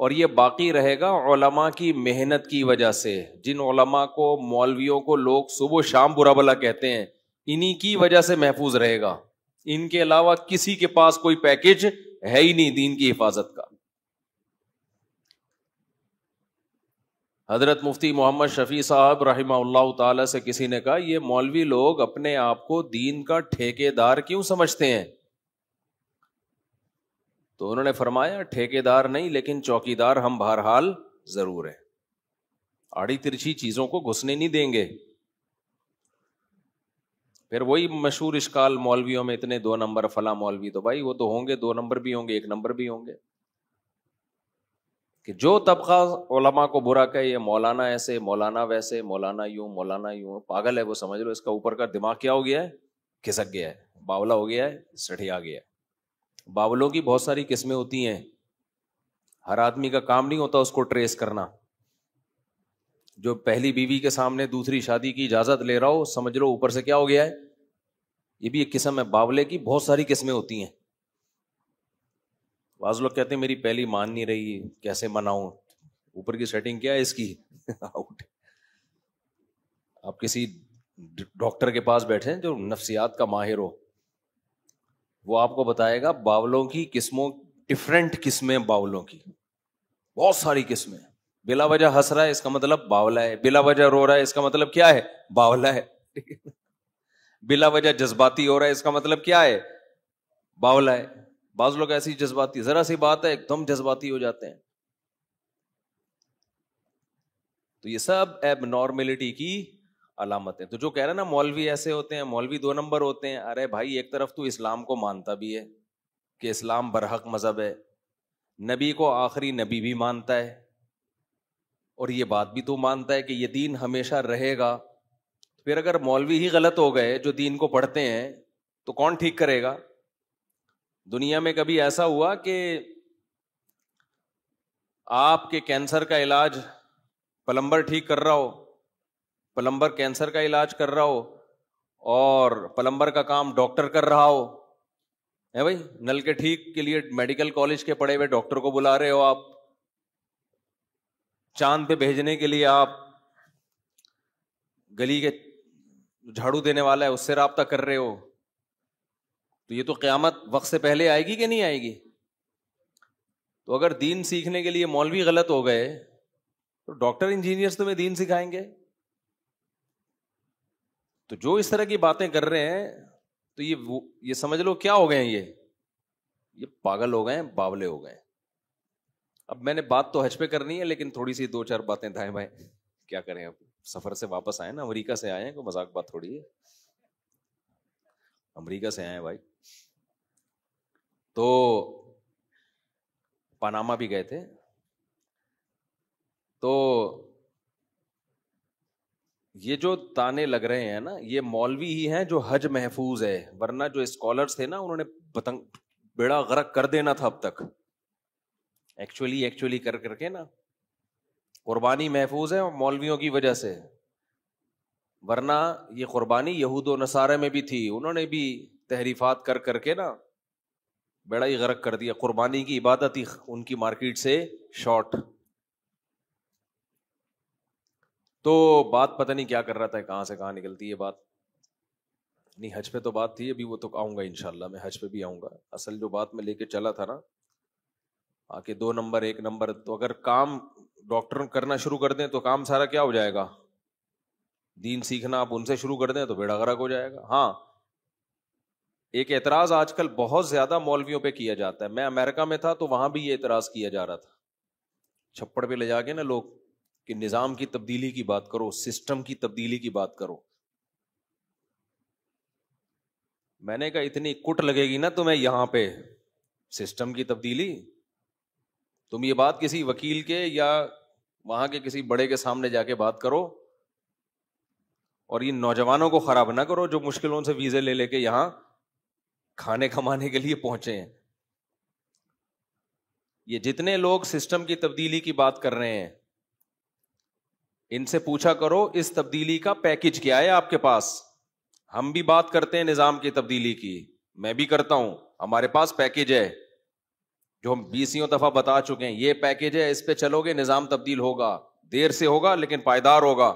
اور یہ باقی رہے گا علماء کی محنت کی وجہ سے. جن علماء کو مولویوں کو لوگ صبح و شام برا بلا کہتے ہیں, انہی کی وجہ سے محفوظ رہے گا. ان کے علاوہ کسی کے پاس کوئی پیکج ہے ہی نہیں دین کی حفاظت کا. حضرت مفتی محمد شفیع صاحب رحمہ اللہ تعالی سے کسی نے کہا, یہ مولوی لوگ اپنے آپ کو دین کا ٹھیکیدار کیوں سمجھتے ہیں؟ تو انہوں نے فرمایا, ٹھیکیدار نہیں لیکن چوکیدار ہم بہرحال ضرور ہیں. آڑی ترچھی چیزوں کو گھسنے نہیں دیں گے. پھر وہی مشہور اشکال مولویوں میں, اتنے 2 نمبر فلاں مولوی. تو بھائی وہ تو ہوں گے 2 نمبر بھی ہوں گے, 1 نمبر بھی ہوں گے. کہ جو طبقہ علماء کو برا کہے, یہ مولانا ایسے, مولانا ویسے, مولانا یوں, مولانا یوں, پاگل ہے وہ, سمجھ لو اس کا اوپر کا دماغ کیا ہو گیا ہے, کھسک گیا ہے, باولا ہو گیا ہے, سٹھیا گیا ہے. باولوں کی بہت ساری قسمیں ہوتی ہیں, ہر آدمی کا کام نہیں ہوتا اس کو ٹریس کرنا. جو پہلی بیوی کے سامنے دوسری شادی کی اجازت لے رہا ہو, سمجھ لو اوپر سے کیا ہو گیا ہے, یہ بھی ایک قسم ہے. باولے کی بہت ساری قسمیں ہوتی ہیں. بعض لوگ کہتے ہیں میری پہلی مان نہیں رہی, کیسے مناؤں, اوپر کی سیٹنگ کیا ہے اس کی آؤٹ. آپ کسی ڈاکٹر کے پاس بیٹھے جو نفسیات کا ماہر ہو, وہ آپ کو بتائے گا باولوں کی قسموں, ڈفرینٹ قسمیں باولوں کی, بہت ساری قسمیں. بلا وجہ ہنس رہا ہے اس کا مطلب باولا ہے, بلا وجہ رو رہا ہے اس کا مطلب کیا ہے, باولا ہے. بلا وجہ جذباتی ہو رہا ہے اس کا مطلب کیا ہے, باولا ہے. بعض لوگ ایسی جذباتی, ذرا سی بات ہے ایک دم جذباتی ہو جاتے ہیں. تو یہ سب ایب نارملٹی کی علامت ہے. تو جو کہہ رہے ہیں نا مولوی ایسے ہوتے ہیں, مولوی 2 نمبر ہوتے ہیں, ارے بھائی ایک طرف تو اسلام کو مانتا بھی ہے کہ اسلام برحق مذہب ہے, نبی کو آخری نبی بھی مانتا ہے, اور یہ بات بھی تو مانتا ہے کہ یہ دین ہمیشہ رہے گا. پھر اگر مولوی ہی غلط ہو گئے جو دین کو پڑھتے ہیں, تو کون ٹھیک کرے گا؟ دنیا میں کبھی ایسا ہوا کہ آپ کے کینسر کا علاج پلمبر ٹھیک کر رہا ہو, پلمبر کینسر کا علاج کر رہا ہو, اور پلمبر کا کام ڈاکٹر کر رہا ہو, ہے بھائی؟ نل کے ٹھیک کے لیے میڈیکل کالج کے پڑھے ہوئے ڈاکٹر کو بلا رہے ہو, آپ چاند پہ بھیجنے کے لیے آپ گلی کے جھاڑو دینے والا ہے اس سے رابطہ کر رہے ہو. تو یہ تو قیامت وقت سے پہلے آئے گی کہ نہیں آئے گی؟ تو اگر دین سیکھنے کے لیے مولوی غلط ہو گئے تو ڈاکٹر انجینئرز تمہیں دین سکھائیں گے؟ تو جو اس طرح کی باتیں کر رہے ہیں تو یہ سمجھ لو کیا ہو گئے ہیں, یہ پاگل ہو گئے ہیں, باولے ہو گئے ہیں. اب میں نے بات تو حج پہ کرنی ہے, لیکن تھوڑی سی 2-4 باتیں دائیں بائیں کیا کریں. اب سفر سے واپس آئے نا, امریکہ سے آئے ہیں, کوئی مذاق بات تھوڑی ہے, امریکہ سے آئے ہیں بھائی. تو پاناما بھی گئے تھے. تو یہ جو تانے لگ رہے ہیں نا, یہ مولوی ہی ہیں جو حج محفوظ ہے, ورنہ جو اسکالرز تھے نا انہوں نے بیڑا غرق کر دینا تھا اب تک. ایکچولی کر کے نا قربانی محفوظ ہے مولویوں کی وجہ سے, ورنہ یہ قربانی یہود و نصارہ میں بھی تھی, انہوں نے بھی تحریفات کر کے نا بیڑا ہی غرق کر دیا. قربانی کی عبادت ہی ان کی مارکیٹ سے شارٹ. تو بات پتہ نہیں کیا کر رہا تھا, کہاں سے کہاں نکلتی ہے بات. نہیں حج پہ تو بات تھی, ابھی وہ تو آؤں گا انشاءاللہ, میں حج پہ بھی آؤں گا. اصل جو بات میں لے کے چلا تھا نا, آکے 2 نمبر 1 نمبر, تو اگر کام ڈاکٹر کرنا شروع کر دیں تو کام سارا کیا ہو جائے گا, دین سیکھنا آپ ان سے شروع کر دیں تو بیڑا غرق ہو جائے گا. ہاں ایک اعتراض آج کل بہت زیادہ مولویوں پہ کیا جاتا ہے. میں امریکہ میں تھا تو وہاں بھی یہ اعتراض کیا جا رہا تھا, چھپڑ پہ لے جا کے نا لوگ, کہ نظام کی تبدیلی کی بات کرو, سسٹم کی تبدیلی کی بات کرو. میں نے کہا اتنی کٹ لگے گی نا تمہیں یہاں پہ سسٹم کی تبدیلی, تم یہ بات کسی وکیل کے یا وہاں کے کسی بڑے کے سامنے جا کے بات کرو, اور یہ نوجوانوں کو خراب نہ کرو جو مشکلوں سے ویزے لے کے یہاں کھانے کمانے کے لیے پہنچے ہیں. یہ جتنے لوگ سسٹم کی تبدیلی کی بات کر رہے ہیں, ان سے پوچھا کرو اس تبدیلی کا پیکج کیا ہے آپ کے پاس. ہم بھی بات کرتے ہیں نظام کی تبدیلی کی, میں بھی کرتا ہوں, ہمارے پاس پیکج ہے. جو ہم 20 دفعہ بتا چکے ہیں. یہ پیکیج ہے, اس پہ چلو گے نظام تبدیل ہوگا, دیر سے ہوگا لیکن پائیدار ہوگا.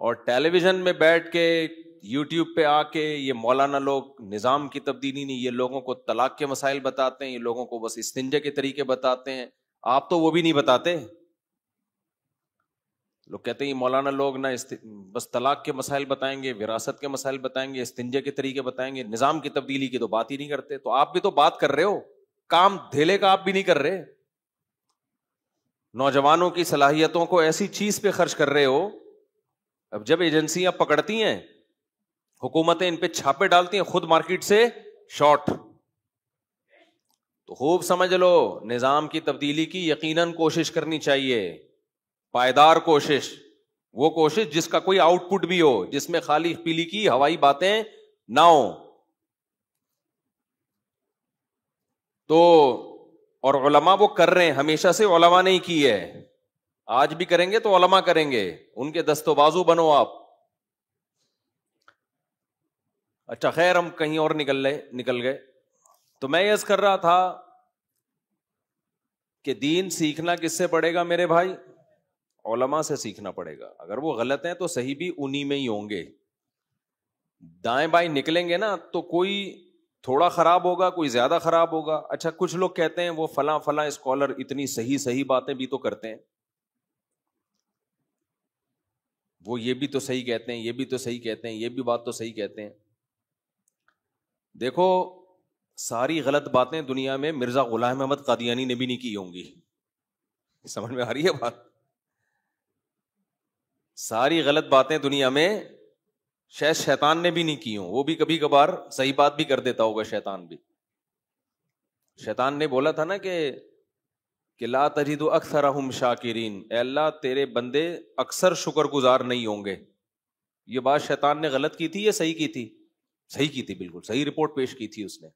اور ٹیلی ویژن میں بیٹھ کے یوٹیوب پہ آ کے یہ مولانا لوگ نظام کی تبدیلی نہیں, یہ لوگوں کو طلاق کے مسائل بتاتے ہیں, یہ لوگوں کو بس استنجا کے طریقے بتاتے ہیں. آپ تو وہ بھی نہیں بتاتے. لوگ کہتے ہیں یہ مولانا لوگ نہ بس طلاق کے مسائل بتائیں گے, وراثت کے مسائل بتائیں گے, استنجا کے طریقے بتائیں گے, نظام کی تبدیلی کی تو بات ہی نہیں کرتے. تو آپ بھی تو بات کر رہے ہو, کام دھیلے کا آپ بھی نہیں کر رہے. نوجوانوں کی صلاحیتوں کو ایسی چیز پہ خرچ کر رہے ہو. اب جب ایجنسیاں پکڑتی ہیں, حکومتیں ان پہ چھاپے ڈالتی ہیں, خود مارکیٹ سے شارٹ. تو خوب سمجھ لو, نظام کی تبدیلی کی یقیناً کوشش کرنی چاہیے, پائیدار کوشش, وہ کوشش جس کا کوئی آؤٹ پٹ بھی ہو, جس میں خالی پیلی کی ہوائی باتیں نہ ہو. تو اور علماء وہ کر رہے ہیں, ہمیشہ سے علماء نہیں کی ہے, آج بھی کریں گے تو علماء کریں گے, ان کے دست و بازو بنو آپ. اچھا خیر, ہم کہیں اور نکل گئے. تو میں عرض کر رہا تھا کہ دین سیکھنا کس سے پڑے گا میرے بھائی؟ علماء سے سیکھنا پڑے گا. اگر وہ غلط ہیں تو صحیح بھی انہی میں ہی ہوں گے. دائیں بائیں نکلیں گے نا تو کوئی تھوڑا خراب ہوگا, کوئی زیادہ خراب ہوگا. اچھا کچھ لوگ کہتے ہیں وہ فلاں اسکالر اتنی صحیح باتیں بھی تو کرتے ہیں, وہ یہ بھی تو صحیح کہتے ہیں, یہ بھی تو صحیح کہتے ہیں, یہ بھی بات تو صحیح کہتے ہیں. دیکھو ساری غلط باتیں دنیا میں مرزا غلام احمد قادیانی نے بھی نہیں کی ہوں گی. سمجھ میں آ رہی ہے بات؟ ساری غلط باتیں دنیا میں شاید شیطان نے بھی نہیں کی ہوں, وہ بھی کبھی کبھار صحیح بات بھی کر دیتا ہوگا شیطان بھی. شیطان نے بولا تھا نا کہ لا تجد اکثرہم شاکرین, اے اللہ تیرے بندے اکثر شکر گزار نہیں ہوں گے. یہ بات شیطان نے غلط کی تھی یا صحیح کی تھی؟ صحیح کی تھی, بالکل صحیح رپورٹ پیش کی تھی اس نے.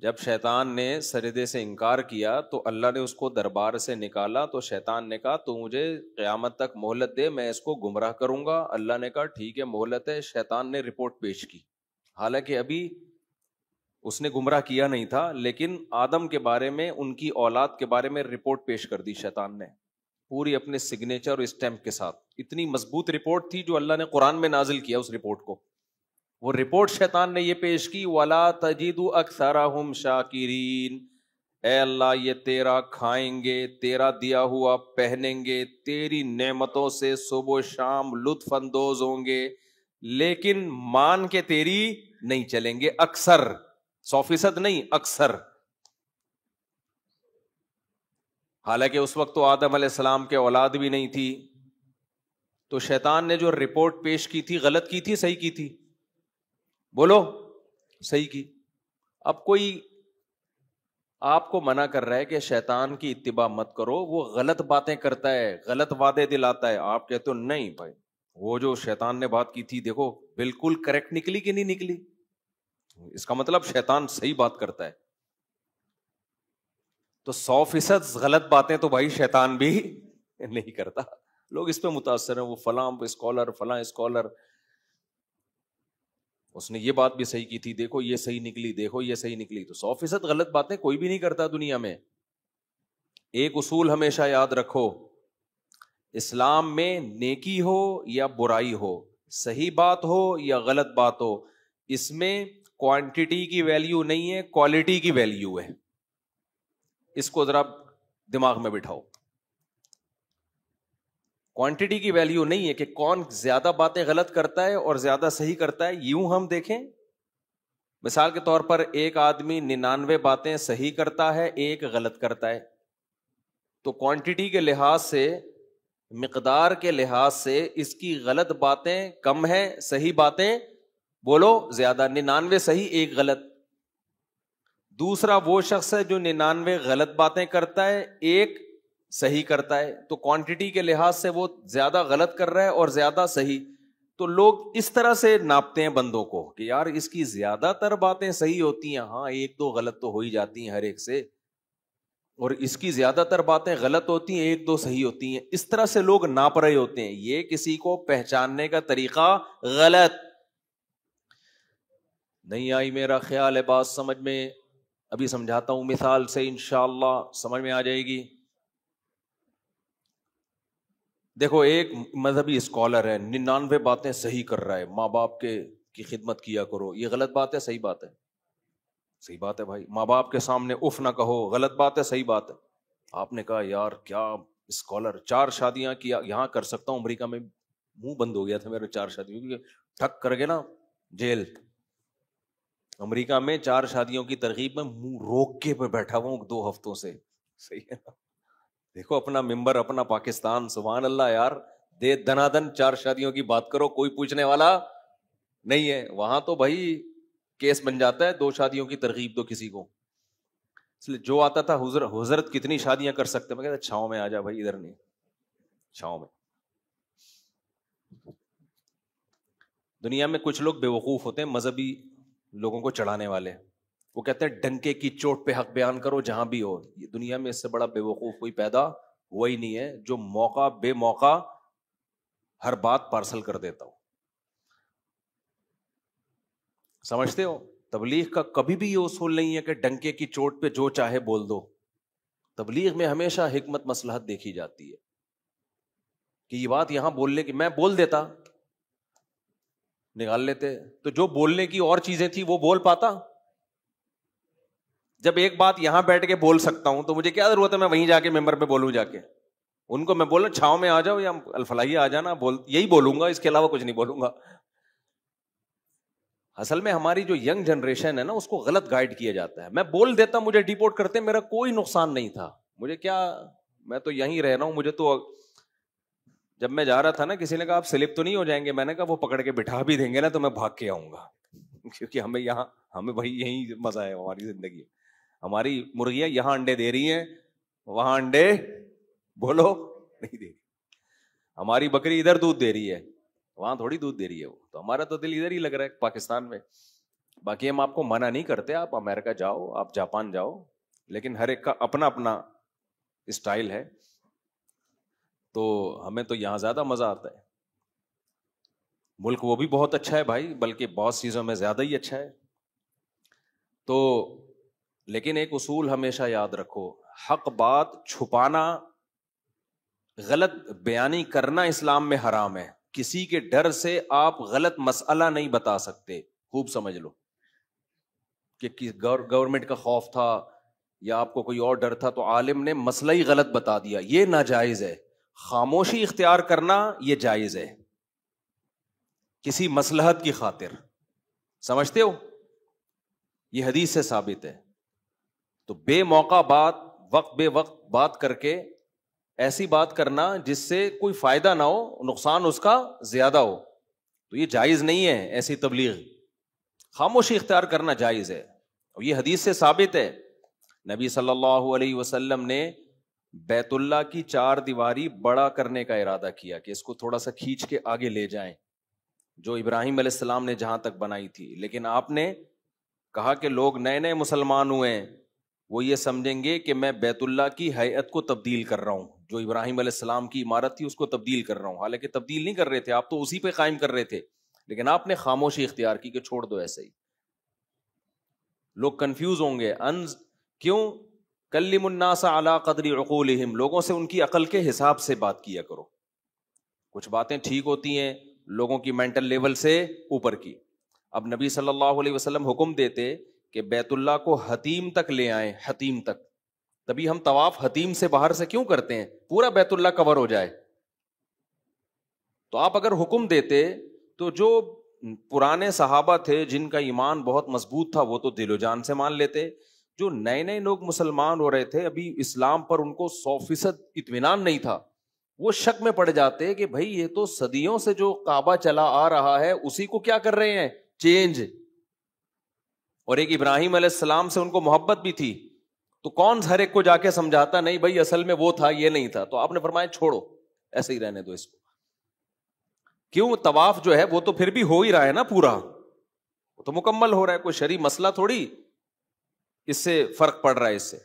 جب شیطان نے سجدے سے انکار کیا تو اللہ نے اس کو دربار سے نکالا. تو شیطان نے کہا تو مجھے قیامت تک مہلت دے, میں اس کو گمراہ کروں گا. اللہ نے کہا ٹھیک ہے مہلت ہے. شیطان نے رپورٹ پیش کی, حالانکہ ابھی اس نے گمراہ کیا نہیں تھا, لیکن آدم کے بارے میں, ان کی اولاد کے بارے میں رپورٹ پیش کر دی شیطان نے, پوری اپنے سگنیچر اور اسٹیمپ کے ساتھ. اتنی مضبوط رپورٹ تھی جو اللہ نے قرآن میں نازل کیا. اس رپورٹ کو, وہ رپورٹ شیطان نے یہ پیش کی, وَلَا تَجِدُ أَكْثَرَهُمْ شَاكِرِينَ, اے اللہ یہ تیرا کھائیں گے, تیرا دیا ہوا پہنیں گے, تیری نعمتوں سے صبح و شام لطف اندوز ہوں گے, لیکن مان کے تیری نہیں چلیں گے. اکثر, 100% نہیں, اکثر. حالانکہ اس وقت تو آدم علیہ السلام کے اولاد بھی نہیں تھی. تو شیطان نے جو رپورٹ پیش کی تھی غلط کی تھی صحیح کی تھی؟ بولو, صحیح کی. اب کوئی آپ کو منع کر رہا ہے کہ شیطان کی اتباع مت کرو, وہ غلط باتیں کرتا ہے, غلط وعدے دلاتا ہے. آپ کہتے ہو نہیں بھائی, وہ جو شیطان نے بات کی تھی دیکھو بالکل کریکٹ نکلی کہ نہیں نکلی, اس کا مطلب شیطان صحیح بات کرتا ہے. تو 100% غلط باتیں تو بھائی شیطان بھی نہیں کرتا. لوگ اس پہ متاثر ہیں, وہ فلاں اسکالر, فلاں اسکالر, اس نے یہ بات بھی صحیح کی تھی, دیکھو یہ صحیح نکلی, دیکھو یہ صحیح نکلی. تو 100% غلط باتیں کوئی بھی نہیں کرتا دنیا میں. ایک اصول ہمیشہ یاد رکھو, اسلام میں نیکی ہو یا برائی ہو, صحیح بات ہو یا غلط بات ہو, اس میں کوانٹٹی کی ویلیو نہیں ہے, کوالٹی کی ویلیو ہے. اس کو ذرا دماغ میں بٹھاؤ. کوانٹٹی کی ویلیو نہیں ہے کہ کون زیادہ باتیں غلط کرتا ہے اور زیادہ صحیح کرتا ہے. یوں ہم دیکھیں, مثال کے طور پر ایک آدمی 99 باتیں صحیح کرتا ہے, ایک غلط کرتا ہے, تو کوانٹٹی کے لحاظ سے, مقدار کے لحاظ سے اس کی غلط باتیں کم ہیں, صحیح باتیں بولو زیادہ. 99 صحیح, ایک غلط. دوسرا وہ شخص ہے جو 99 غلط باتیں کرتا ہے, ایک صحیح کرتا ہے, تو کوانٹٹی کے لحاظ سے وہ زیادہ غلط کر رہا ہے اور زیادہ صحیح. تو لوگ اس طرح سے ناپتے ہیں بندوں کو کہ یار اس کی زیادہ تر باتیں صحیح ہوتی ہیں, ہاں ایک دو غلط تو ہو ہی جاتی ہیں ہر ایک سے, اور اس کی زیادہ تر باتیں غلط ہوتی ہیں, ایک دو صحیح ہوتی ہیں. اس طرح سے لوگ ناپ رہے ہوتے ہیں. یہ کسی کو پہچاننے کا طریقہ غلط. نہیں آئی میرا خیال ہے بات سمجھ میں؟ ابھی سمجھاتا ہوں مثال سے، انشاءاللہ سمجھ میں آ جائے گی۔ دیکھو ایک مذہبی اسکالر ہے، 99 باتیں صحیح کر رہا ہے، ماں باپ کی خدمت کیا کرو، یہ غلط بات ہے صحیح بات ہے؟ صحیح بات ہے بھائی، ماں باپ کے سامنے اف نہ کہو، غلط بات ہے صحیح بات ہے؟ آپ نے کہا یار کیا اسکالر، 4 شادیاں کیا، یہاں کر سکتا ہوں، امریکہ میں منہ بند ہو گیا تھا میرے 4 شادیوں کی، ٹھک کر کے نا جیل۔ امریکہ میں 4 شادیوں کی ترغیب میں منہ روک کے میں بیٹھا ہوا ہوں 2 ہفتوں سے، صحیح ہے نا؟ دیکھو اپنا ممبر، اپنا پاکستان، سبحان اللہ یار، دے دنادن 4 شادیوں کی بات کرو، کوئی پوچھنے والا نہیں ہے۔ وہاں تو بھائی کیس بن جاتا ہے، 2 شادیوں کی ترغیب دو کسی کو۔ اس لیے جو آتا تھا حضرت کتنی شادیاں کر سکتے، میں کہتا چھاؤں میں آ جا بھائی، ادھر نہیں، چھاؤں میں۔ دنیا میں کچھ لوگ بے وقوف ہوتے ہیں، مذہبی لوگوں کو چڑھانے والے، وہ کہتے ہیں ڈنکے کی چوٹ پہ حق بیان کرو جہاں بھی ہو۔ یہ دنیا میں اس سے بڑا بے وقوف کوئی پیدا ہوا ہی نہیں ہے، جو موقع بے موقع ہر بات پارسل کر دیتا ہو۔ سمجھتے ہو؟ تبلیغ کا کبھی بھی یہ اصول نہیں ہے کہ ڈنکے کی چوٹ پہ جو چاہے بول دو۔ تبلیغ میں ہمیشہ حکمت مصلحت دیکھی جاتی ہے کہ یہ بات یہاں بولنے کی، میں بول دیتا، نکال لیتے، تو جو بولنے کی اور چیزیں تھی وہ بول پاتا؟ جب ایک بات یہاں بیٹھ کے بول سکتا ہوں تو مجھے کیا ضرورت ہے میں وہیں جا کے ممبر پہ بولوں؟ جا کے ان کو میں بولوں چھاؤں میں آ جاؤ یا الفلاحی آ جانا، یہی بولوں گا، اس کے علاوہ کچھ نہیں بولوں گا۔ اصل میں ہماری جو ینگ جنریشن ہے نا، اس کو غلط گائیڈ کیا جاتا ہے۔ میں بول دیتا، مجھے ڈیپورٹ کرتے، میرا کوئی نقصان نہیں تھا، مجھے کیا، میں تو یہیں رہ رہا ہوں، مجھے تو۔ جب میں جا رہا تھا نا، کسی نے کہا آپ سلپ تو نہیں ہو جائیں گے؟ میں نے کہا وہ پکڑ کے بٹھا بھی دیں گے نا تو میں بھاگ کے آؤں گا، کیونکہ ہمیں بھائی یہی مزہ ہے ہماری زندگی۔ ہماری مرغیاں یہاں انڈے دے رہی ہیں، وہاں انڈے بولو نہیں دے رہی۔ ہماری بکری ادھر دودھ دے رہی ہے، وہاں تھوڑی دودھ دے رہی ہے وہ، تو ہمارا تو دل ادھر ہی لگ رہا ہے پاکستان میں۔ باقی ہم آپ کو منع نہیں کرتے، آپ امریکہ جاؤ، آپ جاپان جاؤ، لیکن ہر ایک کا اپنا اپنا اسٹائل ہے، تو ہمیں تو یہاں زیادہ مزہ آتا ہے۔ ملک وہ بھی بہت اچھا ہے بھائی، بلکہ بہت چیزوں میں زیادہ ہی اچھا ہے۔ تو لیکن ایک اصول ہمیشہ یاد رکھو، حق بات چھپانا، غلط بیانی کرنا اسلام میں حرام ہے۔ کسی کے ڈر سے آپ غلط مسئلہ نہیں بتا سکتے، خوب سمجھ لو کہ گورنمنٹ کا خوف تھا یا آپ کو کوئی اور ڈر تھا تو عالم نے مسئلہ ہی غلط بتا دیا، یہ ناجائز ہے۔ خاموشی اختیار کرنا یہ جائز ہے کسی مصلحت کی خاطر، سمجھتے ہو؟ یہ حدیث سے ثابت ہے۔ تو بے موقع بات، وقت بے وقت بات کر کے ایسی بات کرنا جس سے کوئی فائدہ نہ ہو، نقصان اس کا زیادہ ہو، تو یہ جائز نہیں ہے۔ ایسی تبلیغ، خاموشی اختیار کرنا جائز ہے، اور یہ حدیث سے ثابت ہے۔ نبی صلی اللہ علیہ وسلم نے بیت اللہ کی 4 دیواری بڑا کرنے کا ارادہ کیا کہ اس کو تھوڑا سا کھینچ کے آگے لے جائیں، جو ابراہیم علیہ السلام نے جہاں تک بنائی تھی، لیکن آپ نے کہا کہ لوگ نئے نئے مسلمان ہوئے ہیں، وہ یہ سمجھیں گے کہ میں بیت اللہ کی ہیئت کو تبدیل کر رہا ہوں، جو ابراہیم علیہ السلام کی عمارت تھی اس کو تبدیل کر رہا ہوں، حالانکہ تبدیل نہیں کر رہے تھے آپ، تو اسی پہ قائم کر رہے تھے، لیکن آپ نے خاموشی اختیار کی کہ چھوڑ دو ایسے ہی۔ لوگ کنفیوز ہوں گے، کیوں؟ کلم الناس علی قدر عقولہم، لوگوں سے ان کی عقل کے حساب سے بات کیا کرو۔ کچھ باتیں ٹھیک ہوتی ہیں لوگوں کی مینٹل لیول سے اوپر کی۔ اب نبی صلی اللہ علیہ وسلم حکم دیتے کہ بیت اللہ کو حتیم تک لے آئیں، حتیم تک، تبھی ہم طواف حتیم سے باہر سے کیوں کرتے ہیں؟ پورا بیت اللہ کور ہو جائے۔ تو آپ اگر حکم دیتے تو جو پرانے صحابہ تھے جن کا ایمان بہت مضبوط تھا وہ تو دل و جان سے مان لیتے، جو نئے نئے لوگ مسلمان ہو رہے تھے، ابھی اسلام پر ان کو 100% اطمینان نہیں تھا، وہ شک میں پڑ جاتے کہ بھائی یہ تو صدیوں سے جو کعبہ چلا آ رہا ہے اسی کو کیا کر رہے ہیں، چینج۔ اور ایک ابراہیم علیہ السلام سے ان کو محبت بھی تھی، تو کون ہر ایک کو جا کے سمجھاتا نہیں بھائی اصل میں وہ تھا یہ نہیں تھا، تو آپ نے فرمایا چھوڑو ایسے ہی رہنے دو اس کو۔ کیوں؟ طواف جو ہے وہ تو پھر بھی ہو ہی رہا ہے نا، پورا وہ تو مکمل ہو رہا ہے، کوئی شرعی مسئلہ تھوڑی اس سے فرق پڑ رہا ہے اس سے۔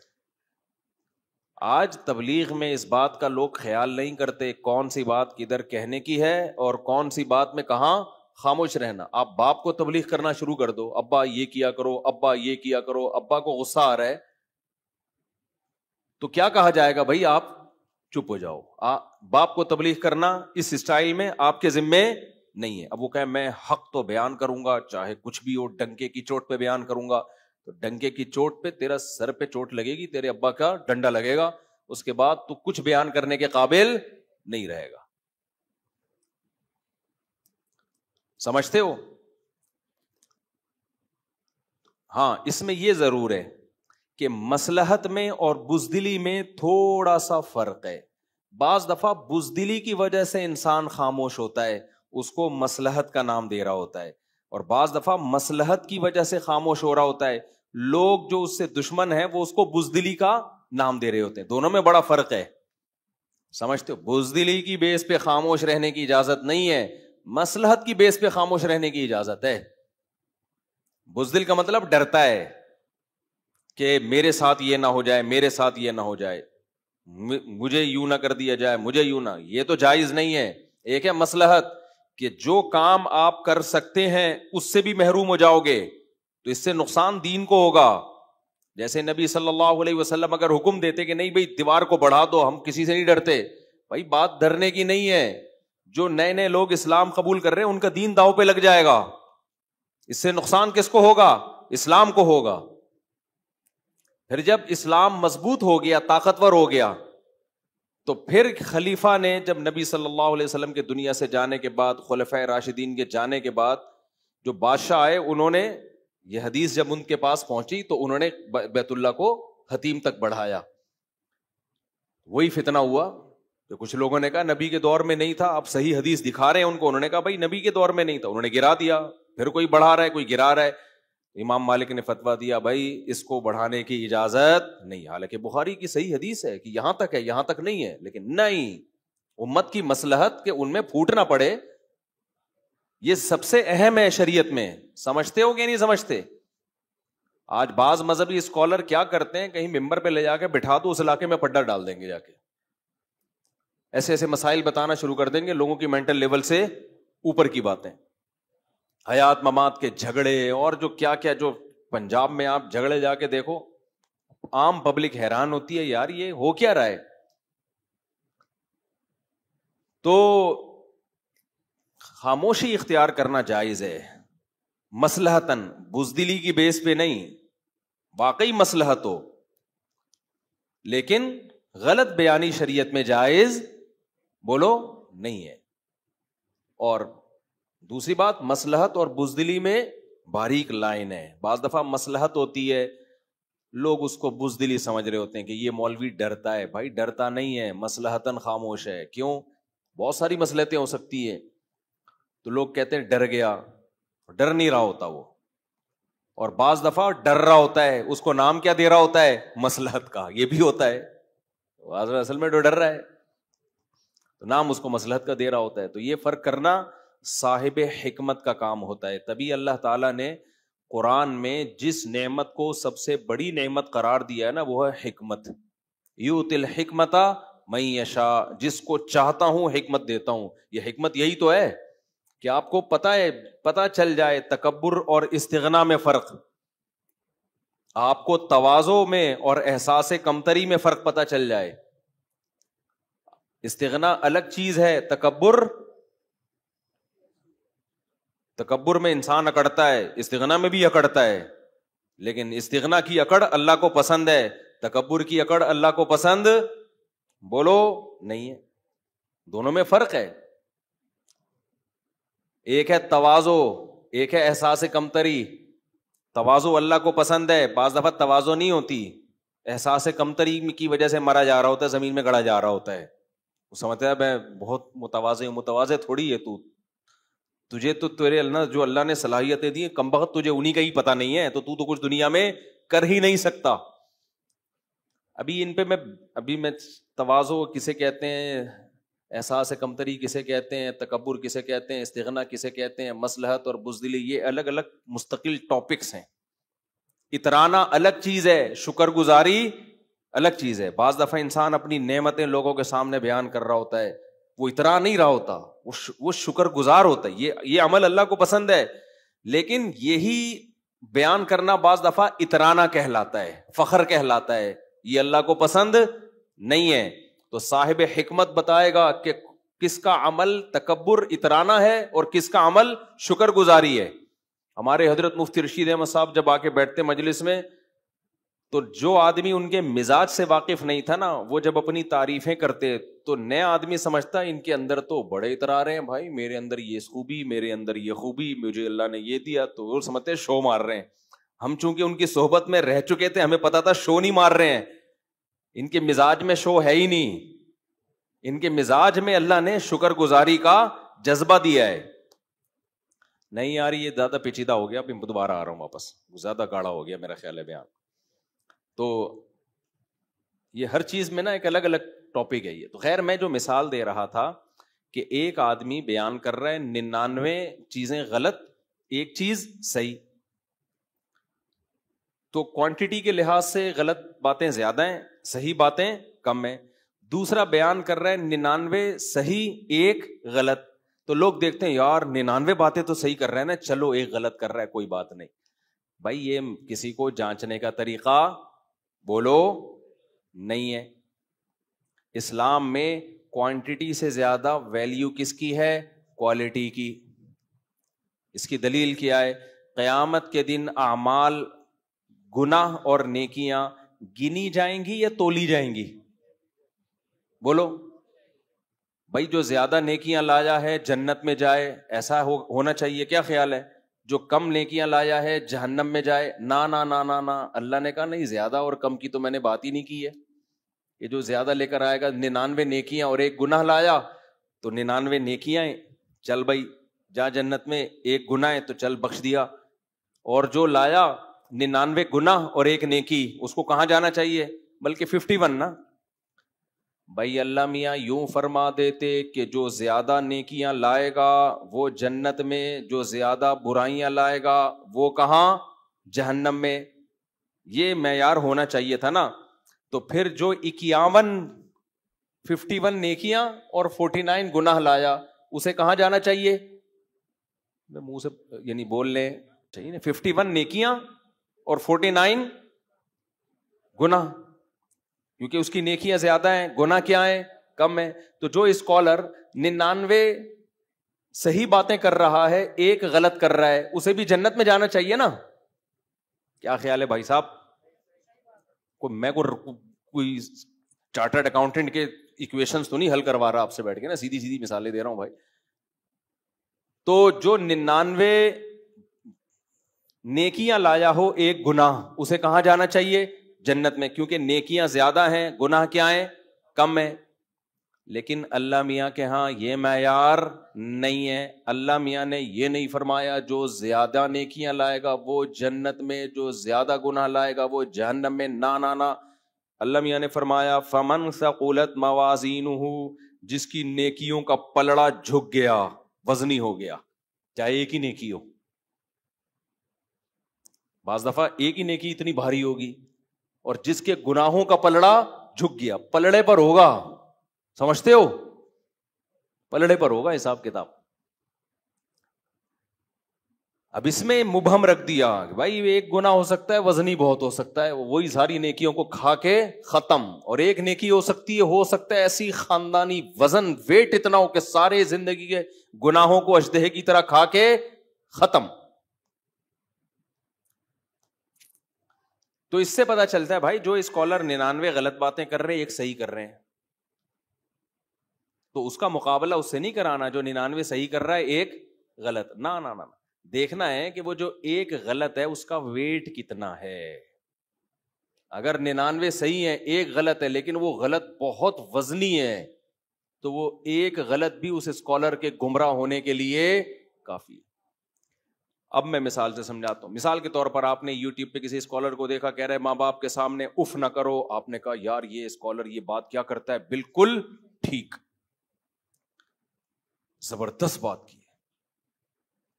آج تبلیغ میں اس بات کا لوگ خیال نہیں کرتے کون سی بات کدھر کہنے کی ہے اور کون سی بات میں کہاں خاموش رہنا. آپ باپ کو تبلیغ کرنا شروع کر دو, ابا یہ کیا کرو, ابا یہ کیا کرو, ابا کو غصہ آ رہا ہے تو کیا کہا جائے گا؟ بھائی آپ چپ ہو جاؤ. باپ کو تبلیغ کرنا اس اسٹائل میں آپ کے ذمے نہیں ہے. اب وہ کہے میں حق تو بیان کروں گا چاہے کچھ بھی ہو, ڈنکے کی چوٹ پہ بیان کروں گا, تو ڈنکے کی چوٹ پہ تیرا سر پہ چوٹ لگے گی, تیرے ابا کا ڈنڈا لگے گا, اس کے بعد تو کچھ بیان کرنے کے قابل نہیں رہے گا. سمجھتے ہو؟ ہاں, اس میں یہ ضرور ہے کہ مصلحت میں اور بزدلی میں تھوڑا سا فرق ہے. بعض دفعہ بزدلی کی وجہ سے انسان خاموش ہوتا ہے, اس کو مصلحت کا نام دے رہا ہوتا ہے, اور بعض دفعہ مصلحت کی وجہ سے خاموش ہو رہا ہوتا ہے. لوگ جو اس سے دشمن ہیں وہ اس کو بزدلی کا نام دے رہے ہوتے ہیں. دونوں میں بڑا فرق ہے, سمجھتے ہو؟ بزدلی کی بیس پہ خاموش رہنے کی اجازت نہیں ہے, مصلحت کی بیس پہ خاموش رہنے کی اجازت ہے. بزدل کا مطلب ڈرتا ہے کہ میرے ساتھ یہ نہ ہو جائے, میرے ساتھ یہ نہ ہو جائے, مجھے یوں نہ کر دیا جائے, مجھے یوں نہ. یہ تو جائز نہیں ہے. ایک ہے مصلحت کہ جو کام آپ کر سکتے ہیں اس سے بھی محروم ہو جاؤ گے تو اس سے نقصان دین کو ہوگا. جیسے نبی صلی اللہ علیہ وسلم اگر حکم دیتے کہ نہیں بھائی دیوار کو بڑھا دو, ہم کسی سے نہیں ڈرتے, بھائی بات ڈرنے کی نہیں ہے. جو نئے نئے لوگ اسلام قبول کر رہے ہیں ان کا دین داؤ پہ لگ جائے گا, اس سے نقصان کس کو ہوگا؟ اسلام کو ہوگا. پھر جب اسلام مضبوط ہو گیا, طاقتور ہو گیا, تو پھر خلیفہ نے جب نبی صلی اللہ علیہ وسلم کے دنیا سے جانے کے بعد, خلفائے راشدین کے جانے کے بعد, جو بادشاہ آئے انہوں نے یہ حدیث جب ان کے پاس پہنچی تو انہوں نے بیت اللہ کو حتیم تک بڑھایا. وہی فتنہ ہوا کہ کچھ لوگوں نے کہا نبی کے دور میں نہیں تھا, آپ صحیح حدیث دکھا رہے ہیں ان کو. انہوں نے کہا بھائی نبی کے دور میں نہیں تھا, انہوں نے گرا دیا. پھر کوئی بڑھا رہا ہے, کوئی گرا رہا ہے. امام مالک نے فتویٰ دیا بھائی اس کو بڑھانے کی اجازت نہیں. حالانکہ بخاری کی صحیح حدیث ہے کہ یہاں تک ہے, یہاں تک نہیں ہے. لیکن نہیں, امت کی مصلحت کہ ان میں پھوٹ نہ پڑے, یہ سب سے اہم ہے شریعت میں. سمجھتے ہو کہ نہیں سمجھتے؟ آج بعض مذہبی اسکالر کیا کرتے ہیں, کہیں ممبر پہ لے جا کے بٹھا دو, اس علاقے میں پڈا ڈال دیں گے, جا کے ایسے ایسے مسائل بتانا شروع کر دیں گے, لوگوں کی مینٹل لیول سے اوپر کی باتیں, حیات ممات کے جھگڑے اور جو کیا کیا. جو پنجاب میں آپ جھگڑے جا کے دیکھو, عام پبلک حیران ہوتی ہے یار یہ ہو کیا رہا ہے. تو خاموشی اختیار کرنا جائز ہے مصلحتاً, بزدلی کی بیس پہ نہیں. واقعی مصلحت ہو لیکن غلط بیانی شریعت میں جائز بولو نہیں ہے. اور دوسری بات, مصلحت اور بزدلی میں باریک لائن ہے. بعض دفعہ مصلحت ہوتی ہے, لوگ اس کو بزدلی سمجھ رہے ہوتے ہیں کہ یہ مولوی ڈرتا ہے. بھائی ڈرتا نہیں ہے, مصلحتاً خاموش ہے. کیوں؟ بہت ساری مصلحتیں ہو سکتی ہیں. تو لوگ کہتے ہیں ڈر گیا, ڈر نہیں رہا ہوتا وہ. اور بعض دفعہ ڈر رہا ہوتا ہے, اس کو نام کیا دے رہا ہوتا ہے؟ مصلحت کا. یہ بھی ہوتا ہے, اصل میں ڈر رہا ہے تو نام اس کو مصلحت کا دے رہا ہوتا ہے. تو یہ فرق کرنا صاحب حکمت کا کام ہوتا ہے. تبھی اللہ تعالیٰ نے قرآن میں جس نعمت کو سب سے بڑی نعمت قرار دیا ہے نا, وہ ہے حکمت. یؤتی الحکمت من یشاء, جس کو چاہتا ہوں حکمت دیتا ہوں. یہ حکمت یہی تو ہے کہ آپ کو پتہ چل جائے تکبر اور استغنا میں فرق, آپ کو تواضع میں اور احساس کمتری میں فرق پتہ چل جائے. استغنا الگ چیز ہے, تکبر میں انسان اکڑتا ہے, استغنا میں بھی اکڑتا ہے. لیکن استغنا کی اکڑ اللہ کو پسند ہے, تکبر کی اکڑ اللہ کو پسند بولو نہیں ہے. دونوں میں فرق ہے. ایک ہے تواضع, ایک ہے احساس کمتری. تواضع اللہ کو پسند ہے, بعض دفعہ تواضع نہیں ہوتی, احساس کمتری کی وجہ سے مرا جا رہا ہوتا ہے, زمین میں گڑا جا رہا ہوتا ہے. وہ سمجھتا ہے میں بہت متواضع ہوں. متواضع تھوڑی ہے تجھے تو تیرے اللہ جو اللہ نے صلاحیتیں دی کم بخت تجھے انہی کا ہی پتہ نہیں ہے, تو کچھ دنیا میں کر ہی نہیں سکتا. ابھی ان پہ میں تواضع کسے کہتے ہیں, احساس کمتری کسے کہتے ہیں, تکبر کسے کہتے ہیں, استغنا کسے کہتے ہیں, مصلحت اور بزدلی, یہ الگ الگ مستقل ٹاپکس ہیں. اترانا الگ چیز ہے, شکر گزاری الگ چیز ہے. بعض دفعہ انسان اپنی نعمتیں لوگوں کے سامنے بیان کر رہا ہوتا ہے, وہ اترا نہیں رہا ہوتا, وہ شکر گزار ہوتا ہے. یہ عمل اللہ کو پسند ہے, لیکن یہی بیان کرنا بعض دفعہ اترانا کہلاتا ہے, فخر کہلاتا ہے, یہ اللہ کو پسند نہیں ہے. تو صاحب حکمت بتائے گا کہ کس کا عمل تکبر اترانا ہے اور کس کا عمل شکر گزاری ہے. ہمارے حضرت مفتی رشید احمد صاحب جب آ کے بیٹھتے مجلس میں, تو جو آدمی ان کے مزاج سے واقف نہیں تھا نا, وہ جب اپنی تعریفیں کرتے تو نیا آدمی سمجھتا ان کے اندر تو بڑے اترا رہے ہیں بھائی, میرے اندر یہ خوبی, میرے اندر یہ خوبی, مجھے اللہ نے یہ دیا, تو وہ سمجھتے شو مار رہے ہیں. ہم چونکہ ان کی صحبت میں رہ چکے تھے, ہمیں پتا تھا شو نہیں مار رہے ہیں, ان کے مزاج میں شو ہے ہی نہیں. ان کے مزاج میں اللہ نے شکر گزاری کا جذبہ دیا ہے. نہیں یار یہ زیادہ پیچیدہ ہو گیا, اب دوبارہ آ رہا ہوں واپس, زیادہ گاڑا ہو گیا میرا خیال ہے بیان. تو یہ ہر چیز میں نا ایک الگ الگ ٹاپک ہے یہ. تو خیر میں جو مثال دے رہا تھا کہ ایک آدمی بیان کر رہا ہے 99 چیزیں غلط, ایک چیز صحیح. تو کوانٹٹی کے لحاظ سے غلط باتیں زیادہ ہیں, صحیح باتیں کم ہیں. دوسرا بیان کر رہا ہے 99 صحیح ایک غلط. تو لوگ دیکھتے ہیں یار 99 باتیں تو صحیح کر رہے ہیں نا, چلو ایک غلط کر رہا ہے, کوئی بات نہیں. بھائی یہ کسی کو جانچنے کا طریقہ بولو نہیں ہے. اسلام میں کوانٹٹی سے زیادہ ویلیو کس کی ہے؟ کوالٹی کی. اس کی دلیل کیا ہے؟ قیامت کے دن اعمال, گناہ اور نیکیاں گنی جائیں گی یا تولی جائیں گی؟ بولو بھائی, جو زیادہ نیکیاں لایا ہے جنت میں جائے, ایسا ہونا چاہیے, کیا خیال ہے؟ جو کم نیکیاں لایا ہے جہنم میں جائے؟ نا نا نا نا نا, اللہ نے کہا نہیں, زیادہ اور کم کی تو میں نے بات ہی نہیں کی ہے. یہ جو زیادہ لے کر آئے گا 99 نیکیاں اور ایک گناہ لایا, تو 99 نیکیاں چل بھائی جا جنت میں, ایک گناہ ہے تو چل بخش دیا. اور جو لایا 99 گناہ اور ایک نیکی, اس کو کہاں جانا چاہیے؟ بلکہ 51 نا. بھائی اللہ میاں یوں فرما دیتے کہ جو زیادہ نیکیاں لائے گا وہ جنت میں, جو زیادہ برائیاں لائے گا وہ کہاں؟ جہنم میں. یہ معیار ہونا چاہیے تھا نا. تو پھر جو 51 نیکیاں اور 49 گناہ لایا, اسے کہاں جانا چاہیے؟ منہ سے یعنی بول لیں چاہیے نا, 51 نیکیاں اور 49 گناہ, کیونکہ اس کی نیکیاں زیادہ ہیں, گناہ کیا ہیں؟ کم ہیں. تو جو اسکالر 99 صحیح باتیں کر رہا ہے, ایک غلط کر رہا ہے, اسے بھی جنت میں جانا چاہیے نا. کیا خیال ہے بھائی صاحب؟ میں کوئی چارٹرڈ اکاؤنٹنٹ کے ایکویشنز تو نہیں حل کروا رہا آپ سے بیٹھ کے نا, سیدھی سیدھی مثالیں دے رہا ہوں بھائی. تو جو 99 نیکیاں لایا ہو ایک گناہ, اسے کہاں جانا چاہیے؟ جنت میں, کیونکہ نیکیاں زیادہ ہیں, گناہ کیا ہیں؟ کم ہیں. لیکن اللہ میاں کے ہاں یہ معیار نہیں ہے. اللہ میاں نے یہ نہیں فرمایا جو زیادہ نیکیاں لائے گا وہ جنت میں, جو زیادہ گناہ لائے گا وہ جہنم میں. نا نا نا, اللہ میاں نے فرمایا فمن ثقلت موازینہ, جس کی نیکیوں کا پلڑا جھک گیا, وزنی ہو گیا, چاہے ایک ہی نیکی ہو. بعض دفعہ ایک ہی نیکی اتنی بھاری ہوگی, اور جس کے گناہوں کا پلڑا جھک گیا, پلڑے پر ہوگا, سمجھتے ہو, پلڑے پر ہوگا حساب کتاب. اب اس میں مبہم رکھ دیا کہ بھائی ایک گناہ ہو سکتا ہے وزنی بہت ہو سکتا ہے, وہی ساری نیکیوں کو کھا کے ختم, اور ایک نیکی ہو سکتا ہے ایسی خاندانی وزن ویٹ اتنا ہو کہ سارے زندگی کے گناہوں کو اژدہے کی طرح کھا کے ختم. تو اس سے پتا چلتا ہے بھائی جو اسکالر 99 غلط باتیں کر رہے ہیں, ایک صحیح کر رہے ہیں, تو اس کا مقابلہ اس سے نہیں کرانا جو 99 صحیح کر رہا ہے ایک غلط. نا نا نا, دیکھنا ہے کہ وہ جو ایک غلط ہے اس کا ویٹ کتنا ہے. اگر 99 صحیح ہے, ایک غلط ہے, لیکن وہ غلط بہت وزنی ہے, تو وہ ایک غلط بھی اس اسکالر کے گمراہ ہونے کے لیے کافی. اب میں مثال سے سمجھاتا ہوں. مثال کے طور پر آپ نے یوٹیوب پہ کسی اسکالر کو دیکھا کہہ رہے ماں باپ کے سامنے اف نہ کرو, آپ نے کہا یار یہ اسکالر یہ بات کیا کرتا ہے, بالکل ٹھیک, زبردست بات کی ہے.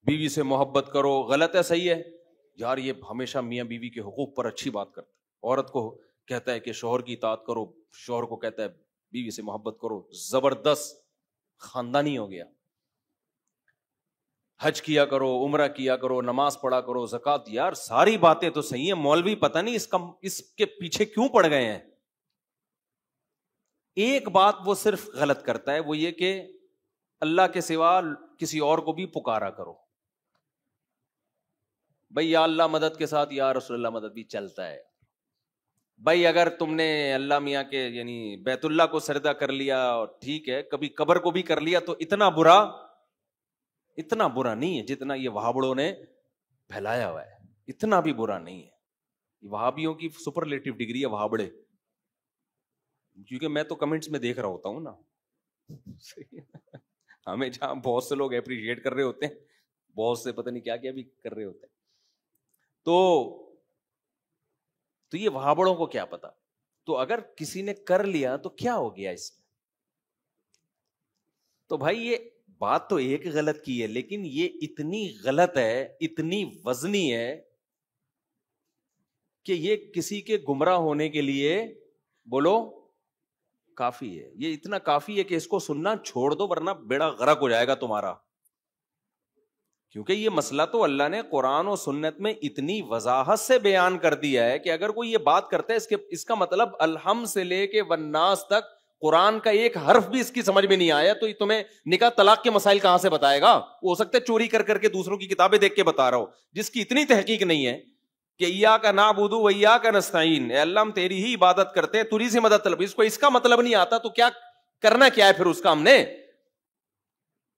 بیوی سے محبت کرو, غلط ہے صحیح ہے؟ یار یہ ہمیشہ میاں بیوی کے حقوق پر اچھی بات کرتا ہے. عورت کو کہتا ہے کہ شوہر کی اطاعت کرو, شوہر کو کہتا ہے بیوی سے محبت کرو, زبردست. خاندانی ہو گیا. حج کیا کرو, عمرہ کیا کرو, نماز پڑھا کرو, زکوٰۃ. یار ساری باتیں تو صحیح ہیں, مولوی پتہ نہیں اس کے پیچھے کیوں پڑ گئے ہیں. ایک بات وہ صرف غلط کرتا ہے, وہ یہ کہ اللہ کے سوا کسی اور کو بھی پکارا کرو. بھائی یا اللہ مدد کے ساتھ یا رسول اللہ مدد بھی چلتا ہے. بھائی اگر تم نے اللہ میاں کے یعنی بیت اللہ کو سجدہ کر لیا ٹھیک ہے, کبھی قبر کو بھی کر لیا تو اتنا برا نہیں ہے جتنا یہ وہابڑوں نے پھیلایا ہوا ہے. اتنا بھی برا نہیں ہے. وہابیوں کی سپرلیٹو ڈگری ہے وہابڑے, کیونکہ میں تو کمنٹس میں دیکھ رہا ہوتا ہوں نا. ہمیں جہاں بہت سے لوگ اپریشیٹ کر رہے ہوتے ہیں, بہت سے پتہ نہیں کیا کیا بھی کر رہے ہوتے ہیں, تو یہ وہابڑوں کو کیا پتا. تو اگر کسی نے کر لیا تو کیا ہو گیا اس میں. تو بھائی یہ بات تو ایک غلط کی ہے, لیکن یہ اتنی غلط ہے, اتنی وزنی ہے کہ یہ کسی کے گمراہ ہونے کے لیے بولو کافی ہے. یہ اتنا کافی ہے کہ اس کو سننا چھوڑ دو, ورنہ بیڑا غرق ہو جائے گا تمہارا. کیونکہ یہ مسئلہ تو اللہ نے قرآن و سنت میں اتنی وضاحت سے بیان کر دیا ہے کہ اگر کوئی یہ بات کرتا ہے اس کا مطلب الحم سے لے کے والناس تک قرآن کا ایک حرف بھی اس کی سمجھ میں نہیں آیا, تو یہ تمہیں نکاح طلاق کے مسائل کہاں سے بتائے گا. ہو سکتا ہے چوری کر کے دوسروں کی کتابیں دیکھ کے بتا رہا ہو, جس کی اتنی تحقیق نہیں ہے کہ ایاک نعبد و ایاک نستعین, اے اللہ ہم تیری ہی عبادت کرتے ہیں, تجھی سے مدد طلب. اس کو اس کا مطلب نہیں آتا تو کیا کرنا کیا ہے پھر اس کا. ہم نے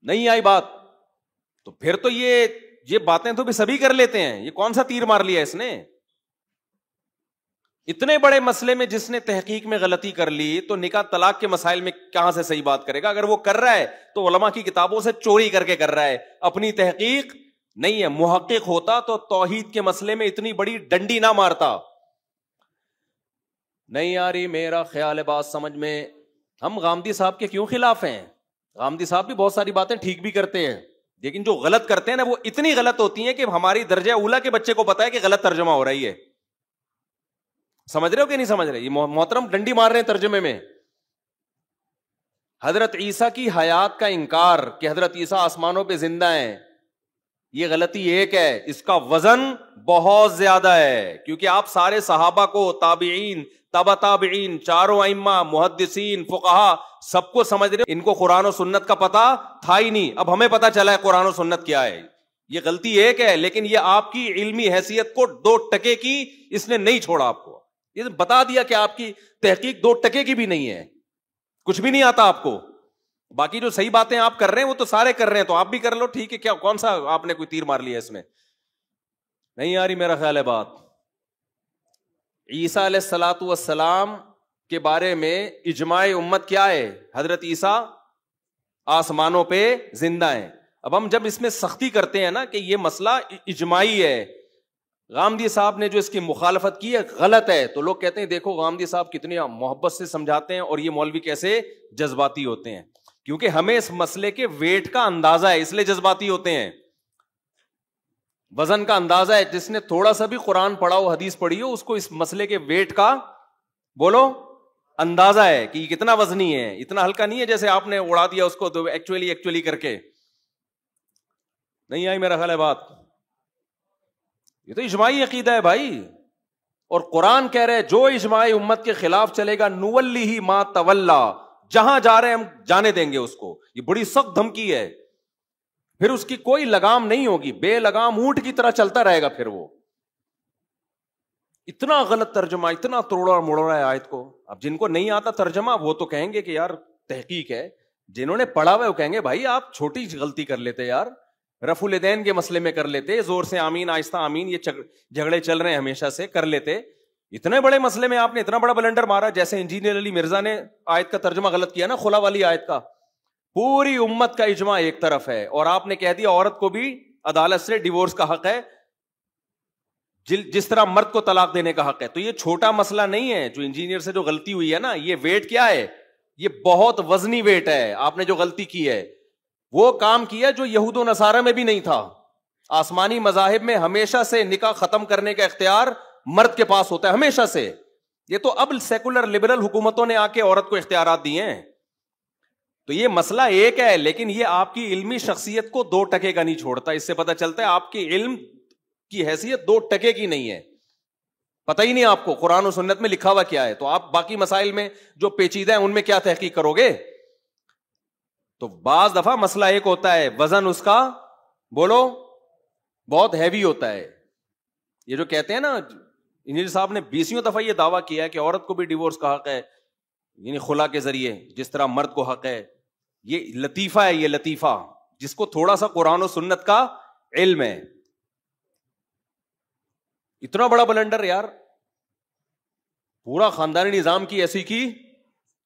نہیں آئی بات تو پھر تو یہ باتیں تو بھی سبھی کر لیتے ہیں. یہ کون سا تیر مار لیا اس نے. اتنے بڑے مسئلے میں جس نے تحقیق میں غلطی کر لی, تو نکاح طلاق کے مسائل میں کہاں سے صحیح بات کرے گا. اگر وہ کر رہا ہے تو علماء کی کتابوں سے چوری کر کے کر رہا ہے, اپنی تحقیق نہیں ہے. محقق ہوتا تو توحید کے مسئلے میں اتنی بڑی ڈنڈی نہ مارتا. نہیں آ رہی میرا خیال ہے بات سمجھ میں. ہم غامدی صاحب کے کیوں خلاف ہیں؟ غامدی صاحب بھی بہت ساری باتیں ٹھیک بھی کرتے ہیں, لیکن جو غلط کرتے ہیں نا وہ اتنی غلط ہوتی ہیں کہ ہماری درجہ اولا کے بچے کو پتا ہے کہ غلط ترجمہ ہو رہی ہے. سمجھ رہے ہو کہ نہیں سمجھ رہے؟ یہ محترم ڈنڈی مار رہے ہیں ترجمے میں. حضرت عیسیٰ کی حیات کا انکار کہ حضرت عیسیٰ آسمانوں پہ زندہ ہیں, یہ غلطی ایک ہے, اس کا وزن بہت زیادہ ہے. کیونکہ آپ سارے صحابہ کو, تابعین, تبع تابعین, چاروں ائمہ, محدثین, فقہا, سب کو سمجھ رہے. ان کو قرآن و سنت کا پتہ تھا ہی نہیں, اب ہمیں پتہ چلا ہے قرآن و سنت کیا ہے. یہ غلطی ایک ہے, لیکن یہ آپ کی علمی حیثیت کو 2 ٹکے کی اس نے نہیں چھوڑا. آپ کو یہ بتا دیا کہ آپ کی تحقیق 2 ٹکے کی بھی نہیں ہے, کچھ بھی نہیں آتا آپ کو. باقی جو صحیح باتیں آپ کر رہے ہیں وہ تو سارے کر رہے ہیں, تو آپ بھی کر لو, ٹھیک ہے. کیا کون سا آپ نے کوئی تیر مار لیا اس میں؟ نہیں آ رہی میرا خیال ہے بات. عیسیٰ علیہ الصلوۃ والسلام کے بارے میں اجماع امت کیا ہے؟ حضرت عیسیٰ آسمانوں پہ زندہ ہیں. اب ہم جب اس میں سختی کرتے ہیں نا کہ یہ مسئلہ اجماعی ہے, غامدی صاحب نے جو اس کی مخالفت کی ہے غلط ہے, تو لوگ کہتے ہیں دیکھو غامدی صاحب کتنی محبت سے سمجھاتے ہیں اور یہ مولوی کیسے جذباتی ہوتے ہیں. کیونکہ ہمیں اس مسئلے کے ویٹ کا اندازہ ہے, اس لیے جذباتی ہوتے ہیں. وزن کا اندازہ ہے. جس نے تھوڑا سا بھی قرآن پڑھا ہو, حدیث پڑھی ہو, اس کو اس مسئلے کے ویٹ کا بولو اندازہ ہے کہ یہ کتنا وزنی ہے. اتنا ہلکا نہیں ہے جیسے آپ نے اڑا دیا اس کو تو ایکچولی کر کے. نہیں آئی میرا خیال ہے بات. یہ تو اجماعی عقیدہ ہے بھائی, اور قرآن کہہ رہے جو اجماعی امت کے خلاف چلے گا نولیہ ما تولا, جہاں جا رہے ہیں ہم جانے دیں گے اس کو. یہ بڑی سخت دھمکی ہے. پھر اس کی کوئی لگام نہیں ہوگی, بے لگام اونٹ کی طرح چلتا رہے گا. پھر وہ اتنا غلط ترجمہ, اتنا توڑا موڑا ہے آیت کو. اب جن کو نہیں آتا ترجمہ وہ تو کہیں گے کہ یار تحقیق ہے. جنہوں نے پڑھا ہوا وہ کہیں گے بھائی آپ چھوٹی غلطی کر لیتے یار, رفع الیدین کے مسئلے میں کر لیتے, زور سے آمین آہستہ آمین, یہ جھگڑے چل رہے ہیں ہمیشہ سے, کر لیتے. اتنے بڑے مسئلے میں آپ نے اتنا بڑا بلنڈر مارا. جیسے انجینئر علی مرزا نے آیت کا ترجمہ غلط کیا نا, خلا والی آیت کا. پوری امت کا اجماع ایک طرف ہے, اور آپ نے کہہ دیا عورت کو بھی عدالت سے ڈیورس کا حق ہے جس طرح مرد کو طلاق دینے کا حق ہے. تو یہ چھوٹا مسئلہ نہیں ہے. جو انجینئر سے جو غلطی ہوئی ہے نا, یہ ویٹ کیا ہے, یہ بہت وزنی ویٹ ہے. آپ نے جو غلطی کی ہے وہ کام کیا جو یہود و نصارہ میں بھی نہیں تھا. آسمانی مذاہب میں ہمیشہ سے نکاح ختم کرنے کا اختیار مرد کے پاس ہوتا ہے, ہمیشہ سے. یہ تو اب سیکولر لبرل حکومتوں نے آ کے عورت کو اختیارات دیے ہیں. تو یہ مسئلہ ایک ہے، لیکن یہ آپ کی علمی شخصیت کو 2% کا نہیں چھوڑتا. اس سے پتہ چلتا ہے آپ کی علم کی حیثیت 2% کی نہیں ہے. پتہ ہی نہیں آپ کو قرآن و سنت میں لکھا ہوا کیا ہے، تو آپ باقی مسائل میں جو پیچیدہ ہیں ان میں کیا تحقیق کرو گے؟ تو بعض دفعہ مسئلہ ایک ہوتا ہے، وزن اس کا بولو بہت ہیوی ہوتا ہے. یہ جو کہتے ہیں نا، انجینئر صاحب نے 20 دفعہ یہ دعویٰ کیا ہے کہ عورت کو بھی ڈیورس کا حق ہے، یعنی خلا کے ذریعے جس طرح مرد کو حق ہے. یہ لطیفہ ہے، یہ لطیفہ جس کو تھوڑا سا قرآن و سنت کا علم ہے. اتنا بڑا بلنڈر یار، پورا خاندانی نظام کی ایسی کی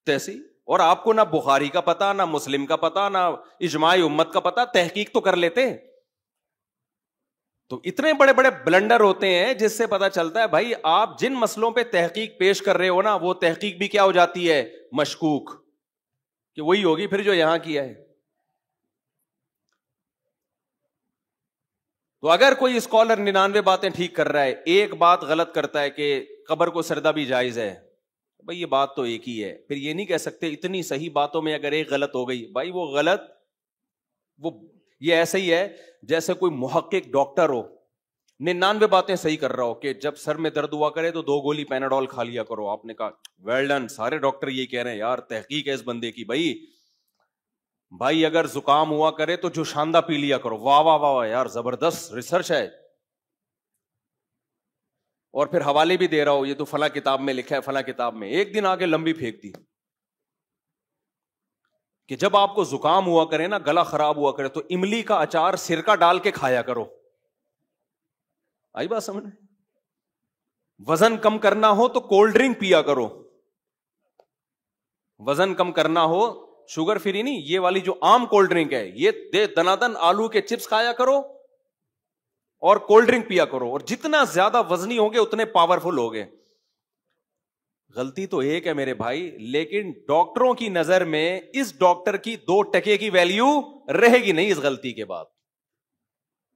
تیسی، اور آپ کو نہ بخاری کا پتا، نہ مسلم کا پتا، نہ اجماع امت کا پتا. تحقیق تو کر لیتے. تو اتنے بڑے بڑے بلنڈر ہوتے ہیں جس سے پتا چلتا ہے بھائی آپ جن مسئلوں پہ تحقیق پیش کر رہے ہو نا، وہ تحقیق بھی کیا ہو جاتی ہے؟ مشکوک، کہ وہی ہوگی پھر جو یہاں کیا ہے. تو اگر کوئی اسکالر 99 باتیں ٹھیک کر رہا ہے، ایک بات غلط کرتا ہے کہ قبر کو سردہ بھی جائز ہے، بھائی یہ بات تو ایک ہی ہے. پھر یہ نہیں کہہ سکتے اتنی صحیح باتوں میں اگر ایک غلط ہو گئی، بھائی وہ غلط، وہ یہ ایسے ہی ہے جیسے کوئی محقق ڈاکٹر ہو، 99 باتیں صحیح کر رہا ہو کہ جب سر میں درد ہوا کرے تو 2 گولی پیناڈول کھا لیا کرو. آپ نے کہا ویل ڈن، سارے ڈاکٹر یہ کہہ رہے ہیں یار تحقیق ہے اس بندے کی. بھائی اگر زکام ہوا کرے تو جو شاندہ پی لیا کرو. واہ واہ واہ یار، زبردست ریسرچ ہے. اور پھر حوالے بھی دے رہا ہو، یہ تو فلاں کتاب میں لکھا ہے، فلاں کتاب میں. ایک دن آگے لمبی پھینک دی کہ جب آپ کو زکام ہوا کرے نا، گلا خراب ہوا کرے، تو املی کا اچار سرکہ ڈال کے کھایا کرو. آئی بات سمجھ؟ وزن کم کرنا ہو تو کولڈ ڈرنک پیا کرو. وزن کم کرنا ہو، شوگر فری نہیں، یہ والی جو عام کولڈ ڈرنک ہے، یہ دے دنادن آلو کے چپس کھایا کرو اور کولڈ ڈرنک پیا کرو، اور جتنا زیادہ وزنی ہوگے اتنے پاورفل ہوگے. غلطی تو ایک ہے میرے بھائی، لیکن ڈاکٹروں کی نظر میں اس ڈاکٹر کی 2% کی ویلیو رہے گی نہیں اس غلطی کے بعد.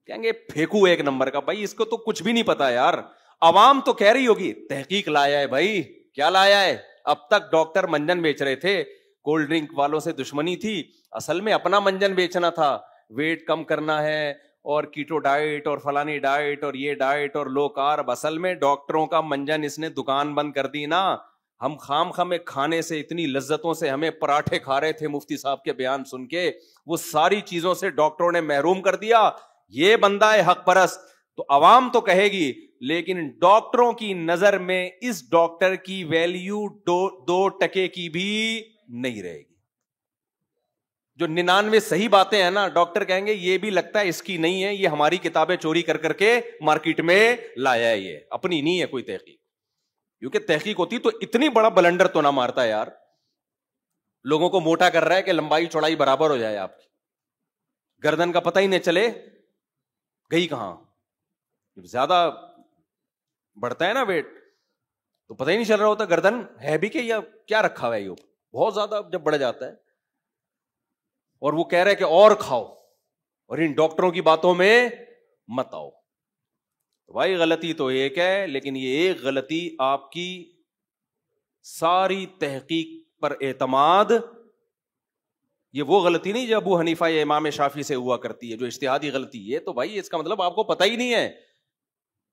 کہیں گے پھینکو ایک نمبر کا. بھائی اس کو تو کچھ بھی نہیں پتا یار. عوام تو کہہ رہی ہوگی تحقیق لایا ہے. بھائی کیا لایا ہے؟ اب تک ڈاکٹر منجن بیچ رہے تھے، کولڈ ڈرنک والوں سے دشمنی تھی، اصل میں اپنا منجن بیچنا تھا. ویٹ کم کرنا ہے اور کیٹو ڈائٹ اور فلانی ڈائٹ اور یہ ڈائٹ اور لو کارب. اصل میں ڈاکٹروں کا منجن اس نے دکان بند کر دی نا. ہم خام خامے کھانے سے، اتنی لذتوں سے، ہمیں پراٹھے کھا رہے تھے مفتی صاحب کے بیان سن کے، وہ ساری چیزوں سے ڈاکٹروں نے محروم کر دیا. یہ بندہ ہے حق پرست. تو عوام تو کہے گی، لیکن ڈاکٹروں کی نظر میں اس ڈاکٹر کی ویلیو 2% کی بھی نہیں رہے گی. جو 99 صحیح باتیں ہیں نا، ڈاکٹر کہیں گے یہ بھی لگتا ہے اس کی نہیں ہے، یہ ہماری کتابیں چوری کر کر کے مارکیٹ میں لایا ہے، یہ اپنی نہیں ہے کوئی تحقیق. کیونکہ تحقیق ہوتی تو اتنی بڑا بلنڈر تو نہ مارتا یار. لوگوں کو موٹا کر رہا ہے کہ لمبائی چوڑائی برابر ہو جائے آپ کی، گردن کا پتہ ہی نہیں چلے گئی کہاں. زیادہ بڑھتا ہے نا ویٹ تو پتہ ہی نہیں چل رہا ہوتا گردن ہے بھی کہ یا کیا رکھا ہوا ہے. یہ بہت زیادہ جب بڑھ جاتا ہے اور وہ کہہ رہے کہ اور کھاؤ اور ان ڈاکٹروں کی باتوں میں مت آؤ. بھائی غلطی تو ایک ہے، لیکن یہ ایک غلطی آپ کی ساری تحقیق پر اعتماد، یہ وہ غلطی نہیں جو ابو حنیفہ یا امام شافعی سے ہوا کرتی ہے، جو اجتہادی غلطی. یہ تو بھائی اس کا مطلب آپ کو پتہ ہی نہیں ہے.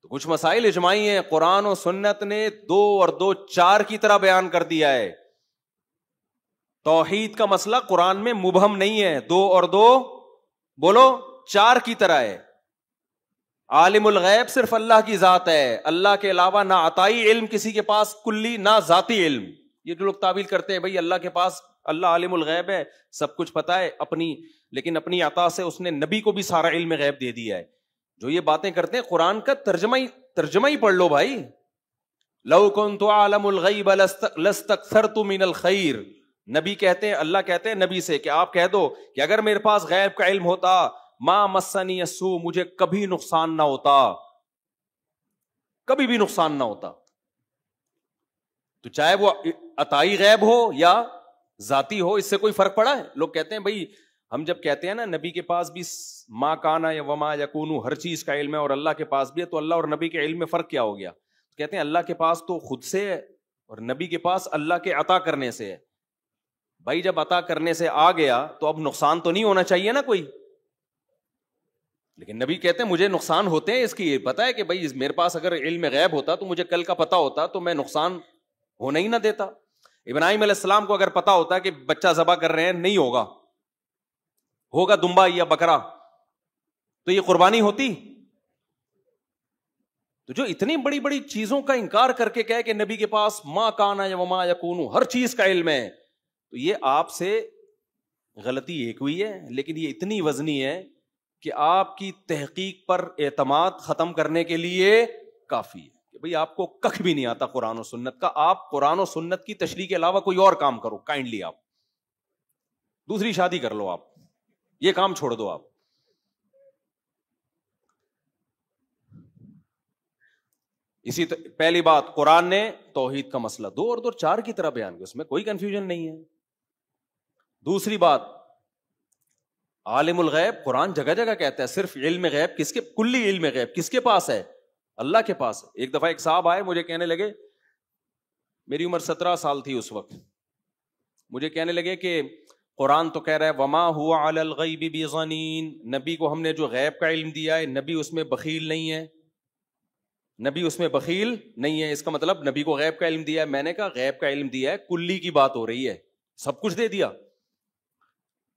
تو کچھ مسائل اجماعی ہیں، قرآن و سنت نے 2 اور 2 4 کی طرح بیان کر دیا ہے. توحید کا مسئلہ قرآن میں مبہم نہیں ہے، 2 اور 2 بولو 4 کی طرح ہے. عالم الغیب صرف اللہ کی ذات ہے، اللہ کے علاوہ نہ عطائی علم کسی کے پاس کلی، نہ ذاتی علم. یہ جو لوگ تعویل کرتے ہیں بھائی اللہ کے پاس، اللہ عالم الغیب ہے، سب کچھ پتا ہے اپنی، لیکن اپنی عطا سے اس نے نبی کو بھی سارا علم غیب دے دیا ہے. جو یہ باتیں کرتے ہیں قرآن کا ترجمہ ہی پڑھ لو بھائی. لو کنت اعلم الغیب لاستکثرت من الخیر. نبی کہتے ہیں، اللہ کہتے ہیں نبی سے کہ آپ کہہ دو کہ اگر میرے پاس غیب کا علم ہوتا، ما مسنی السوء، مجھے کبھی نقصان نہ ہوتا، کبھی بھی نقصان نہ ہوتا. تو چاہے وہ عطائی غیب ہو یا ذاتی ہو، اس سے کوئی فرق پڑا ہے؟ لوگ کہتے ہیں بھائی ہم جب کہتے ہیں نا نبی کے پاس بھی ما کانا یا وما یکونو ہر چیز کا علم ہے اور اللہ کے پاس بھی ہے، تو اللہ اور نبی کے علم میں فرق کیا ہو گیا؟ کہتے ہیں اللہ کے پاس تو خود سے ہے اور نبی کے پاس اللہ کے عطا کرنے سے ہے. بھائی جب عطا کرنے سے آ گیا تو اب نقصان تو نہیں ہونا چاہیے نا کوئی. لیکن نبی کہتے ہیں مجھے نقصان ہوتے ہیں اس کی پتہ ہے کہ بھائی میرے پاس اگر علم غیب ہوتا تو مجھے کل کا پتہ ہوتا تو میں نقصان ہونا ہی نہ دیتا. ابراہیم علیہ السلام کو اگر پتا ہوتا کہ بچہ ذبح کر رہے ہیں نہیں ہوگا دمبا یا بکرا, تو یہ قربانی ہوتی؟ تو جو اتنی بڑی بڑی چیزوں کا انکار کر کے کہے کہ نبی کے پاس ما کانا یا وما یکون ہر چیز کا علم ہے, تو یہ آپ سے غلطی ایک ہوئی ہے, لیکن یہ اتنی وزنی ہے کہ آپ کی تحقیق پر اعتماد ختم کرنے کے لیے کافی ہے کہ بھئی آپ کو کخ بھی نہیں آتا قرآن و سنت کا, آپ قرآن و سنت کی تشریح کے علاوہ کوئی اور کام کرو, کائنڈلی آپ دوسری شادی کر لو, آپ یہ کام چھوڑ دو. آپ اسی پہلی بات, قرآن نے توحید کا مسئلہ 2 اور 2 4 کی طرح بیان کیا, اس میں کوئی کنفیوژن نہیں ہے. دوسری بات, عالم الغیب قرآن جگہ جگہ کہتا ہے صرف علم غیب کس کے, کلی علم غیب کس کے پاس ہے؟ اللہ کے پاس. ایک دفعہ ایک صاحب آئے, مجھے کہنے لگے, میری عمر 17 سال تھی اس وقت, مجھے کہنے لگے کہ قرآن تو کہہ رہا ہے وما ہوا علی الغیب بضنین, نبی کو ہم نے جو غیب کا علم دیا ہے نبی اس میں بخیل نہیں ہے, نبی اس میں بخیل نہیں ہے. اس کا مطلب نبی کو غیب کا علم دیا ہے. میں نے کہا غیب کا علم دیا ہے, کلی کی بات ہو رہی ہے, سب کچھ دے دیا.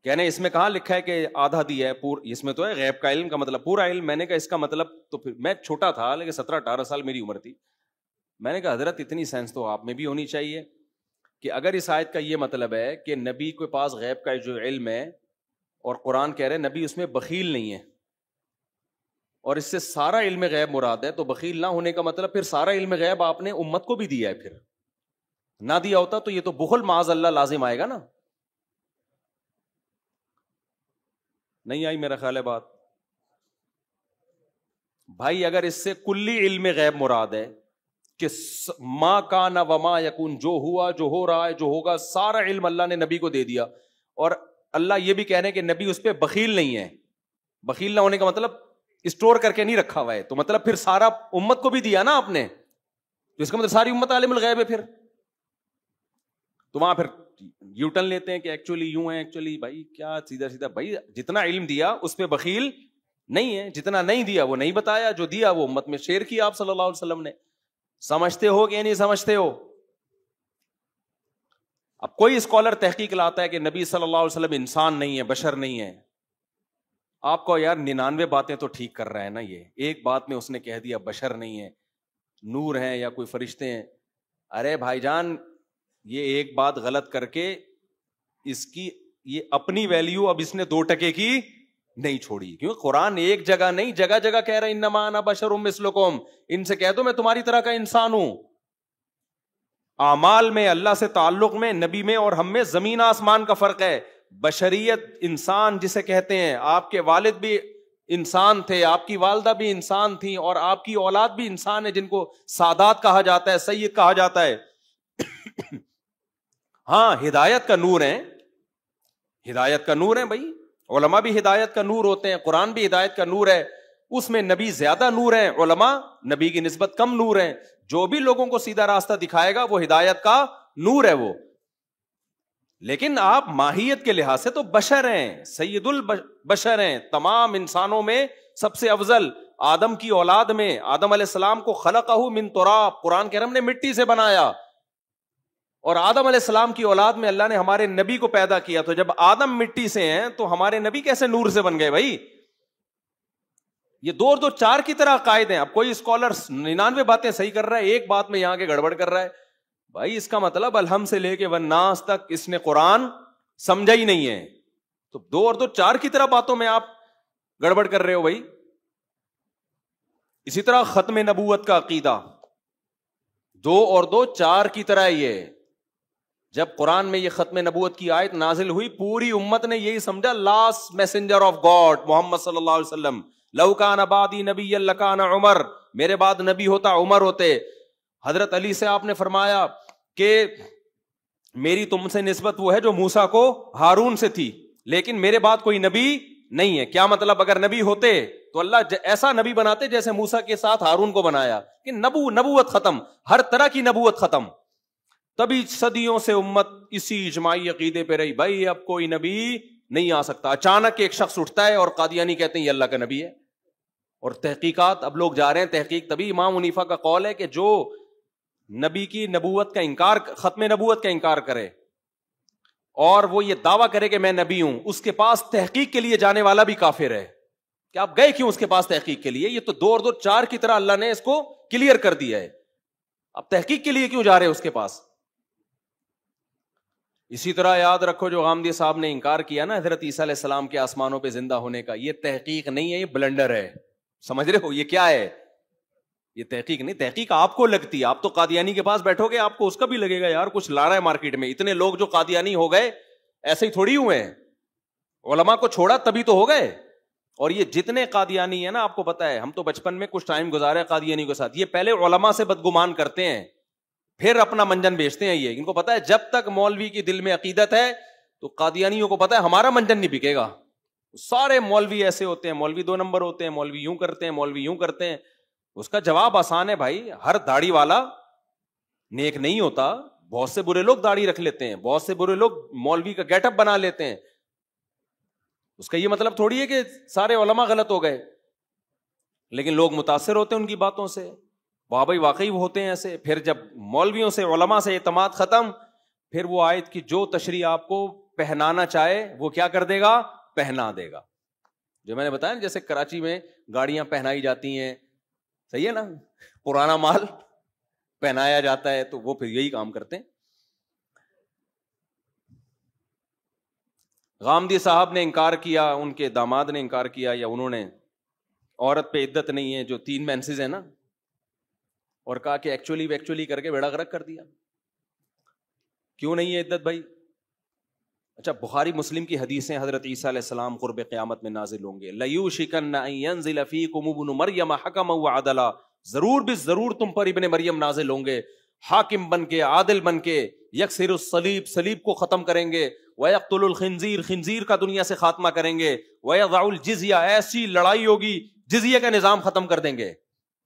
کہنے اس میں کہاں لکھا ہے کہ آدھا دیا ہے, اس میں تو ہے غیب کا علم کا مطلب پورا علم. میں نے کہا اس کا مطلب, تو پھر میں چھوٹا تھا لیکن 17-18 سال میری عمر تھی. میں نے کہا حضرت اتنی سینس تو آپ میں بھی ہونی چاہیے کہ اگر اس آیت کا یہ مطلب ہے کہ نبی کے پاس غیب کا جو علم ہے اور قرآن کہہ رہے ہیں نبی اس میں بخیل نہیں ہے, اور اس سے سارا علم غیب مراد ہے, تو بخیل نہ ہونے کا مطلب پھر سارا علم غیب آپ نے امت کو بھی دیا ہے. پھر نہ دیا ہوتا تو یہ تو بخل معاذ اللہ لازم آئے گا نا. نہیں آئی میرا خیال ہے بات بھائی. اگر اس سے کلی علم غیب مراد ہے کہ ما کان وما یکون, جو ہوا جو ہو رہا ہے جو ہوگا سارا علم اللہ نے نبی کو دے دیا, اور اللہ یہ بھی کہہ رہے ہیں کہ نبی اس پہ بخیل نہیں ہے. بخیل نہ ہونے کا مطلب اسٹور کر کے نہیں رکھا ہوا ہے, تو مطلب پھر سارا امت کو بھی دیا نا آپ نے, تو اس کا مطلب ساری امت عالم الغیب ہے. پھر تو وہاں پھر یوٹن لیتے ہیں کہ ایکچولی یوں ہے, ایکچولی بھائی کیا سیدھا سیدھا, بھائی جتنا علم دیا اس پہ بخیل نہیں ہے, جتنا نہیں دیا وہ نہیں بتایا, جو دیا وہ امت میں شیئر کیا آپ صلی اللہ علیہ وسلم نے. سمجھتے ہو کہ نہیں سمجھتے ہو؟ اب کوئی اسکالر تحقیق لاتا ہے کہ نبی صلی اللہ علیہ وسلم انسان نہیں ہے, بشر نہیں ہے, آپ کو یار 99 باتیں تو ٹھیک کر رہا ہے نا, یہ ایک بات میں اس نے کہہ دیا بشر نہیں ہے, نور ہیں یا کوئی فرشتے ہیں. ارے بھائی جان, یہ ایک بات غلط کر کے اس کی یہ اپنی ویلیو اب اس نے 2% کی نہیں چھوڑی, کیونکہ قرآن ایک جگہ نہیں جگہ جگہ کہہ رہا ہے انما انا بشر مثلکم, ان سے کہہ دو میں تمہاری طرح کا انسان ہوں. اعمال میں, اللہ سے تعلق میں, نبی میں اور ہم میں زمین آسمان کا فرق ہے. بشریت انسان جسے کہتے ہیں, آپ کے والد بھی انسان تھے, آپ کی والدہ بھی انسان تھی, اور آپ کی اولاد بھی انسان ہے جن کو سادات کہا جاتا ہے, سید کہا جاتا ہے. ہاں ہدایت کا نور ہے, ہدایت کا نور ہے بھائی, علماء بھی ہدایت کا نور ہوتے ہیں, قرآن بھی ہدایت کا نور ہے, اس میں نبی زیادہ نور ہیں, علماء نبی کی نسبت کم نور ہیں. جو بھی لوگوں کو سیدھا راستہ دکھائے گا وہ ہدایت کا نور ہے وہ, لیکن آپ ماہیت کے لحاظ سے تو بشر ہیں, سید البشر ہیں, تمام انسانوں میں سب سے افضل. آدم کی اولاد میں آدم علیہ السلام کو خلقہ من تراب, قرآن کہہ رہا ہم نے مٹی سے بنایا, اور آدم علیہ السلام کی اولاد میں اللہ نے ہمارے نبی کو پیدا کیا. تو جب آدم مٹی سے ہیں تو ہمارے نبی کیسے نور سے بن گئے بھائی؟ یہ 2 اور 2 4 کی طرح عقائد ہیں. اب کوئی اسکالر 99 باتیں صحیح کر رہا ہے, ایک بات میں یہاں کے گڑبڑ کر رہا ہے. بھائی اس کا مطلب الحمد سے لے کے والناس تک اس نے قرآن سمجھا ہی نہیں ہے. تو 2 اور 2 4 کی طرح باتوں میں آپ گڑبڑ کر رہے ہو بھائی. اسی طرح ختم نبوت کا عقیدہ 2 اور 2 4 کی طرح یہ, جب قرآن میں یہ ختم نبوت کی آیت نازل ہوئی پوری امت نے یہی سمجھا لاسٹ میسنجر آف گاڈ محمد صلی اللہ علیہ وسلم. لو کان بعدی نبی لکان عمر, میرے بعد نبی ہوتا عمر ہوتے. حضرت علی سے آپ نے فرمایا کہ میری تم سے نسبت وہ ہے جو موسیٰ کو ہارون سے تھی, لیکن میرے بعد کوئی نبی نہیں ہے. کیا مطلب, اگر نبی ہوتے تو اللہ ایسا نبی بناتے جیسے موسیٰ کے ساتھ ہارون کو بنایا, کہ نبوت ختم, ہر طرح کی نبوت ختم. تبھی صدیوں سے امت اسی اجماعی عقیدے پہ رہی، بھائی اب کوئی نبی نہیں آ سکتا. اچانک ایک شخص اٹھتا ہے اور قادیانی کہتے ہیں یہ اللہ کا نبی ہے. اور تحقیقات اب لوگ جا رہے ہیں تحقیق، تبھی امام حنیفہ کا قول ہے کہ جو نبی کی نبوت کا انکار، ختم نبوت کا انکار کرے اور وہ یہ دعویٰ کرے کہ میں نبی ہوں، اس کے پاس تحقیق کے لیے جانے والا بھی کافر ہے. کہ آپ گئے کیوں اس کے پاس تحقیق کے لیے؟ یہ تو 2 اور 2 4 کی طرح اللہ نے اس کو کلیئر کر دیا ہے. آپ تحقیق کے لیے کیوں جا رہے اس کے پاس؟ اسی طرح یاد رکھو جو غامدی صاحب نے انکار کیا نا حضرت عیسیٰ علیہ السلام کے آسمانوں پہ زندہ ہونے کا، یہ تحقیق نہیں ہے، یہ بلنڈر ہے. سمجھ رہے ہو یہ کیا ہے؟ یہ تحقیق نہیں. تحقیق آپ کو لگتی ہے، آپ تو قادیانی کے پاس بیٹھو گے آپ کو اس کا بھی لگے گا یار کچھ لا رہا ہے مارکیٹ میں. اتنے لوگ جو قادیانی ہو گئے ایسے ہی تھوڑی ہوئے ہیں، علماء کو چھوڑا تبھی تو ہو گئے. اور یہ جتنے قادیانی ہیں نا، آپ کو پتا ہے ہم تو بچپن میں کچھ ٹائم گزارے قادیانی کے ساتھ، یہ پہلے علماء سے بدگمان کرتے ہیں پھر اپنا منجن بیچتے ہیں. یہ ان کو پتا ہے جب تک مولوی کی دل میں عقیدت ہے تو قادیانیوں کو پتا ہے ہمارا منجن نہیں بکے گا. سارے مولوی ایسے ہوتے ہیں، مولوی 2 نمبر ہوتے ہیں، مولوی یوں کرتے ہیں، مولوی یوں کرتے ہیں. اس کا جواب آسان ہے بھائی، ہر داڑھی والا نیک نہیں ہوتا. بہت سے برے لوگ داڑھی رکھ لیتے ہیں، بہت سے برے لوگ مولوی کا گیٹ اپ بنا لیتے ہیں. اس کا یہ مطلب تھوڑی ہے کہ سارے علماء غلط ہو گئے، لیکن لوگ متاثر ہوتے ہیں ان کی باتوں سے. واہ بھائی واقعی وہ ہوتے ہیں ایسے. پھر جب مولویوں سے علماء سے اعتماد ختم، پھر وہ آیت کی جو تشریح آپ کو پہنانا چاہے وہ کیا کر دے گا؟ پہنا دے گا. جو میں نے بتایا جیسے کراچی میں گاڑیاں پہنائی جاتی ہیں، صحیح ہے نا، پرانا مال پہنایا جاتا ہے، تو وہ پھر یہی کام کرتے ہیں. غامدی صاحب نے انکار کیا، ان کے داماد نے انکار کیا، یا انہوں نے عورت پہ عدت نہیں ہے جو 3 مینسز ہیں نا، اور کہا کہ ایکچولی کر کے بیڑا غرق کر دیا. کیوں نہیں ہے عدت بھائی؟ اچھا بخاری مسلم کی حدیثیں، حضرت عیسیٰ علیہ السلام قرب قیامت میں نازل ہوں گے. لَيُوشِكَنَّ أَن يَنزِلَ فِيكُمُ ابْنُ مَرْيَمَ حَكَمًا وَعَدْلًا، ضرور بھی ضرور تم پر ابن مریم نازل ہوں گے، حاکم بن کے، عادل بن کے. یکسر الصلیب، صلیب کو ختم کریں گے. وَيَقْتُلُ الْخِنزِيرَ، خنزیر کا دنیا سے خاتمہ کریں گے. وَيَضَعُ الْجِزْيَةَ، ایسی لڑائی ہوگی جزیہ کا نظام ختم کر دیں گے.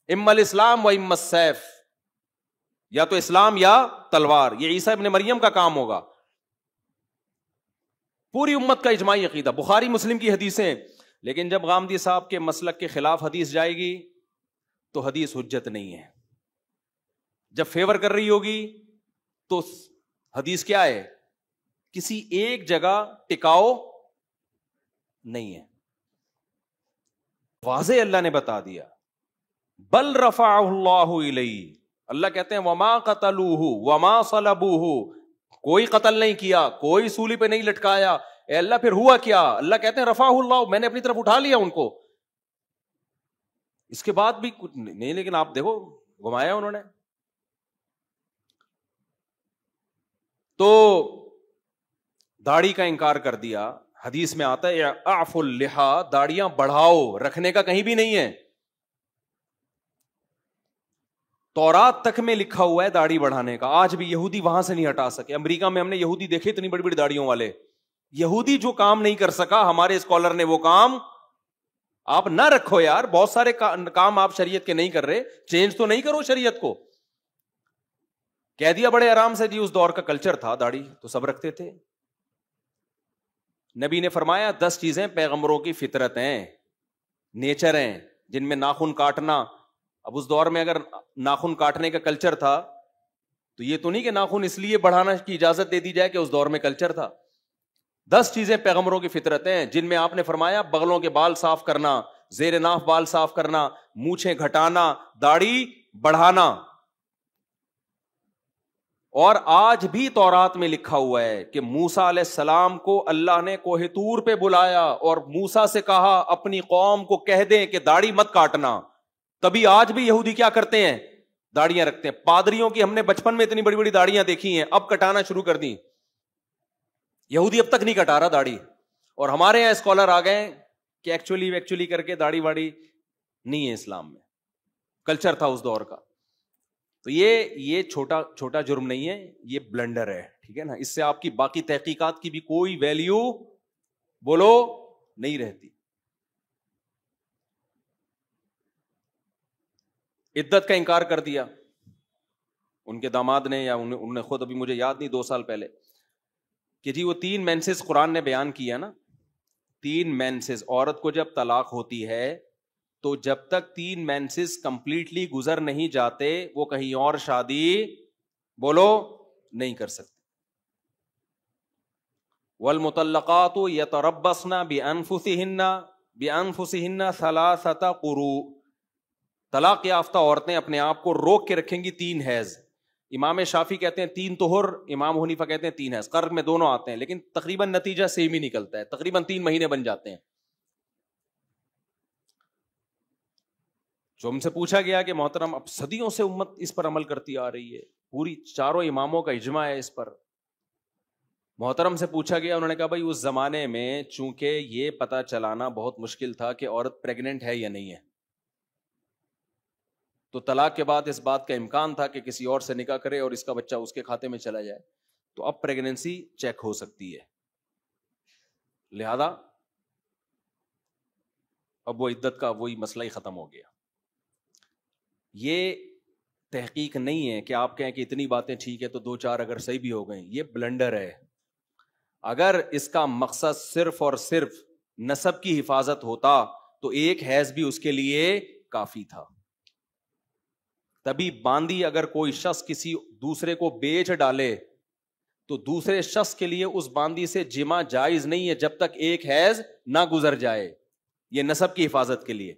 اما الاسلام و اما السیف، یا تو اسلام یا تلوار. یہ عیسیٰ ابن مریم کا کام ہوگا. پوری امت کا اجماعی عقیدہ، بخاری مسلم کی حدیثیں. لیکن جب غامدی صاحب کے مسلک کے خلاف حدیث جائے گی تو حدیث حجت نہیں ہے. جب فیور کر رہی ہوگی تو حدیث کیا ہے؟ کسی ایک جگہ ٹکاؤ نہیں ہے. واضح اللہ نے بتا دیا. بل رفعہ اللہ الیہ، اللہ کہتے ہیں وما قتلوہ وما صلبوہ، کوئی قتل نہیں کیا، کوئی سولی پہ نہیں لٹکایا. اے اللہ پھر ہوا کیا؟ اللہ کہتے ہیں رفعہ اللہ، میں نے اپنی طرف اٹھا لیا ان کو. اس کے بعد بھی کچھ نہیں، لیکن آپ دیکھو گھمایا انہوں نے. تو داڑھی کا انکار کر دیا. حدیث میں آتا ہے اعفوا اللحا، داڑیاں بڑھاؤ، رکھنے کا کہیں بھی نہیں ہے. تورات تک میں لکھا ہوا ہے داڑھی بڑھانے کا، آج بھی یہودی وہاں سے نہیں ہٹا سکے. امریکہ میں ہم نے یہودی دیکھے اتنی بڑی بڑی داڑھیوں والے. یہودی جو کام نہیں کر سکا، ہمارے اسکالر نے وہ کام. آپ نہ رکھو یار، بہت سارے کام آپ شریعت کے نہیں کر رہے، چینج تو نہیں کرو شریعت کو. کہہ دیا بڑے آرام سے جی اس دور کا کلچر تھا، داڑھی تو سب رکھتے تھے. نبی نے فرمایا 10 چیزیں پیغمبروں کی فطرت ہیں، نیچر ہیں، جن میں ناخن کاٹنا. اب اس دور میں اگر ناخن کاٹنے کا کلچر تھا تو یہ تو نہیں کہ ناخن اس لیے بڑھانا کی اجازت دے دی جائے کہ اس دور میں کلچر تھا. 10 چیزیں پیغمبروں کی فطرت ہیں، جن میں آپ نے فرمایا بغلوں کے بال صاف کرنا، زیر ناف بال صاف کرنا، مونچھیں گھٹانا، داڑھی بڑھانا. اور آج بھی تورات میں لکھا ہوا ہے کہ موسیٰ علیہ السلام کو اللہ نے کوہ طور پہ بلایا اور موسیٰ سے کہا اپنی قوم کو کہہ دیں کہ داڑھی مت کاٹنا. تبھی آج بھی یہودی کیا کرتے ہیں؟ داڑیاں رکھتے ہیں. پادریوں کی ہم نے بچپن میں اتنی بڑی بڑی داڑیاں دیکھی ہیں، اب کٹانا شروع کر دی. یہودی اب تک نہیں کٹا رہا داڑھی. اور ہمارے یہاں اسکالر آ گئے کہ ایکچولی کر کے داڑھی واڑی نہیں ہے اسلام میں، کلچر تھا اس دور کا. تو یہ چھوٹا جرم نہیں ہے، یہ بلنڈر ہے. ٹھیک ہے نا، اس سے آپ کی باقی تحقیقات کی بھی کوئی ویلیو بولو نہیں رہتی. عدت کا انکار کر دیا. ان کے داماد نے یا انہوں نے خود، ابھی مجھے یاد نہیں، 2 سال پہلے، کہ جی وہ 3 مینسز قرآن نے بیان کیا نا، 3 مینسز. عورت کو جب طلاق ہوتی ہے تو جب تک 3 مینسز کمپلیٹلی گزر نہیں جاتے وہ کہیں اور شادی بولو نہیں کر سکتے. والمطلقات یتربصن بانفسہن 3 قروء. طلاق یافتہ عورتیں اپنے آپ کو روک کے رکھیں گی 3 حیض. امام شافعی کہتے ہیں 3 طہر، امام حنیفہ کہتے ہیں 3 حیض. قرء میں دونوں آتے ہیں لیکن تقریباً نتیجہ سیم ہی نکلتا ہے، تقریباً 3 مہینے بن جاتے ہیں. جو ہم سے پوچھا گیا کہ محترم اب صدیوں سے امت اس پر عمل کرتی آ رہی ہے، پوری 4 اماموں کا اجماع ہے اس پر. محترم سے پوچھا گیا، انہوں نے کہا بھائی اس زمانے میں چونکہ یہ پتہ چلانا بہت مشکل تھا کہ عورت پریگننٹ ہے یا نہیں ہے، تو طلاق کے بعد اس بات کا امکان تھا کہ کسی اور سے نکاح کرے اور اس کا بچہ اس کے کھاتے میں چلا جائے. تو اب پریگننسی چیک ہو سکتی ہے، لہذا اب وہ عدت کا وہی مسئلہ ہی ختم ہو گیا. یہ تحقیق نہیں ہے کہ آپ کہیں کہ اتنی باتیں ٹھیک ہے تو 2-4 اگر صحیح بھی ہو گئیں، یہ بلنڈر ہے. اگر اس کا مقصد صرف اور صرف نسب کی حفاظت ہوتا تو 1 حیض بھی اس کے لیے کافی تھا. تبھی باندی اگر کوئی شخص کسی دوسرے کو بیچ ڈالے تو دوسرے شخص کے لیے اس باندی سے جمع جائز نہیں ہے جب تک 1 حیض نہ گزر جائے. یہ نسب کی حفاظت کے لیے،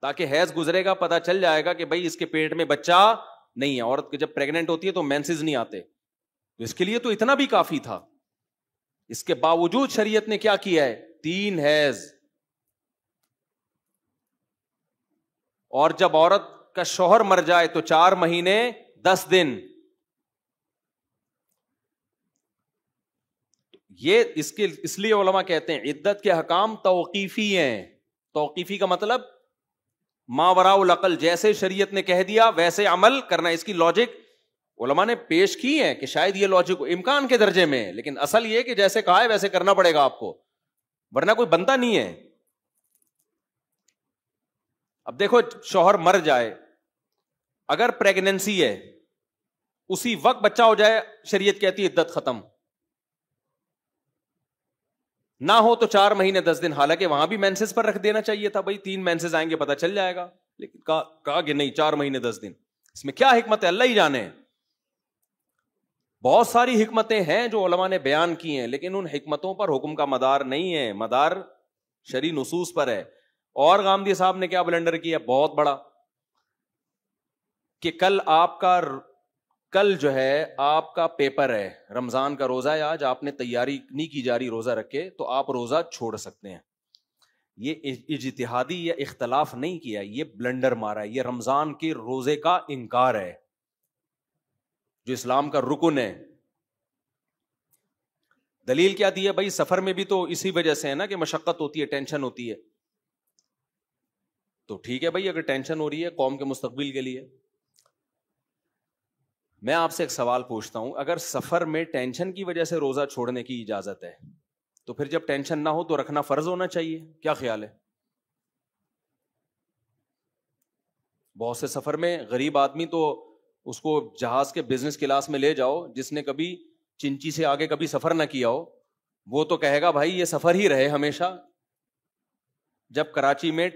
تاکہ حیض گزرے گا پتہ چل جائے گا کہ بھائی اس کے پیٹ میں بچہ نہیں ہے. عورت جب پریگننٹ ہوتی ہے تو مینسز نہیں آتے، تو اس کے لیے تو اتنا بھی کافی تھا. اس کے باوجود شریعت نے کیا کیا ہے؟ 3 حیض. اور جب عورت کا شوہر مر جائے تو 4 مہینے 10 دن. یہ اس لیے علماء کہتے ہیں عدت کے حکام توقیفی ہیں. توقیفی کا مطلب ما وراء العقل، جیسے شریعت نے کہہ دیا ویسے عمل کرنا. اس کی لاجک علماء نے پیش کی ہے کہ شاید یہ لاجک امکان کے درجے میں ہے، لیکن اصل یہ کہ جیسے کہا ہے ویسے کرنا پڑے گا آپ کو، ورنہ کوئی بنتا نہیں ہے. اب دیکھو شوہر مر جائے، اگر پریگننسی ہے اسی وقت بچہ ہو جائے، شریعت کہتی ہے عدت ختم. نہ ہو تو 4 مہینے 10 دن. حالانکہ وہاں بھی مینسز پر رکھ دینا چاہیے تھا، بھائی 3 مینسز آئیں گے پتہ چل جائے گا، لیکن کہا کہ نہیں 4 مہینے 10 دن. اس میں کیا حکمت ہے اللہ ہی جانے. بہت ساری حکمتیں ہیں جو علماء نے بیان کی ہیں، لیکن ان حکمتوں پر حکم کا مدار نہیں ہے، مدار شرعی نصوص پر ہے. اور غامدی صاحب نے کیا بلنڈر کیا بہت بڑا، کہ کل جو ہے آپ کا پیپر ہے، رمضان کا روزہ ہے، آج آپ نے تیاری نہیں کی جا رہی روزہ رکھ کے، تو آپ روزہ چھوڑ سکتے ہیں. یہ اجتہادی یا اختلاف نہیں کیا، یہ بلنڈر مارا ہے. یہ رمضان کے روزے کا انکار ہے جو اسلام کا رکن ہے. دلیل کیا دی ہے؟ بھائی سفر میں بھی تو اسی وجہ سے ہے نا کہ مشقت ہوتی ہے، ٹینشن ہوتی ہے. تو ٹھیک ہے بھائی، اگر ٹینشن ہو رہی ہے قوم کے مستقبل کے لیے. میں آپ سے ایک سوال پوچھتا ہوں، اگر سفر میں ٹینشن کی وجہ سے روزہ چھوڑنے کی اجازت ہے تو پھر جب ٹینشن نہ ہو تو رکھنا فرض ہونا چاہیے. کیا خیال ہے؟ بہت سے سفر میں غریب آدمی تو اس کو جہاز کے بزنس کلاس میں لے جاؤ، جس نے کبھی چنچی سے آگے کبھی سفر نہ کیا ہو وہ تو کہے گا بھائی یہ سفر ہی رہے ہمیشہ. جب کراچی میں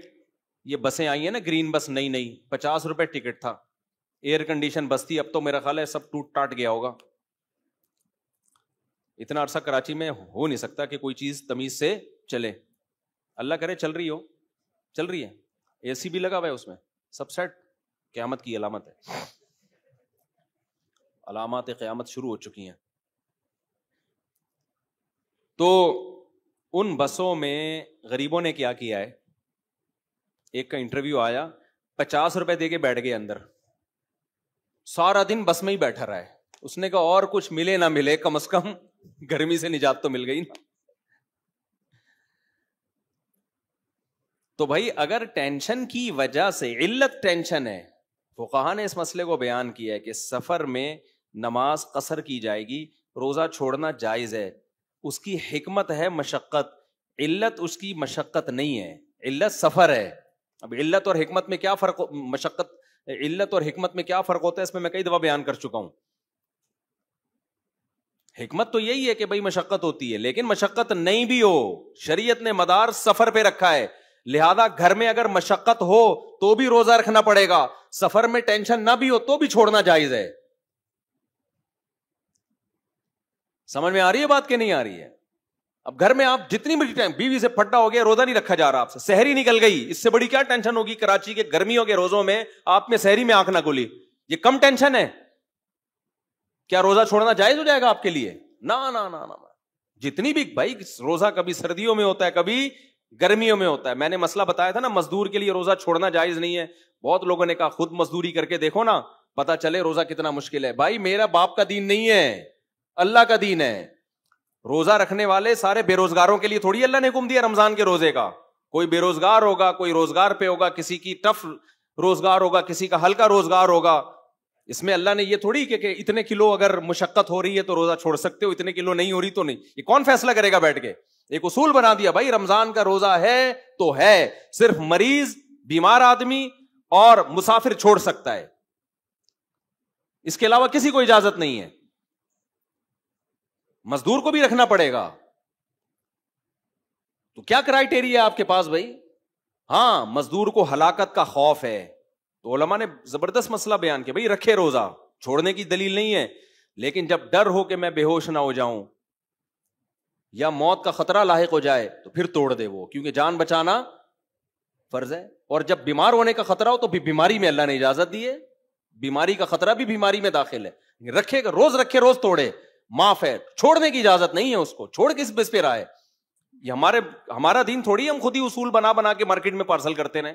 یہ بسیں آئی ہیں نا، گرین بس، نئی 50 روپے ٹکٹ تھا، ایئر کنڈیشن بس تھی. اب تو میرا خیال ہے سب ٹوٹ ٹاٹ گیا ہوگا. اتنا عرصہ کراچی میں ہو نہیں سکتا کہ کوئی چیز تمیز سے چلے. اللہ کرے چل رہی ہے، اے سی بھی لگا ہوا ہے اس میں، سب سیٹ. قیامت کی علامت ہے، علامات قیامت شروع ہو چکی ہیں. تو ان بسوں میں غریبوں نے کیا کیا ہے، ایک کا انٹرویو آیا، 50 روپے دے کے بیٹھ گئے اندر، سارا دن بس میں ہی بیٹھا رہا ہے. اس نے کہا اور کچھ ملے نہ ملے کم از کم گرمی سے نجات تو مل گئی نا. تو بھائی اگر ٹینشن کی وجہ سے، علت ٹینشن ہے، فقہا نے اس مسئلے کو بیان کیا ہے کہ سفر میں نماز قصر کی جائے گی، روزہ چھوڑنا جائز ہے. اس کی حکمت ہے مشقت، علت اس کی مشقت نہیں ہے، علت سفر ہے. اب علت اور حکمت میں کیا فرق؟ مشقت علت اور حکمت میں کیا فرق ہوتا ہے اس میں میں کئی دفعہ بیان کر چکا ہوں. حکمت تو یہی ہے کہ بھائی مشقت ہوتی ہے, لیکن مشقت نہیں بھی ہو, شریعت نے مدار سفر پہ رکھا ہے, لہذا گھر میں اگر مشقت ہو تو بھی روزہ رکھنا پڑے گا, سفر میں ٹینشن نہ بھی ہو تو بھی چھوڑنا جائز ہے. سمجھ میں آ رہی ہے بات کہ نہیں آ رہی ہے؟ اب گھر میں آپ جتنی بھی ٹائم بیوی سے پھٹا ہو گیا, روزہ نہیں رکھا جا رہا آپ سے, سحری نکل گئی, اس سے بڑی کیا ٹینشن ہوگی؟ کراچی کے گرمیوں کے روزوں میں آپ میں سحری میں آنکھ نہ کھلی, یہ کم ٹینشن ہے؟ کیا روزہ چھوڑنا جائز ہو جائے گا آپ کے لیے؟ نہ. جتنی بھی بھائی روزہ کبھی سردیوں میں ہوتا ہے, کبھی گرمیوں میں ہوتا ہے. میں نے مسئلہ بتایا تھا نا, مزدور کے لیے روزہ چھوڑنا جائز نہیں ہے. بہت لوگوں نے کہا خود مزدوری کر کے دیکھو نا, پتا چلے روزہ کتنا مشکل ہے. بھائی میرا باپ کا دین نہیں ہے, اللہ کا دین ہے. روزہ رکھنے والے سارے بے روزگاروں کے لیے تھوڑی اللہ نے حکم دیا رمضان کے روزے کا. کوئی بے روزگار ہوگا, کوئی روزگار پہ ہوگا, کسی کی ٹف روزگار ہوگا, کسی کا ہلکا روزگار ہوگا. اس میں اللہ نے یہ تھوڑی کہ اتنے کلو اگر مشقت ہو رہی ہے تو روزہ چھوڑ سکتے ہو, اتنے کلو نہیں ہو رہی تو نہیں. یہ کون فیصلہ کرے گا بیٹھ کے؟ ایک اصول بنا دیا بھائی رمضان کا روزہ ہے تو ہے, صرف مریض, بیمار آدمی اور مسافر چھوڑ سکتا ہے, اس کے علاوہ کسی کو اجازت نہیں ہے. مزدور کو بھی رکھنا پڑے گا. تو کیا کرائیٹیریا ہے آپ کے پاس بھائی؟ ہاں مزدور کو ہلاکت کا خوف ہے تو علماء نے زبردست مسئلہ بیان کیا, بھائی رکھے روزہ, چھوڑنے کی دلیل نہیں ہے, لیکن جب ڈر ہو کہ میں بے ہوش نہ ہو جاؤں یا موت کا خطرہ لاحق ہو جائے تو پھر توڑ دے وہ, کیونکہ جان بچانا فرض ہے. اور جب بیمار ہونے کا خطرہ ہو تو بھی بیماری میں اللہ نے اجازت دی ہے, بیماری کا خطرہ بھی بیماری میں داخل ہے. رکھے روز رکھے روز توڑے, معاف ہے, چھوڑنے کی اجازت نہیں ہے اس کو. چھوڑ کس بس پہ رہا ہے؟ یہ ہمارا دین تھوڑی ہم خود ہی اصول بنا کے مارکیٹ میں پارسل کرتے رہے.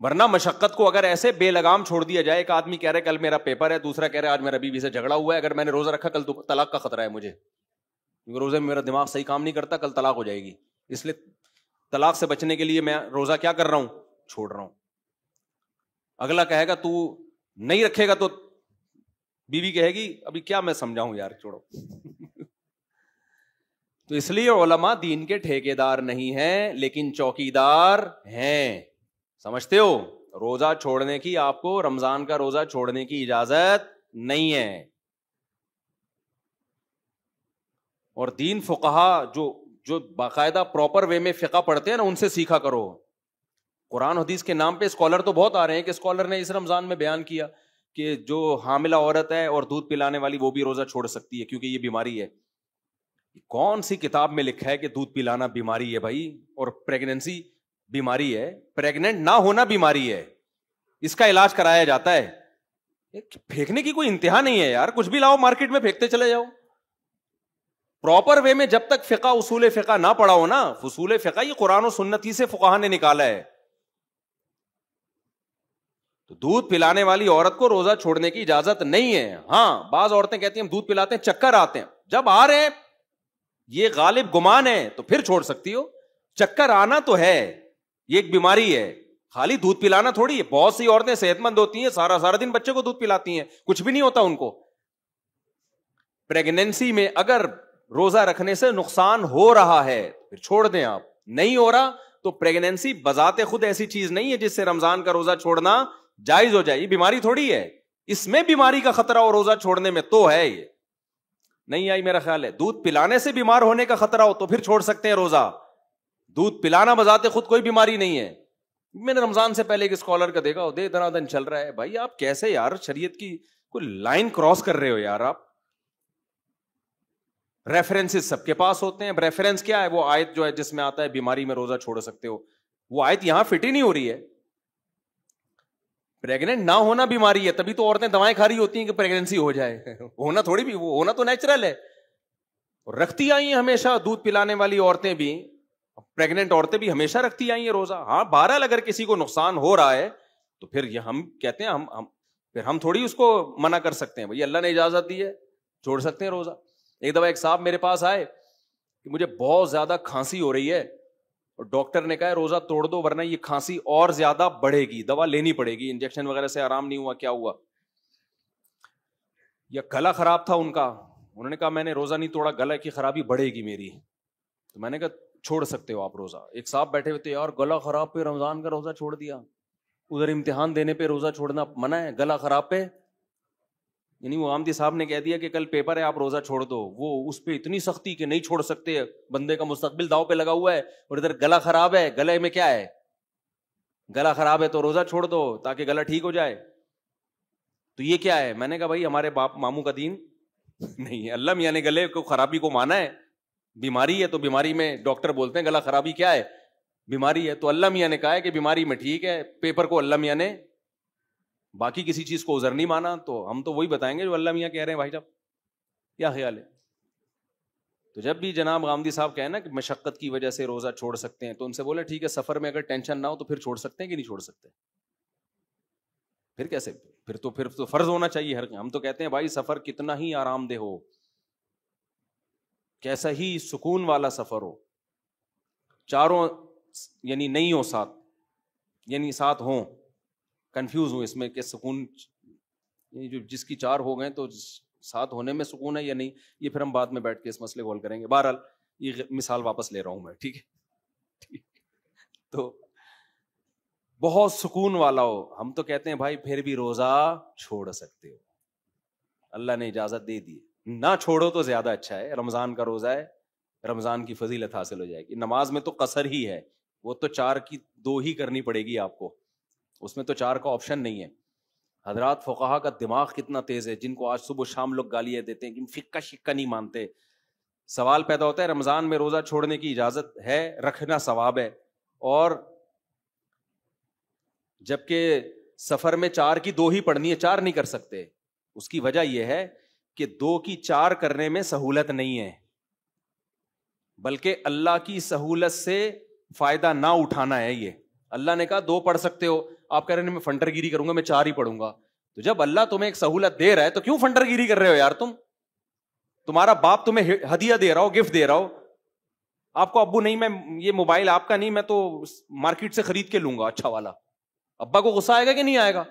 ورنہ مشقت کو اگر ایسے بے لگام چھوڑ دیا جائے, ایک آدمی کہہ رہا ہے کل میرا پیپر ہے, دوسرا کہہ رہا ہے آج میرا بیوی سے جھگڑا ہوا ہے, اگر میں نے روزہ رکھا کل تو طلاق کا خطرہ ہے مجھے, کیونکہ روزے میں میرا دماغ صحیح کام نہیں کرتا, کل طلاق ہو جائے گی, اس لیے طلاق سے بچنے کے لیے میں روزہ کیا کر رہا ہوں, چھوڑ رہا ہوں. اگلا کہے گا تو نہیں رکھے گا تو بیوی کہے گی ابھی کیا میں سمجھاؤں یار, چھوڑو. تو اس لیے علماء دین کے ٹھیکیدار نہیں ہیں لیکن چوکیدار ہیں. سمجھتے ہو؟ روزہ چھوڑنے کی, آپ کو رمضان کا روزہ چھوڑنے کی اجازت نہیں ہے. اور دین فقہا جو باقاعدہ پراپر وے میں فقہ پڑھتے ہیں نا, ان سے سیکھا کرو. قرآن حدیث کے نام پہ اسکالر تو بہت آ رہے ہیں کہ اسکالر نے اس رمضان میں بیان کیا کہ جو حاملہ عورت ہے اور دودھ پلانے والی وہ بھی روزہ چھوڑ سکتی ہے کیونکہ یہ بیماری ہے. کون سی کتاب میں لکھا ہے کہ دودھ پلانا بیماری ہے بھائی, اور پریگننسی بیماری ہے؟ پریگننٹ نہ ہونا بیماری ہے, اس کا علاج کرایا جاتا ہے. پھینکنے کی کوئی انتہا نہیں ہے یار, کچھ بھی لاؤ مارکیٹ میں پھینکتے چلے جاؤ. پراپر وے میں جب تک فقہ اصول فقہ نہ پڑھا ہو نا, اصول فقہ یہ قرآن و سنت ہی سے فقہا نے نکالا ہے. تو دودھ پلانے والی عورت کو روزہ چھوڑنے کی اجازت نہیں ہے. ہاں بعض عورتیں کہتی ہیں ہم دودھ پلاتے ہیں, چکر آتے ہیں, جب آ رہے ہیں یہ غالب گمان ہے تو پھر چھوڑ سکتی ہو. چکر آنا تو ہے, یہ ایک بیماری ہے, خالی دودھ پلانا تھوڑی ہے. بہت سی عورتیں صحت مند ہوتی ہیں, سارا دن بچے کو دودھ پلاتی ہیں, کچھ بھی نہیں ہوتا ان کو. پریگنینسی میں اگر روزہ رکھنے سے نقصان ہو رہا ہے پھر چھوڑ دیں آپ, نہیں ہو رہا تو پریگنینسی بذات خود ایسی چیز نہیں ہے جس سے رمضان کا روزہ چھوڑنا جائز ہو جائے. یہ بیماری تھوڑی ہے, اس میں بیماری کا خطرہ اور روزہ چھوڑنے میں تو ہے. یہ نہیں آئی میرا خیال ہے. دودھ پلانے سے بیمار ہونے کا خطرہ ہو تو پھر چھوڑ سکتے ہیں روزہ. دودھ پلانا بذات خود کوئی بیماری نہیں ہے. میں نے رمضان سے پہلے ایک اسکالر کا دیکھا, دے دن چل رہا ہے. بھائی آپ کیسے یار شریعت کی کوئی لائن کراس کر رہے ہو یار آپ. ریفرنسز سب کے پاس ہوتے ہیں. ریفرنس کیا ہے؟ وہ آیت جو ہے جس میں آتا ہے بیماری میں روزہ چھوڑ سکتے ہو, وہ آیت یہاں فٹ ہی نہیں ہو رہی ہے. پریگننٹ نہ ہونا بیماری ہے, تبھی تو عورتیں دوائیں کھا رہی ہوتی ہیں کہ پریگننسی ہو جائے. ہونا تھوڑی بھی, وہ ہونا تو نیچرل ہے. رکھتی آئی ہیں ہمیشہ دودھ پلانے والی عورتیں بھی, پریگننٹ عورتیں بھی ہمیشہ رکھتی آئی ہیں روزہ. ہاں بہرحال اگر کسی کو نقصان ہو رہا ہے تو پھر یہ ہم کہتے ہیں پھر ہم تھوڑی اس کو منع کر سکتے ہیں. بھائی اللہ نے اجازت دی ہے, چھوڑ سکتے ہیں روزہ. ایک دفعہ ایک صاحب میرے پاس آئے کہ مجھے بہت زیادہ کھانسی ہو رہی ہے اور ڈاکٹر نے کہا روزہ توڑ دو ورنہ یہ کھانسی اور زیادہ بڑھے گی, دوا لینی پڑے گی, انجیکشن وغیرہ سے آرام نہیں ہوا, کیا ہوا, یا گلا خراب تھا ان کا. انہوں نے کہا میں نے روزہ نہیں توڑا, گلا کی خرابی بڑھے گی میری. تو میں نے کہا چھوڑ سکتے ہو آپ روزہ. ایک صاحب بیٹھے ہوئے تھے, یار گلا خراب پہ رمضان کا روزہ چھوڑ دیا, ادھر امتحان دینے پہ روزہ چھوڑنا منع ہے, گلا خراب پہ, یعنی وہ آمدی صاحب نے کہہ دیا کہ کل پیپر ہے آپ روزہ چھوڑ دو, وہ اس پہ اتنی سختی کہ نہیں چھوڑ سکتے, بندے کا مستقبل داؤ پہ لگا ہوا ہے, اور ادھر گلا خراب ہے, گلے میں کیا ہے, گلا خراب ہے تو روزہ چھوڑ دو تاکہ گلا ٹھیک ہو جائے. تو یہ کیا ہے؟ میں نے کہا بھائی ہمارے باپ ماموں کا دین نہیں ہے. اللہ میاں نے گلے کو خرابی کو مانا ہے, بیماری ہے تو بیماری میں ڈاکٹر بولتے ہیں گلا خرابی کیا ہے, بیماری ہے, تو اللہ میاں نے کہا ہے کہ بیماری میں ٹھیک ہے, پیپر کو اللہ میاں نے باقی کسی چیز کو عذر نہیں مانا, تو ہم تو وہی بتائیں گے جو اللہ میاں کہہ رہے ہیں. بھائی صاحب کیا خیال ہے؟ تو جب بھی جناب غامدی صاحب کہیں نا کہ مشقت کی وجہ سے روزہ چھوڑ سکتے ہیں, تو ان سے بولے ٹھیک ہے سفر میں اگر ٹینشن نہ ہو تو پھر چھوڑ سکتے ہیں کہ نہیں چھوڑ سکتے؟ پھر کیسے؟ پھر تو فرض ہونا چاہیے ہر. ہم تو کہتے ہیں بھائی سفر کتنا ہی آرام دہ ہو, کیسا ہی سکون والا سفر ہو, چاروں یعنی نہیں ہو ساتھ, یعنی ساتھ ہوں, کنفیوز ہوں اس میں کہ سکون جو جس کی چار ہو گئے تو ساتھ ہونے میں سکون ہے یا نہیں, یہ پھر ہم بعد میں بیٹھ کے اس مسئلے کو حل کریں گے. بہرحال یہ مثال واپس لے رہا ہوں میں, ٹھیک ہے. تو بہت سکون والا ہو, ہم تو کہتے ہیں بھائی پھر بھی روزہ چھوڑ سکتے ہو, اللہ نے اجازت دے دی, نہ چھوڑو تو زیادہ اچھا ہے. رمضان کا روزہ ہے, رمضان کی فضیلت حاصل ہو جائے گی. نماز میں تو قصر ہی ہے, وہ تو 4 کی 2 ہی کرنی پڑے گی آپ کو, اس میں تو 4 کا آپشن نہیں ہے. حضرات فقہا کا دماغ کتنا تیز ہے, جن کو آج صبح شام لوگ گالیاں دیتے ہیں کہ فقہ شکہ نہیں مانتے. سوال پیدا ہوتا ہے رمضان میں روزہ چھوڑنے کی اجازت ہے, رکھنا ثواب ہے, اور جبکہ سفر میں 4 کی 2 ہی پڑھنی ہے, 4 نہیں کر سکتے. اس کی وجہ یہ ہے کہ 2 کی 4 کرنے میں سہولت نہیں ہے, بلکہ اللہ کی سہولت سے فائدہ نہ اٹھانا ہے. یہ اللہ نے کہا 2 پڑھ سکتے ہو, آپ کہہ رہے ہیں میں فنٹر گیری کروں گا, میں 4 ہی پڑھوں گا. تو جب اللہ تمہیں ایک سہولت دے رہا ہے تو کیوں فنٹر گیری کر رہے ہو یار؟ تمہارا باپ تمہیں ہدیہ دے رہا ہو, گفٹ دے رہا ہو, آپ کو ابو نہیں میں یہ موبائل آپ کا نہیں, میں تو مارکیٹ سے خرید کے لوں گا اچھا والا, ابا کو غصہ آئے گا کہ نہیں آئے گا؟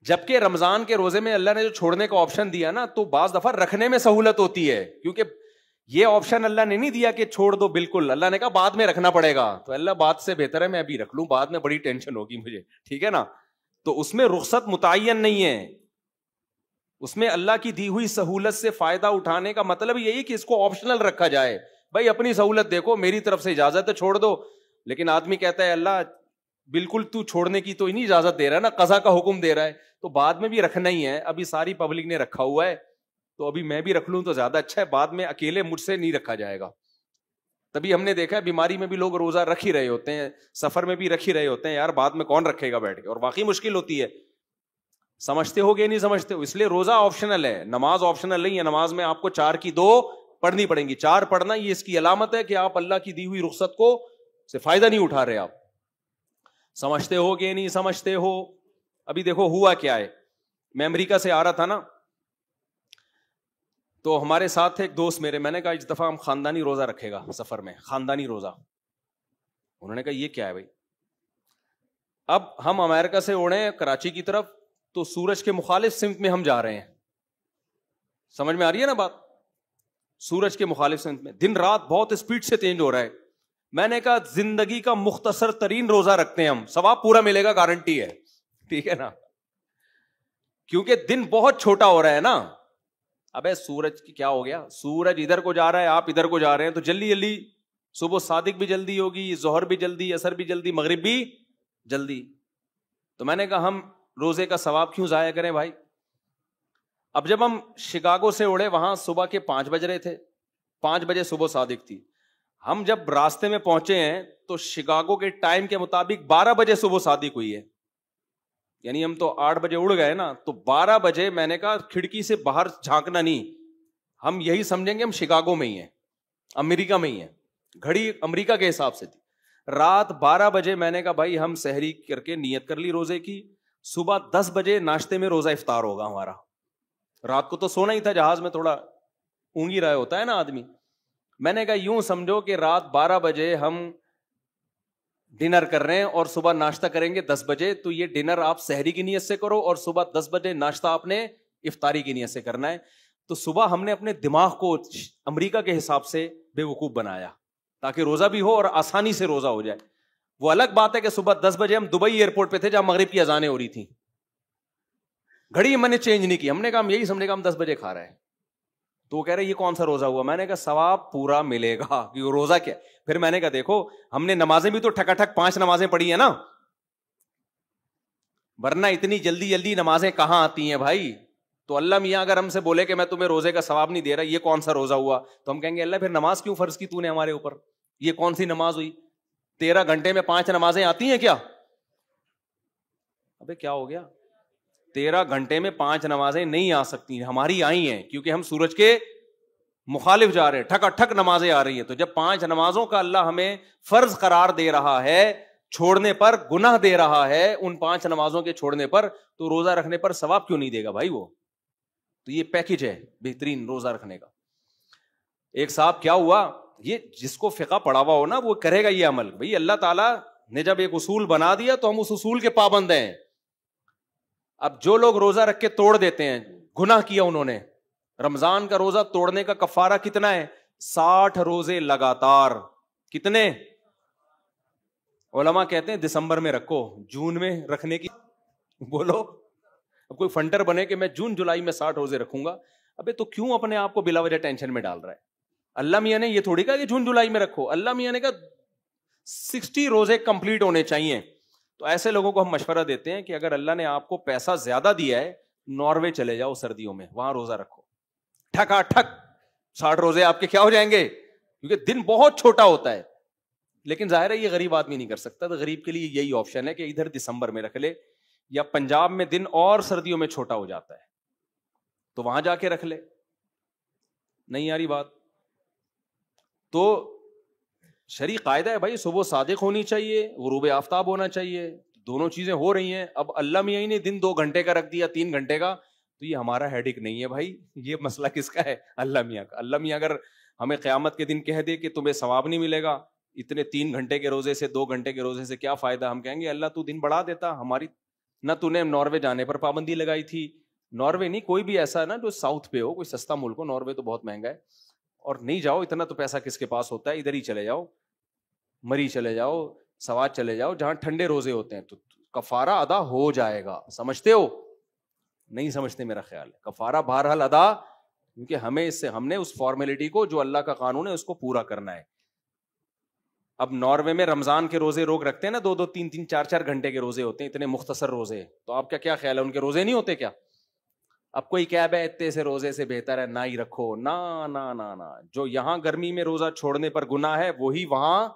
جبکہ رمضان کے روزے میں اللہ نے جو چھوڑنے کا آپشن دیا نا, تو بعض دفعہ رکھنے میں سہولت ہوتی ہے, کیونکہ یہ آپشن اللہ نے نہیں دیا کہ چھوڑ دو بالکل, اللہ نے کہا بعد میں رکھنا پڑے گا. تو اللہ بات سے بہتر ہے میں ابھی رکھ لوں, بعد میں بڑی ٹینشن ہوگی مجھے, ٹھیک ہے نا. تو اس میں رخصت متعین نہیں ہے, اس میں اللہ کی دی ہوئی سہولت سے فائدہ اٹھانے کا مطلب یہی کہ اس کو آپشنل رکھا جائے. بھائی اپنی سہولت دیکھو, میری طرف سے اجازت ہے چھوڑ دو, لیکن آدمی کہتا ہے اللہ بالکل تو چھوڑنے کی تو نہیں اجازت دے رہا ہے نا, قضا کا حکم دے رہا ہے, تو بعد میں بھی رکھنا ہی ہے. ابھی ساری پبلک نے رکھا ہوا ہے تو ابھی میں بھی رکھ لوں تو زیادہ اچھا ہے, بعد میں اکیلے مجھ سے نہیں رکھا جائے گا. تبھی ہم نے دیکھا ہے بیماری میں بھی لوگ روزہ رکھ ہی رہے ہوتے ہیں, سفر میں بھی رکھ ہی رہے ہوتے ہیں, یار بعد میں کون رکھے گا بیٹھ کے, اور واقعی مشکل ہوتی ہے. سمجھتے ہو گے نہیں سمجھتے ہو, اس لیے روزہ آپشنل ہے, نماز آپشنل نہیں ہے. نماز میں آپ کو 4 کی 2 پڑھنی پڑیں گی. 4 پڑھنا یہ اس کی علامت ہے کہ آپ اللہ کی دی ہوئی رخصت کو سے فائدہ نہیں اٹھا رہے. آپ سمجھتے ہو گے نہیں سمجھتے ہو. ابھی دیکھو ہوا کیا ہے, میں امریکہ سے آ رہا تھا نا, تو ہمارے ساتھ تھے ایک دوست میرے, میں نے کہا اس دفعہ ہم خاندانی روزہ رکھے گا سفر میں, خاندانی روزہ. انہوں نے کہا یہ کیا ہے بھائی؟ اب ہم امریکہ سے اڑے کراچی کی طرف, تو سورج کے مخالف سمت میں ہم جا رہے ہیں, سمجھ میں آ رہی ہے نا بات؟ سورج کے مخالف سمت میں, دن رات بہت اسپیڈ سے چینج ہو رہا ہے. میں نے کہا زندگی کا مختصر ترین روزہ رکھتے ہیں ہم, ثواب پورا ملے گا, گارنٹی ہے, ٹھیک ہے نا, کیونکہ دن بہت چھوٹا ہو رہا ہے نا. ابے سورج کی کیا ہو گیا, سورج ادھر کو جا رہا ہے, آپ ادھر کو جا رہے ہیں, تو جلدی جلدی صبح صادق بھی جلدی ہوگی, ظہر بھی جلدی, عصر بھی جلدی, مغرب بھی جلدی. تو میں نے کہا ہم روزے کا ثواب کیوں ضائع کریں بھائی. اب جب ہم شکاگو سے اڑے, وہاں صبح کے 5 بج رہے تھے, 5 بجے صبح صادق تھی. ہم جب راستے میں پہنچے ہیں تو شکاگو کے ٹائم کے مطابق 12 بجے صبح صادق ہوئی ہے, یعنی ہم تو 8 بجے اڑ گئے نا, تو 12 بجے میں نے کہا کھڑکی سے باہر جھانکنا نہیں, ہم یہی سمجھیں گے ہم شکاگو میں ہی ہیں, امریکہ میں ہی ہیں, گھڑی امریکہ کے حساب سے تھی. رات 12 بجے میں نے کہا بھائی ہم سحری کر کے نیت کر لی روزے کی, صبح 10 بجے ناشتے میں روزہ افطار ہوگا ہمارا. رات کو تو سونا ہی تھا, جہاز میں تھوڑا اونگی رہا ہوتا ہے نا آدمی. میں نے کہا یوں سمجھو کہ رات 12 بجے ہم ڈنر کر رہے ہیں اور صبح ناشتہ کریں گے 10 بجے, تو یہ ڈنر آپ سحری کی نیت سے کرو اور صبح 10 بجے ناشتہ آپ نے افطاری کی نیت سے کرنا ہے. تو صبح ہم نے اپنے دماغ کو امریکہ کے حساب سے بیوقوف بنایا تاکہ روزہ بھی ہو اور آسانی سے روزہ ہو جائے. وہ الگ بات ہے کہ صبح 10 بجے ہم دبئی ایئرپورٹ پہ تھے جہاں مغرب کی اذانیں ہو رہی تھیں, گھڑی میں نے چینج نہیں کی, ہم نے کہا ہم یہی سمجھے گا ہم 10 بجے کھا رہے ہیں. تو وہ کہہ رہے یہ کون سا روزہ ہوا؟ میں نے کہا ثواب پورا ملے گا. کہ روزہ کیا؟ پھر میں نے کہا دیکھو ہم نے نمازیں بھی تو ٹھکا ٹھک 5 نمازیں پڑھی ہیں نا, ورنہ اتنی جلدی جلدی نمازیں کہاں آتی ہیں بھائی. تو اللہ میاں اگر ہم سے بولے کہ میں تمہیں روزے کا ثواب نہیں دے رہا, یہ کون سا روزہ ہوا؟ تو ہم کہیں گے اللہ پھر نماز کیوں فرض کی تو نے ہمارے اوپر؟ یہ کون سی نماز ہوئی؟ 13 گھنٹے میں 5 نمازیں آتی ہیں کیا؟ ابے کیا ہو گیا؟ 13 گھنٹے میں 5 نمازیں نہیں آ سکتی, ہماری آئی ہیں کیونکہ ہم سورج کے مخالف جا رہے ہیں, ٹھکا ٹھک نمازیں آ رہی ہیں. تو جب 5 نمازوں کا اللہ ہمیں فرض قرار دے رہا ہے, چھوڑنے پر گناہ دے رہا ہے ان 5 نمازوں کے چھوڑنے پر, تو روزہ رکھنے پر ثواب کیوں نہیں دے گا بھائی وہ؟ تو یہ پیکج ہے بہترین روزہ رکھنے کا. ایک صاحب کیا ہوا, یہ جس کو فقہ پڑھا ہوا ہو نا وہ کرے گا یہ عمل. بھئی اللہ تعالیٰ نے جب ایک اصول بنا دیا تو ہم اس اصول کے پابند ہیں. اب جو لوگ روزہ رکھ کے توڑ دیتے ہیں, گناہ کیا انہوں نے. رمضان کا روزہ توڑنے کا کفارہ کتنا ہے؟ 60 روزے لگاتار. کتنے؟ علماء کہتے ہیں دسمبر میں رکھو, جون میں رکھنے کی بولو. اب کوئی فنٹر بنے کہ میں جون جولائی میں 60 روزے رکھوں گا, ابے تو کیوں اپنے آپ کو بلا وجہ ٹینشن میں ڈال رہا ہے؟ اللہ میاں نے یہ تھوڑی کہا کہ جون جولائی میں رکھو, اللہ میاں نے کہا 60 روزے کمپلیٹ ہونے چاہیے. تو ایسے لوگوں کو ہم مشورہ دیتے ہیں کہ اگر اللہ نے آپ کو پیسہ زیادہ دیا ہے, ناروے چلے جاؤ سردیوں میں, وہاں روزہ رکھو, ٹھکا ٹھک 60 روزے آپ کے کیا ہو جائیں گے, کیونکہ دن بہت چھوٹا ہوتا ہے. لیکن ظاہر ہے یہ غریب آدمی نہیں کر سکتا, تو غریب کے لیے یہی آپشن ہے کہ ادھر دسمبر میں رکھ لے, یا پنجاب میں دن اور سردیوں میں چھوٹا ہو جاتا ہے تو وہاں جا کے رکھ لے. نہیں آ رہی بات؟ تو شرعی قاعدہ ہے بھائی, صبح صادق ہونی چاہیے, غروب آفتاب ہونا چاہیے, دونوں چیزیں ہو رہی ہیں. اب اللہ میاں نے دن 2 گھنٹے کا رکھ دیا, 3 گھنٹے کا, تو یہ ہمارا ہیڈک نہیں ہے بھائی, یہ مسئلہ کس کا ہے؟ اللہ میاں کا. اللہ میاں اگر ہمیں قیامت کے دن کہہ دے کہ تمہیں ثواب نہیں ملے گا اتنے 3 گھنٹے کے روزے سے, 2 گھنٹے کے روزے سے کیا فائدہ, ہم کہیں گے اللہ تو دن بڑھا دیتا. ہماری نہ تو نے ناروے جانے پر پابندی لگائی تھی, ناروے نہیں کوئی بھی ایسا نا جو ساؤتھ پہ ہو, کوئی سستا ملک ہو, ناروے تو بہت مہنگا ہے, اور نہیں جاؤ, اتنا تو پیسہ کس کے پاس ہوتا ہے, ادھر ہی چلے جاؤ, مری چلے جاؤ, سوات چلے جاؤ, جہاں ٹھنڈے روزے ہوتے ہیں, تو کفارہ ادا ہو جائے گا. سمجھتے ہو؟ نہیں سمجھتے میرا خیال ہے. کفارہ بہرحال ادا, کیونکہ ہمیں اس سے, ہم نے اس فارمیلٹی کو جو اللہ کا قانون ہے اس کو پورا کرنا ہے. اب ناروے میں رمضان کے روزے روک رکھتے ہیں نا, 2-2, 3-3, 4-4 گھنٹے کے روزے ہوتے ہیں, اتنے مختصر روزے, تو آپ کا کیا خیال ہے ان کے روزے نہیں ہوتے کیا؟ اب کوئی کہہ بے اتنے سے روزے سے بہتر ہے نہ ہی رکھو, نا نا نا نا, جو یہاں گرمی میں روزہ چھوڑنے پر گناہ ہے وہی وہاں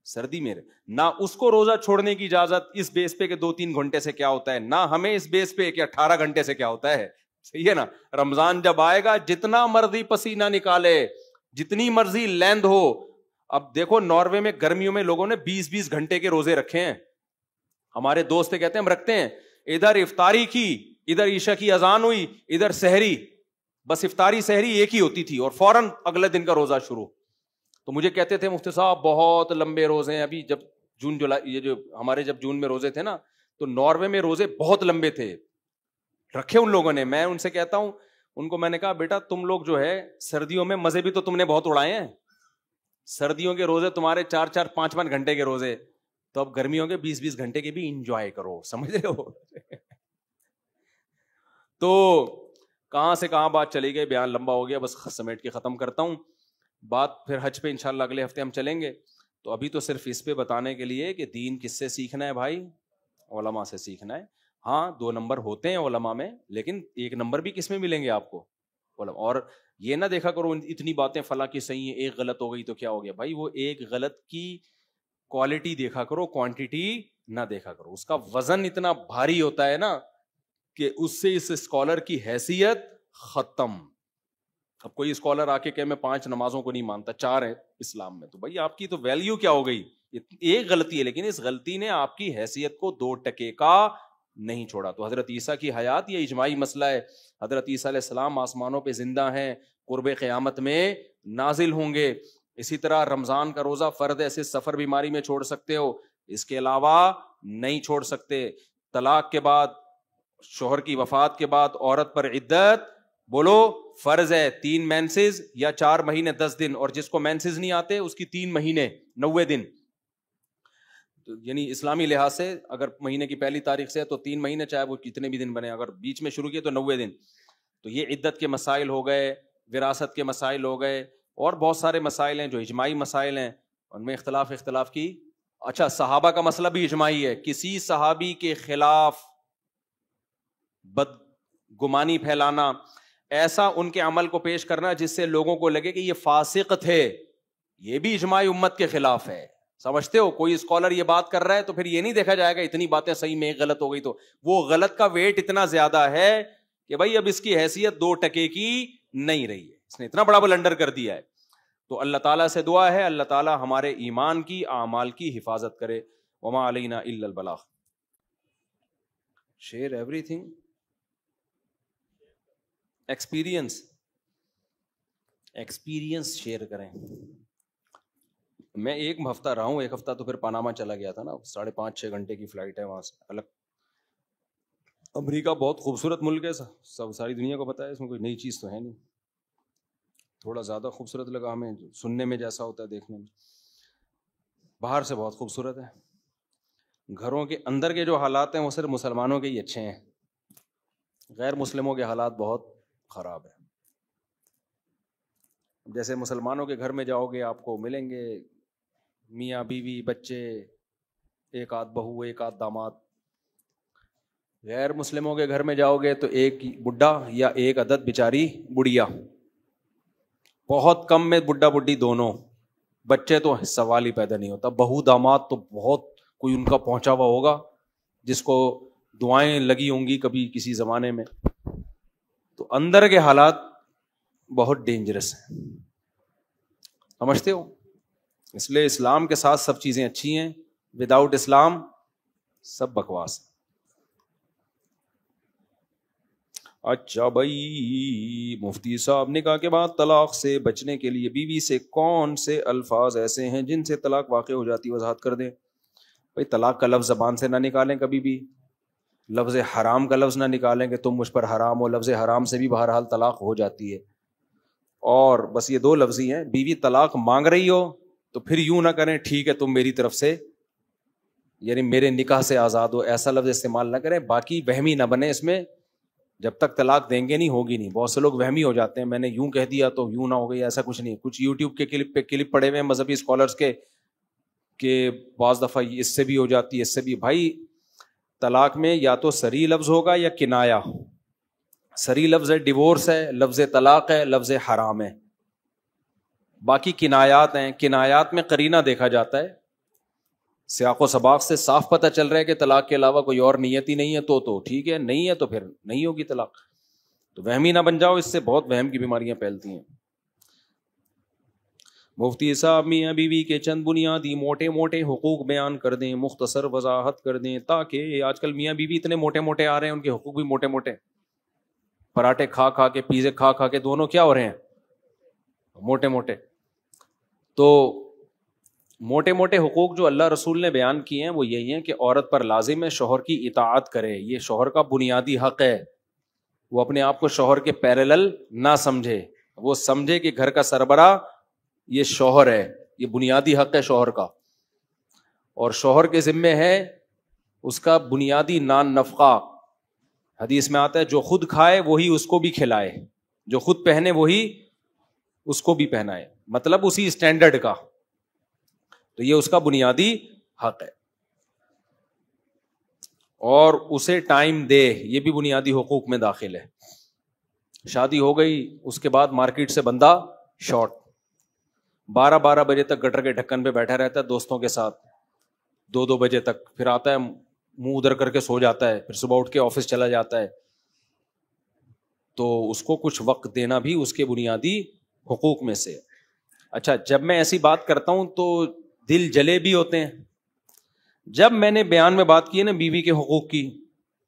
سردی میں نہ, اس کو روزہ چھوڑنے کی اجازت اس بیس پہ کہ 2-3 گھنٹے سے کیا ہوتا ہے, نہ ہمیں اس بیس پہ کہ 18 گھنٹے سے کیا ہوتا ہے. صحیح ہے نا؟ رمضان جب آئے گا جتنا مرضی پسینہ نکالے, جتنی مرضی لیند ہو. اب دیکھو ناروے میں گرمیوں میں لوگوں نے 20-20 گھنٹے کے روزے رکھے ہیں. ہمارے دوست کہتے ہیں ہم رکھتے ہیں, ادھر افطاری کی, ادھر عشاء کی اذان ہوئی, ادھر سحری, بس افطاری سحری ایک ہی ہوتی تھی, اور فوراً اگلے دن کا روزہ شروع. تو مجھے کہتے تھے مفتی صاحب بہت لمبے روزے ہیں. ابھی جب جون جولائی, یہ جو ہمارے جب جون میں روزے تھے نا, تو ناروے میں روزے بہت لمبے تھے, رکھے ان لوگوں نے. میں ان سے کہتا ہوں, ان کو میں نے کہا بیٹا تم لوگ جو ہے سردیوں میں مزے بھی تو تم نے بہت اڑائے ہیں, سردیوں کے روزے تمہارے 4-4, 5-5 گھنٹے کے روزے, تو اب گرمیوں کے 20-20 گھنٹے کے بھی انجوائے کرو. سمجھ رہے ہو؟ تو کہاں سے کہاں بات چلی گئی, بیان لمبا ہو گیا, بس سمیٹ کے ختم کرتا ہوں بات. پھر حج پہ انشاءاللہ اگلے ہفتے ہم چلیں گے. تو ابھی تو صرف اس پہ بتانے کے لیے کہ دین کس سے سیکھنا ہے بھائی, علماء سے سیکھنا ہے. ہاں 2 نمبر ہوتے ہیں علماء میں, لیکن 1 نمبر بھی کس میں ملیں گے آپ کو؟ علماء. اور یہ نہ دیکھا کرو اتنی باتیں فلاں کی صحیح ہیں, ایک غلط ہو گئی تو کیا ہو گیا بھائی. وہ ایک غلط کی کوالٹی دیکھا کرو, کوانٹیٹی نہ دیکھا کرو. اس کا وزن اتنا بھاری ہوتا ہے نا کہ اس سے اس اسکالر کی حیثیت ختم. اب کوئی اسکالر آ کے کہ میں 5 نمازوں کو نہیں مانتا, 4 ہیں اسلام میں, تو بھائی آپ کی تو ویلیو کیا ہو گئی؟ ایک غلطی ہے, لیکن اس غلطی نے آپ کی حیثیت کو 2 ٹکے کا نہیں چھوڑا. تو حضرت عیسیٰ کی حیات یہ اجماعی مسئلہ ہے. حضرت عیسیٰ علیہ السلام آسمانوں پہ زندہ ہیں, قرب قیامت میں نازل ہوں گے. اسی طرح رمضان کا روزہ فرض ہے, صرف سفر بیماری میں چھوڑ سکتے ہو, اس کے علاوہ نہیں چھوڑ سکتے. طلاق کے بعد, شوہر کی وفات کے بعد عورت پر عدت بولو فرض ہے 3 مینسز یا 4 مہینے 10 دن, اور جس کو مینسز نہیں آتے اس کی 3 مہینے 90 دن. یعنی اسلامی لحاظ سے اگر مہینے کی پہلی تاریخ سے ہے تو 3 مہینے چاہے وہ کتنے بھی دن بنے, اگر بیچ میں شروع کیے تو 90 دن. تو یہ عدت کے مسائل ہو گئے, وراثت کے مسائل ہو گئے, اور بہت سارے مسائل ہیں جو اجماعی مسائل ہیں, ان میں اختلاف کی. اچھا صحابہ کا مسئلہ بھی اجماعی ہے, کسی صحابی کے خلاف بدگمانی پھیلانا, ایسا ان کے عمل کو پیش کرنا جس سے لوگوں کو لگے کہ یہ فاسق تھے, یہ بھی اجماعی امت کے خلاف ہے. سمجھتے ہو, کوئی اسکالر یہ بات کر رہا ہے تو پھر یہ نہیں دیکھا جائے گا اتنی باتیں صحیح میں ایک غلط ہو گئی, تو وہ غلط کا ویٹ اتنا زیادہ ہے کہ بھائی اب اس کی حیثیت 2 ٹکے کی نہیں رہی ہے, اس نے اتنا بڑا بلنڈر کر دیا ہے. تو اللہ تعالیٰ سے دعا ہے اللہ تعالیٰ ہمارے ایمان کی اعمال کی حفاظت کرے. وما علینا الا البلاغ. Share everything. Experience share کریں. میں ایک ہفتہ رہا ہوں, ایک ہفتہ تو پھر پاناما چلا گیا تھا نا, 5.5-6 گھنٹے کی فلائٹ ہے وہاں سے الگ. امریکہ بہت خوبصورت ملک ہے, سب ساری دنیا کو پتا ہے, اس میں کوئی نئی چیز تو ہے نہیں. تھوڑا زیادہ خوبصورت لگا ہمیں, سننے میں جیسا ہوتا ہے دیکھنے میں, باہر سے بہت خوبصورت ہے. گھروں کے اندر کے جو حالات ہیں وہ صرف مسلمانوں کے ہی اچھے ہیں, غیر مسلموں کے حالات بہت خراب ہیں. جیسے مسلمانوں کے گھر میں جاؤ گے آپ کو ملیں گے میاں بیوی بچے, 1 آدھ بہو 1 آدھ داماد. غیر مسلموں کے گھر میں جاؤ گے تو 1 بڈھا یا 1 عدد بیچاری بڑھیا, بہت کم میں بڈھا بڈھی دونوں, بچے تو سوال ہی پیدا نہیں ہوتا. بہو داماد تو بہت کوئی ان کا پہنچا ہوا ہوگا جس کو دعائیں لگی ہوں گی کبھی کسی زمانے میں. تو اندر کے حالات بہت ڈینجرس ہیں, سمجھتے ہو. اس لیے اسلام کے ساتھ سب چیزیں اچھی ہیں, وداؤٹ اسلام سب بکواس. اچھا بھائی, مفتی صاحب نکاح کے بعد طلاق سے بچنے کے لیے بیوی سے کون سے الفاظ ایسے ہیں جن سے طلاق واقع ہو جاتی, وضاحت کر دیں. بھائی طلاق کا لفظ زبان سے نہ نکالیں کبھی بھی, لفظ حرام کا لفظ نہ نکالیں کہ تم مجھ پر حرام ہو, لفظ حرام سے بھی بہرحال طلاق ہو جاتی ہے. اور بس یہ 2 لفظ ہی ہیں, بیوی طلاق مانگ رہی ہو تو پھر یوں نہ کریں ٹھیک ہے تم میری طرف سے یعنی میرے نکاح سے آزاد ہو, ایسا لفظ استعمال نہ کریں. باقی وہمی نہ بنے اس میں, جب تک طلاق دیں گے نہیں ہوگی نہیں. بہت سے لوگ وہمی ہو جاتے ہیں, میں نے یوں کہہ دیا تو یوں نہ ہو گئی, ایسا کچھ نہیں. کچھ یوٹیوب کے کلپ پڑے ہوئے ہیں مذہبی اسکالرس کے کہ بعض دفعہ اس سے بھی ہو جاتی ہے اس سے بھی. بھائی طلاق میں یا تو صریح لفظ ہوگا یا کنایا. صریح لفظ ہے ڈیورس ہے, لفظ طلاق ہے, لفظ حرام ہے. باقی کنایات ہیں, کنایات میں قرینہ دیکھا جاتا ہے, سیاق و سباق سے صاف پتہ چل رہا ہے کہ طلاق کے علاوہ کوئی اور نیت ہی نہیں ہے تو ٹھیک ہے, نہیں ہے تو پھر نہیں ہوگی طلاق. تو وہمی نہ بن جاؤ, اس سے بہت وہم کی بیماریاں پھیلتی ہیں. مفتی صاحب میاں بیوی کے چند بنیادی موٹے موٹے حقوق بیان کر دیں, مختصر وضاحت کر دیں, تاکہ آج کل میاں بیوی اتنے موٹے موٹے آ رہے ہیں, ان کے حقوق بھی موٹے موٹے, پراٹھے کھا کھا کے پیزے کھا کھا کے دونوں کیا ہو رہے ہیں موٹے موٹے. تو موٹے موٹے حقوق جو اللہ رسول نے بیان کیے ہیں وہ یہی ہیں کہ عورت پر لازم ہے شوہر کی اطاعت کرے, یہ شوہر کا بنیادی حق ہے. وہ اپنے آپ کو شوہر کے پیرالل نہ سمجھے, وہ سمجھے کہ گھر کا سربراہ یہ شوہر ہے, یہ بنیادی حق ہے شوہر کا. اور شوہر کے ذمے ہے اس کا بنیادی نان نفقہ. حدیث میں آتا ہے جو خود کھائے وہی اس کو بھی کھلائے, جو خود پہنے وہی اس کو بھی پہنائے, مطلب اسی اسٹینڈرڈ کا. تو یہ اس کا بنیادی حق ہے. اور اسے ٹائم دے, یہ بھی بنیادی حقوق میں داخل ہے. شادی ہو گئی, اس کے بعد مارکیٹ سے بندہ شارٹ, 12 بجے تک گٹر کے ڈھکن پہ بیٹھا رہتا ہے دوستوں کے ساتھ, 2 بجے تک, پھر آتا ہے منہ ادھر کر کے سو جاتا ہے, پھر صبح اٹھ کے آفس چلا جاتا ہے. تو اس کو کچھ وقت دینا بھی اس کے بنیادی حقوق میں سے. اچھا, جب میں ایسی بات کرتا ہوں تو دل جلے بھی ہوتے ہیں. جب میں نے بیان میں بات کی ہے نا بیوی کے حقوق کی,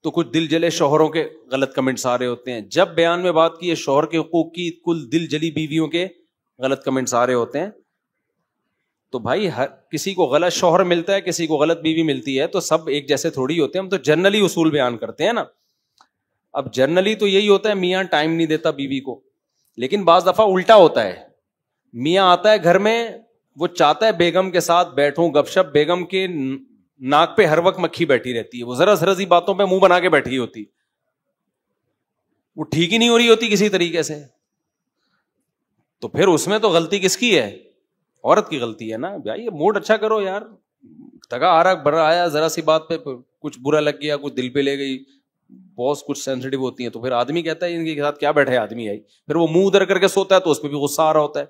تو کچھ دل جلے شوہروں کے غلط کمنٹس آ رہے ہوتے ہیں. جب بیان میں بات کی ہے شوہر کے حقوق کی, کل دل جلی بیویوں کے غلط کمنٹس آ رہے ہوتے ہیں. تو بھائی ہر کسی کو غلط شوہر ملتا ہے, کسی کو غلط بیوی ملتی ہے, تو سب ایک جیسے تھوڑی ہوتے ہیں. ہم تو جنرلی اصول بیان کرتے ہیں نا. اب جنرلی تو یہی ہوتا ہے میاں ٹائم نہیں دیتا بیوی کو, لیکن بعض دفعہ الٹا ہوتا ہے, میاں آتا ہے گھر میں, وہ چاہتا ہے بیگم کے ساتھ بیٹھوں گپ شپ, بیگم کے ناک پہ ہر وقت مکھی بیٹھی رہتی ہے, وہ ذرا ذرا سی باتوں پہ منہ بنا کے بیٹھی ہوتی, وہ ٹھیک ہی نہیں ہو رہی ہوتی کسی طریقے سے, تو پھر اس میں تو غلطی کس کی ہے؟ عورت کی غلطی ہے نا. بھائی یہ موڈ اچھا کرو یار, تگا آ رہا بڑا آیا, ذرا سی بات پہ کچھ برا لگ گیا, کچھ دل پہ لے گئی, بہت کچھ سینسٹیو ہوتی ہیں, تو پھر آدمی کہتا ہے ان کے ساتھ کیا بیٹھے آدمی آئی, پھر وہ منہ ادھر کر کے سوتا ہے تو اس پہ بھی غصہ آ رہا ہوتا ہے,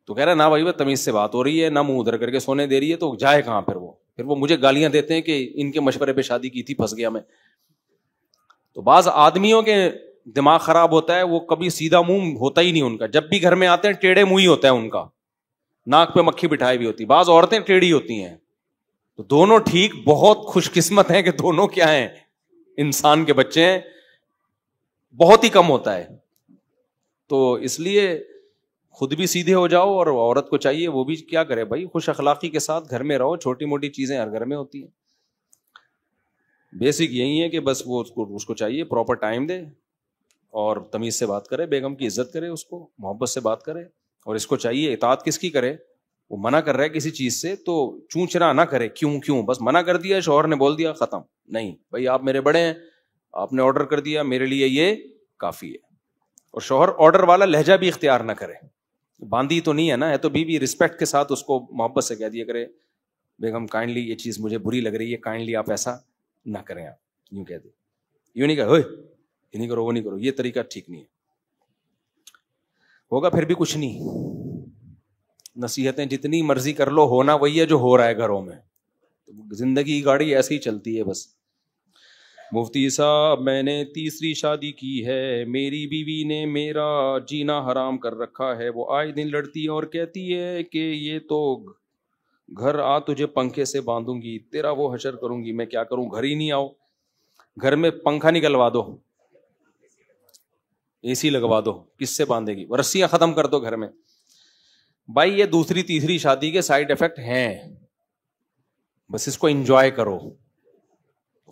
تو کہہ رہا ہے نا بھائی تمیز سے بات ہو رہی ہے, نہ منہ ادھر کر کے سونے دے رہی ہے, تو جائے کہاں پھر وہ مجھے گالیاں دیتے ہیں کہ ان کے مشورے پہ شادی کی تھی, پھنس گیا میں. تو بعض آدمیوں کے دماغ خراب ہوتا ہے, وہ کبھی سیدھا منہ ہوتا ہی نہیں ان کا, جب بھی گھر میں آتے ہیں ٹیڑھے منہ ہی ہوتا ہے ان کا, ناک پہ مکھی بٹھائی بھی ہوتی. بعض عورتیں ٹیڑھی ہوتی ہیں, تو دونوں ٹھیک, بہت خوش قسمت ہیں کہ دونوں کیا ہیں, انسان کے بچے ہیں, بہت ہی کم ہوتا ہے. تو اس لیے خود بھی سیدھے ہو جاؤ, اور عورت کو چاہیے وہ بھی کیا کرے بھائی, خوش اخلاقی کے ساتھ گھر میں رہو, چھوٹی موٹی چیزیں ہر گھر میں ہوتی ہیں. بیسک یہی ہے کہ بس وہ اس کو چاہیے پراپر ٹائم دے, اور تمیز سے بات کرے, بیگم کی عزت کرے, اس کو محبت سے بات کرے, اور اس کو چاہیے اطاعت کس کی کرے. وہ منع کر رہا ہے کسی چیز سے تو چونچرا نہ کرے, کیوں بس منع کر دیا, شوہر نے بول دیا, ختم. نہیں بھائی, آپ میرے بڑے ہیں, آپ نے آرڈر کر دیا, میرے لیے یہ کافی ہے. اور شوہر آرڈر والا لہجہ بھی اختیار نہ کرے, باندھی تو نہیں ہے نا, ہے تو بیوی, رسپیکٹ کے ساتھ اس کو محبت سے کہہ دیا کرے, بیگم کائنڈلی یہ چیز مجھے بری لگ رہی ہے, کائنڈلی آپ ایسا نہ کریں, آپ یوں کہہ دیں, یوں نہیں کہ یہ نہیں کرو وہ نہیں کرو, یہ طریقہ ٹھیک نہیں ہے. ہوگا پھر بھی کچھ نہیں, نصیحتیں جتنی مرضی کر لو, ہونا وہی ہے جو ہو رہا ہے گھروں میں. زندگی کی گاڑی ایسی ہی چلتی ہے بس. مفتی صاحب, میں نے تیسری شادی کی ہے, میری بیوی نے میرا جینا حرام کر رکھا ہے, وہ آئے دن لڑتی ہے اور کہتی ہے کہ یہ تو گھر آ تجھے پنکھے سے باندھوں گی, تیرا وہ حشر کروں گی. میں کیا کروں, گھر ہی نہیں آؤ, گھر میں پنکھا نکلوا دو, اے سی لگوا دو, کس سے باندھے گی, رسیاں ختم کر دو گھر میں. بھائی یہ دوسری تیسری شادی کے سائیڈ افیکٹ ہیں, بس اس کو انجوائے کرو,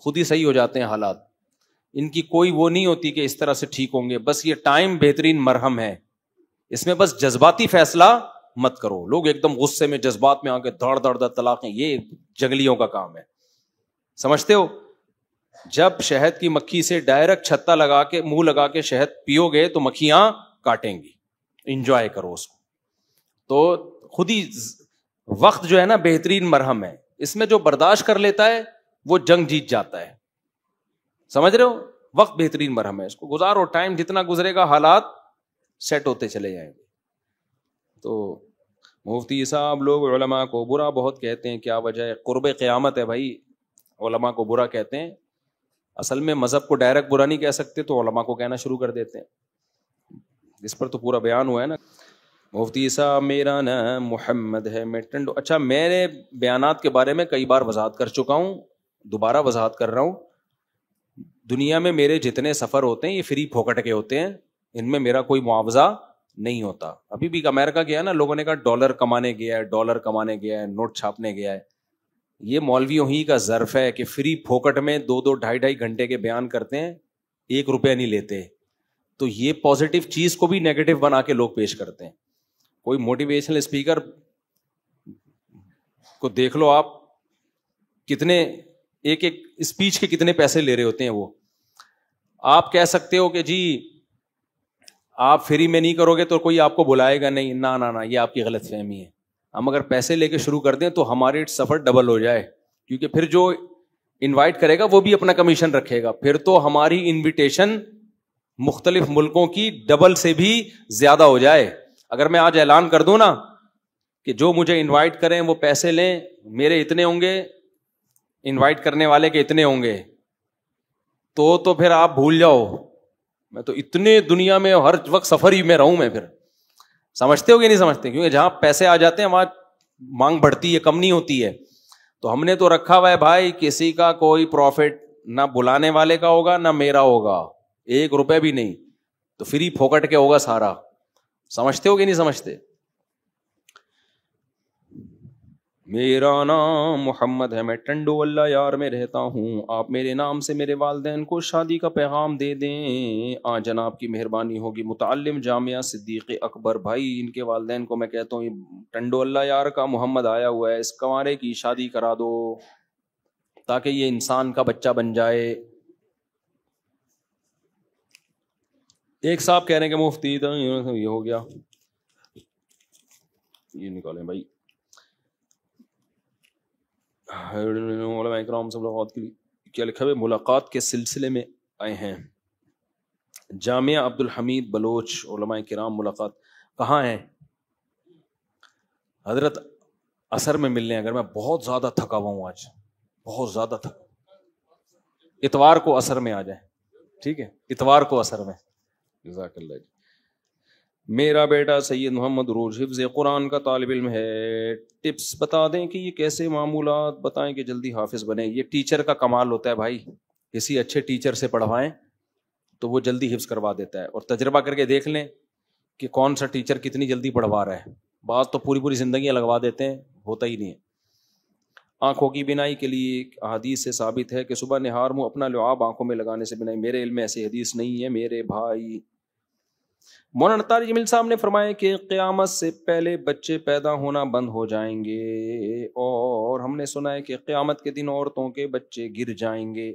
خود ہی صحیح ہو جاتے ہیں حالات. ان کی کوئی وہ نہیں ہوتی کہ اس طرح سے ٹھیک ہوں گے, بس یہ ٹائم بہترین مرہم ہے, اس میں بس جذباتی فیصلہ مت کرو. لوگ ایک دم غصے میں جذبات میں آ کے دھڑ دھڑ طلاقیں, یہ جنگلیوں کا کام ہے, سمجھتے ہو. جب شہد کی مکھی سے ڈائریکٹ چھتا لگا کے منہ لگا کے شہد پیو گے تو مکھیاں کاٹیں گی, انجوائے کرو اس کو. تو خود ہی وقت جو ہے نا بہترین مرہم ہے, اس میں جو برداشت کر لیتا ہے وہ جنگ جیت جاتا ہے, سمجھ رہے ہو. وقت بہترین مرہم ہے, اس کو گزارو, ٹائم جتنا گزرے گا حالات سیٹ ہوتے چلے جائیں گے. تو مفتی صاحب, لوگ علماء کو برا بہت کہتے ہیں, کیا وجہ ہے؟ قرب قیامت ہے بھائی, علماء کو برا کہتے ہیں. اصل میں مذہب کو ڈائریکٹ برا نہیں کہہ سکتے, تو علماء کو کہنا شروع کر دیتے ہیں. اس پر تو پورا بیان ہوا ہے نا. مفتی صاحب, میرا نام محمد ہے, میں ٹنڈو. اچھا, میرے بیانات کے بارے میں کئی بار وضاحت کر چکا ہوں, دوبارہ وضاحت کر رہا ہوں. دنیا میں میرے جتنے سفر ہوتے ہیں یہ فری پھوکٹ کے ہوتے ہیں, ان میں میرا کوئی معاوضہ نہیں ہوتا. ابھی بھی امریکہ گیا نا, لوگوں نے کہا ڈالر کمانے گیا ہے, ڈالر کمانے گیا ہے, نوٹ چھاپنے گیا ہے. یہ مولویوں ہی کا ظرف ہے کہ فری پھوکٹ میں 2-2 ڈھائی گھنٹے کے بیان کرتے ہیں, 1 روپیہ نہیں لیتے. تو یہ پازیٹیو چیز کو بھی نیگیٹو بنا کے لوگ پیش کرتے ہیں. کوئی موٹیویشنل اسپیکر کو دیکھ لو آپ, کتنے ایک اسپیچ کے کتنے پیسے لے رہے ہوتے ہیں وہ. آپ کہہ سکتے ہو کہ جی آپ فری میں نہیں کرو گے تو کوئی آپ کو بلائے گا نہیں, نہ یہ آپ کی غلط فہمی ہے. ہم اگر پیسے لے کے شروع کر دیں تو ہمارے سفر ڈبل ہو جائے, کیونکہ پھر جو انوائٹ کرے گا وہ بھی اپنا کمیشن رکھے گا, پھر تو ہماری انویٹیشن مختلف ملکوں کی ڈبل سے بھی زیادہ ہو جائے. اگر میں آج اعلان کر دوں نا کہ جو مجھے انوائٹ کریں وہ پیسے لیں, میرے اتنے ہوں گے, انوائٹ کرنے والے کے اتنے ہوں گے, تو پھر آپ بھول جاؤ. میں تو اتنے دنیا میں ہر وقت سفر ہی میں رہوں میں. پھر سمجھتے ہو کہ نہیں سمجھتے, کیونکہ جہاں پیسے آ جاتے ہیں وہاں مانگ بڑھتی ہے, کم نہیں ہوتی ہے. تو ہم نے تو رکھا ہوا ہے بھائی, کسی کا کوئی پروفٹ نہ بلانے والے کا ہوگا نہ میرا ہوگا, 1 روپے بھی نہیں, تو فری پھوکٹ کے ہوگا سارا. سمجھتے ہو کہ نہیں سمجھتے. میرا نام محمد ہے، میں ٹنڈو اللہ یار میں رہتا ہوں، آپ میرے نام سے میرے والدین کو شادی کا پیغام دے دیں، جناب کی مہربانی ہوگی۔ متعلم جامعہ صدیق اکبر بھائی، ان کے والدین کو میں کہتا ہوں یہ ٹنڈو اللہ یار کا محمد آیا ہوا ہے، اس کنوارے کی شادی کرا دو تاکہ یہ انسان کا بچہ بن جائے۔ ایک صاحب کہہ رہے ہیں کہ مفتی یہ ہو گیا، یہ نکالیں بھائی، علماء اکرام سے ملاقات کے لیے کیا لکھا ہے؟ ملاقات کے سلسلے میں آئے ہیں۔ جامعہ عبد الحمید بلوچ، علماء کرام ملاقات کہاں ہے؟ حضرت عصر میں ملنے، اگر میں بہت زیادہ تھکا ہوا ہوں آج، بہت زیادہ تھکا، اتوار کو عصر میں آ جائیں، ٹھیک ہے؟ اتوار کو عصر میں۔ جزاک اللہ جی۔ میرا بیٹا سید محمد روز حفظ قرآن کا طالب علم ہے، ٹپس بتا دیں کہ یہ کیسے معمولات بتائیں کہ جلدی حافظ بنے۔ یہ ٹیچر کا کمال ہوتا ہے بھائی، کسی اچھے ٹیچر سے پڑھوائیں تو وہ جلدی حفظ کروا دیتا ہے، اور تجربہ کر کے دیکھ لیں کہ کون سا ٹیچر کتنی جلدی پڑھوا رہا ہے۔ بعض تو پوری پوری زندگیاں لگوا دیتے ہیں، ہوتا ہی نہیں ہے۔ آنکھوں کی بینائی کے لیے حدیث سے ثابت ہے کہ صبح نہار منہ اپنا لعاب آنکھوں میں لگانے سے بنائی، میرے علم میں ایسی حدیث نہیں ہے میرے بھائی۔ مولانا طارق جمیل صاحب نے فرمایا کہ قیامت سے پہلے بچے پیدا ہونا بند ہو جائیں گے، اور ہم نے سنا ہے کہ قیامت کے دن عورتوں کے بچے گر جائیں گے۔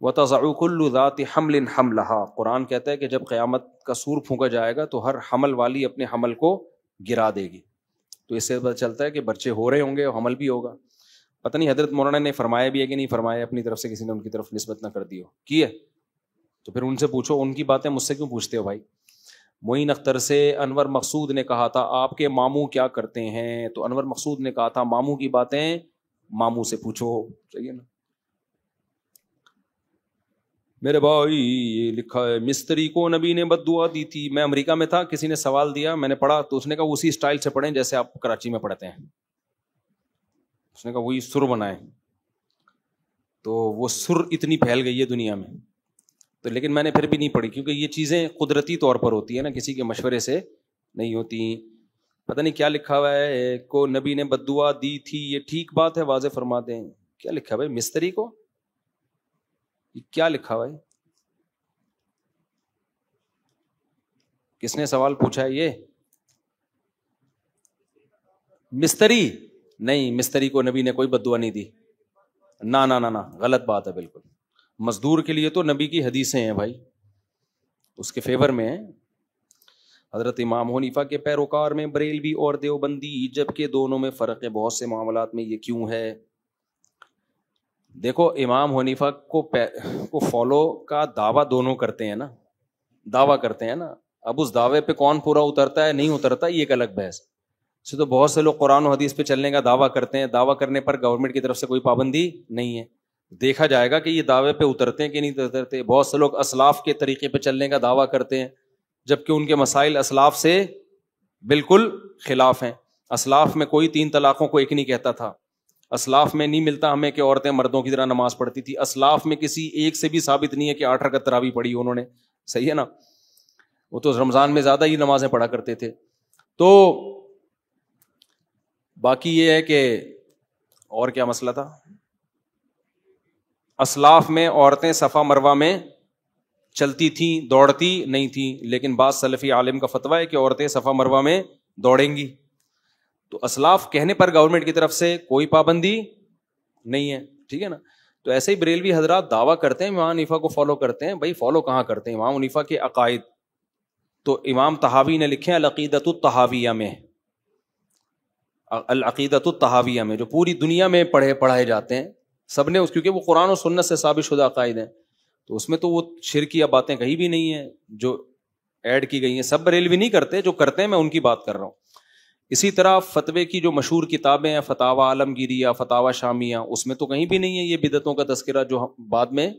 وَتَضَعُ كُلُّ ذَاتِ حَمْلٍ حَمْلَهَا، قرآن کہتا ہے کہ جب قیامت کا سور پھونکا جائے گا تو ہر حمل والی اپنے حمل کو گرا دے گی۔ تو اس سے پتہ چلتا ہے کہ بچے ہو رہے ہوں گے اور حمل بھی ہوگا۔ پتہ نہیں حضرت مولانا نے فرمایا بھی ہے کہ نہیں فرمایا، اپنی طرف سے کسی نے ان کی طرف نسبت نہ کر دی ہو، کی ہے تو پھر ان سے پوچھو، ان کی باتیں مجھ سے کیوں پوچھتے ہو بھائی؟ معین اختر سے انور مقصود نے کہا تھا آپ کے ماموں کیا کرتے ہیں، تو انور مقصود نے کہا تھا ماموں کی باتیں ماموں سے پوچھو، صحیح ہے نا میرے بھائی؟ یہ لکھا ہے مستری کو نبی نے بد دعا دی تھی۔ میں امریکہ میں تھا، کسی نے سوال دیا، میں نے پڑھا تو اس نے کہا اسی اسٹائل سے پڑھیں جیسے آپ کراچی میں پڑھتے ہیں، اس نے کہا وہی سر بنائیں، تو وہ سر اتنی پھیل گئی ہے دنیا میں، تو لیکن میں نے پھر بھی نہیں پڑھی، کیونکہ یہ چیزیں قدرتی طور پر ہوتی ہے نا، کسی کے مشورے سے نہیں ہوتی۔ پتہ نہیں کیا لکھا ہوا ہے، کو نبی نے بد دعا دی تھی، یہ ٹھیک بات ہے واضح فرما دیں۔ کیا لکھا ہے بھائی؟ مستری کو یہ کیا لکھا ہوا ہے؟ کس نے سوال پوچھا ہے؟ یہ مستری نہیں، مستری کو نبی نے کوئی بد دعا نہیں دی، نہ نہ نہ، غلط بات ہے بالکل۔ مزدور کے لیے تو نبی کی حدیثیں ہیں بھائی، اس کے فیور میں ہیں۔ حضرت امام حنیفہ کے پیروکار میں بریلوی اور دیوبندی، جبکہ دونوں میں فرق ہے، بہت سے معاملات میں یہ کیوں ہے؟ دیکھو امام حنیفہ کو فالو کا دعویٰ دونوں کرتے ہیں نا، دعویٰ کرتے ہیں نا، اب اس دعوے پہ کون پورا اترتا ہے نہیں اترتا یہ ایک الگ بحث سے۔ تو بہت سے لوگ قرآن و حدیث پہ چلنے کا دعویٰ کرتے ہیں، دعویٰ کرنے پر گورنمنٹ کی طرف سے کوئی پابندی نہیں ہے، دیکھا جائے گا کہ یہ دعوے پہ اترتے ہیں کہ نہیں اترتے۔ بہت سے لوگ اسلاف کے طریقے پہ چلنے کا دعویٰ کرتے ہیں، جبکہ ان کے مسائل اسلاف سے بالکل خلاف ہیں۔ اسلاف میں کوئی 3 طلاقوں کو ایک نہیں کہتا تھا، اسلاف میں نہیں ملتا ہمیں کہ عورتیں مردوں کی طرح نماز پڑھتی تھی، اسلاف میں کسی ایک سے بھی ثابت نہیں ہے کہ 8 رکعت تراویح پڑھی انہوں نے، صحیح ہے نا؟ وہ تو رمضان میں زیادہ ہی نمازیں پڑھا کرتے تھے۔ تو باقی یہ ہے کہ اور کیا مسئلہ تھا؟ اسلاف میں عورتیں صفا مروہ میں چلتی تھیں، دوڑتی نہیں تھیں، لیکن بعض سلفی عالم کا فتویٰ ہے کہ عورتیں صفا مروہ میں دوڑیں گی۔ تو اسلاف کہنے پر گورنمنٹ کی طرف سے کوئی پابندی نہیں ہے، ٹھیک ہے نا؟ تو ایسے ہی بریلوی حضرات دعویٰ کرتے ہیں امام حنیفہ کو فالو کرتے ہیں، بھائی فالو کہاں کرتے ہیں امام حنیفہ کے عقائد؟ تو امام طحاوی نے لکھے ہیں العقیدۃ الطحاویہ میں، العقیدۃ الطحاویہ میں، جو پوری دنیا میں پڑھائے جاتے ہیں سب نے، اس کیونکہ وہ قرآن و سنت سے ثابت شدہ عقائد ہیں، تو اس میں تو وہ شرکیہ باتیں کہیں بھی نہیں ہیں جو ایڈ کی گئی ہیں۔ سب بریلوی نہیں کرتے، جو کرتے ہیں میں ان کی بات کر رہا ہوں۔ اسی طرح فتوے کی جو مشہور کتابیں ہیں، فتاوی عالمگیریہ، فتاوی شامیہ، اس میں تو کہیں بھی نہیں ہے یہ بدعتوں کا تذکرہ، جو بعد میں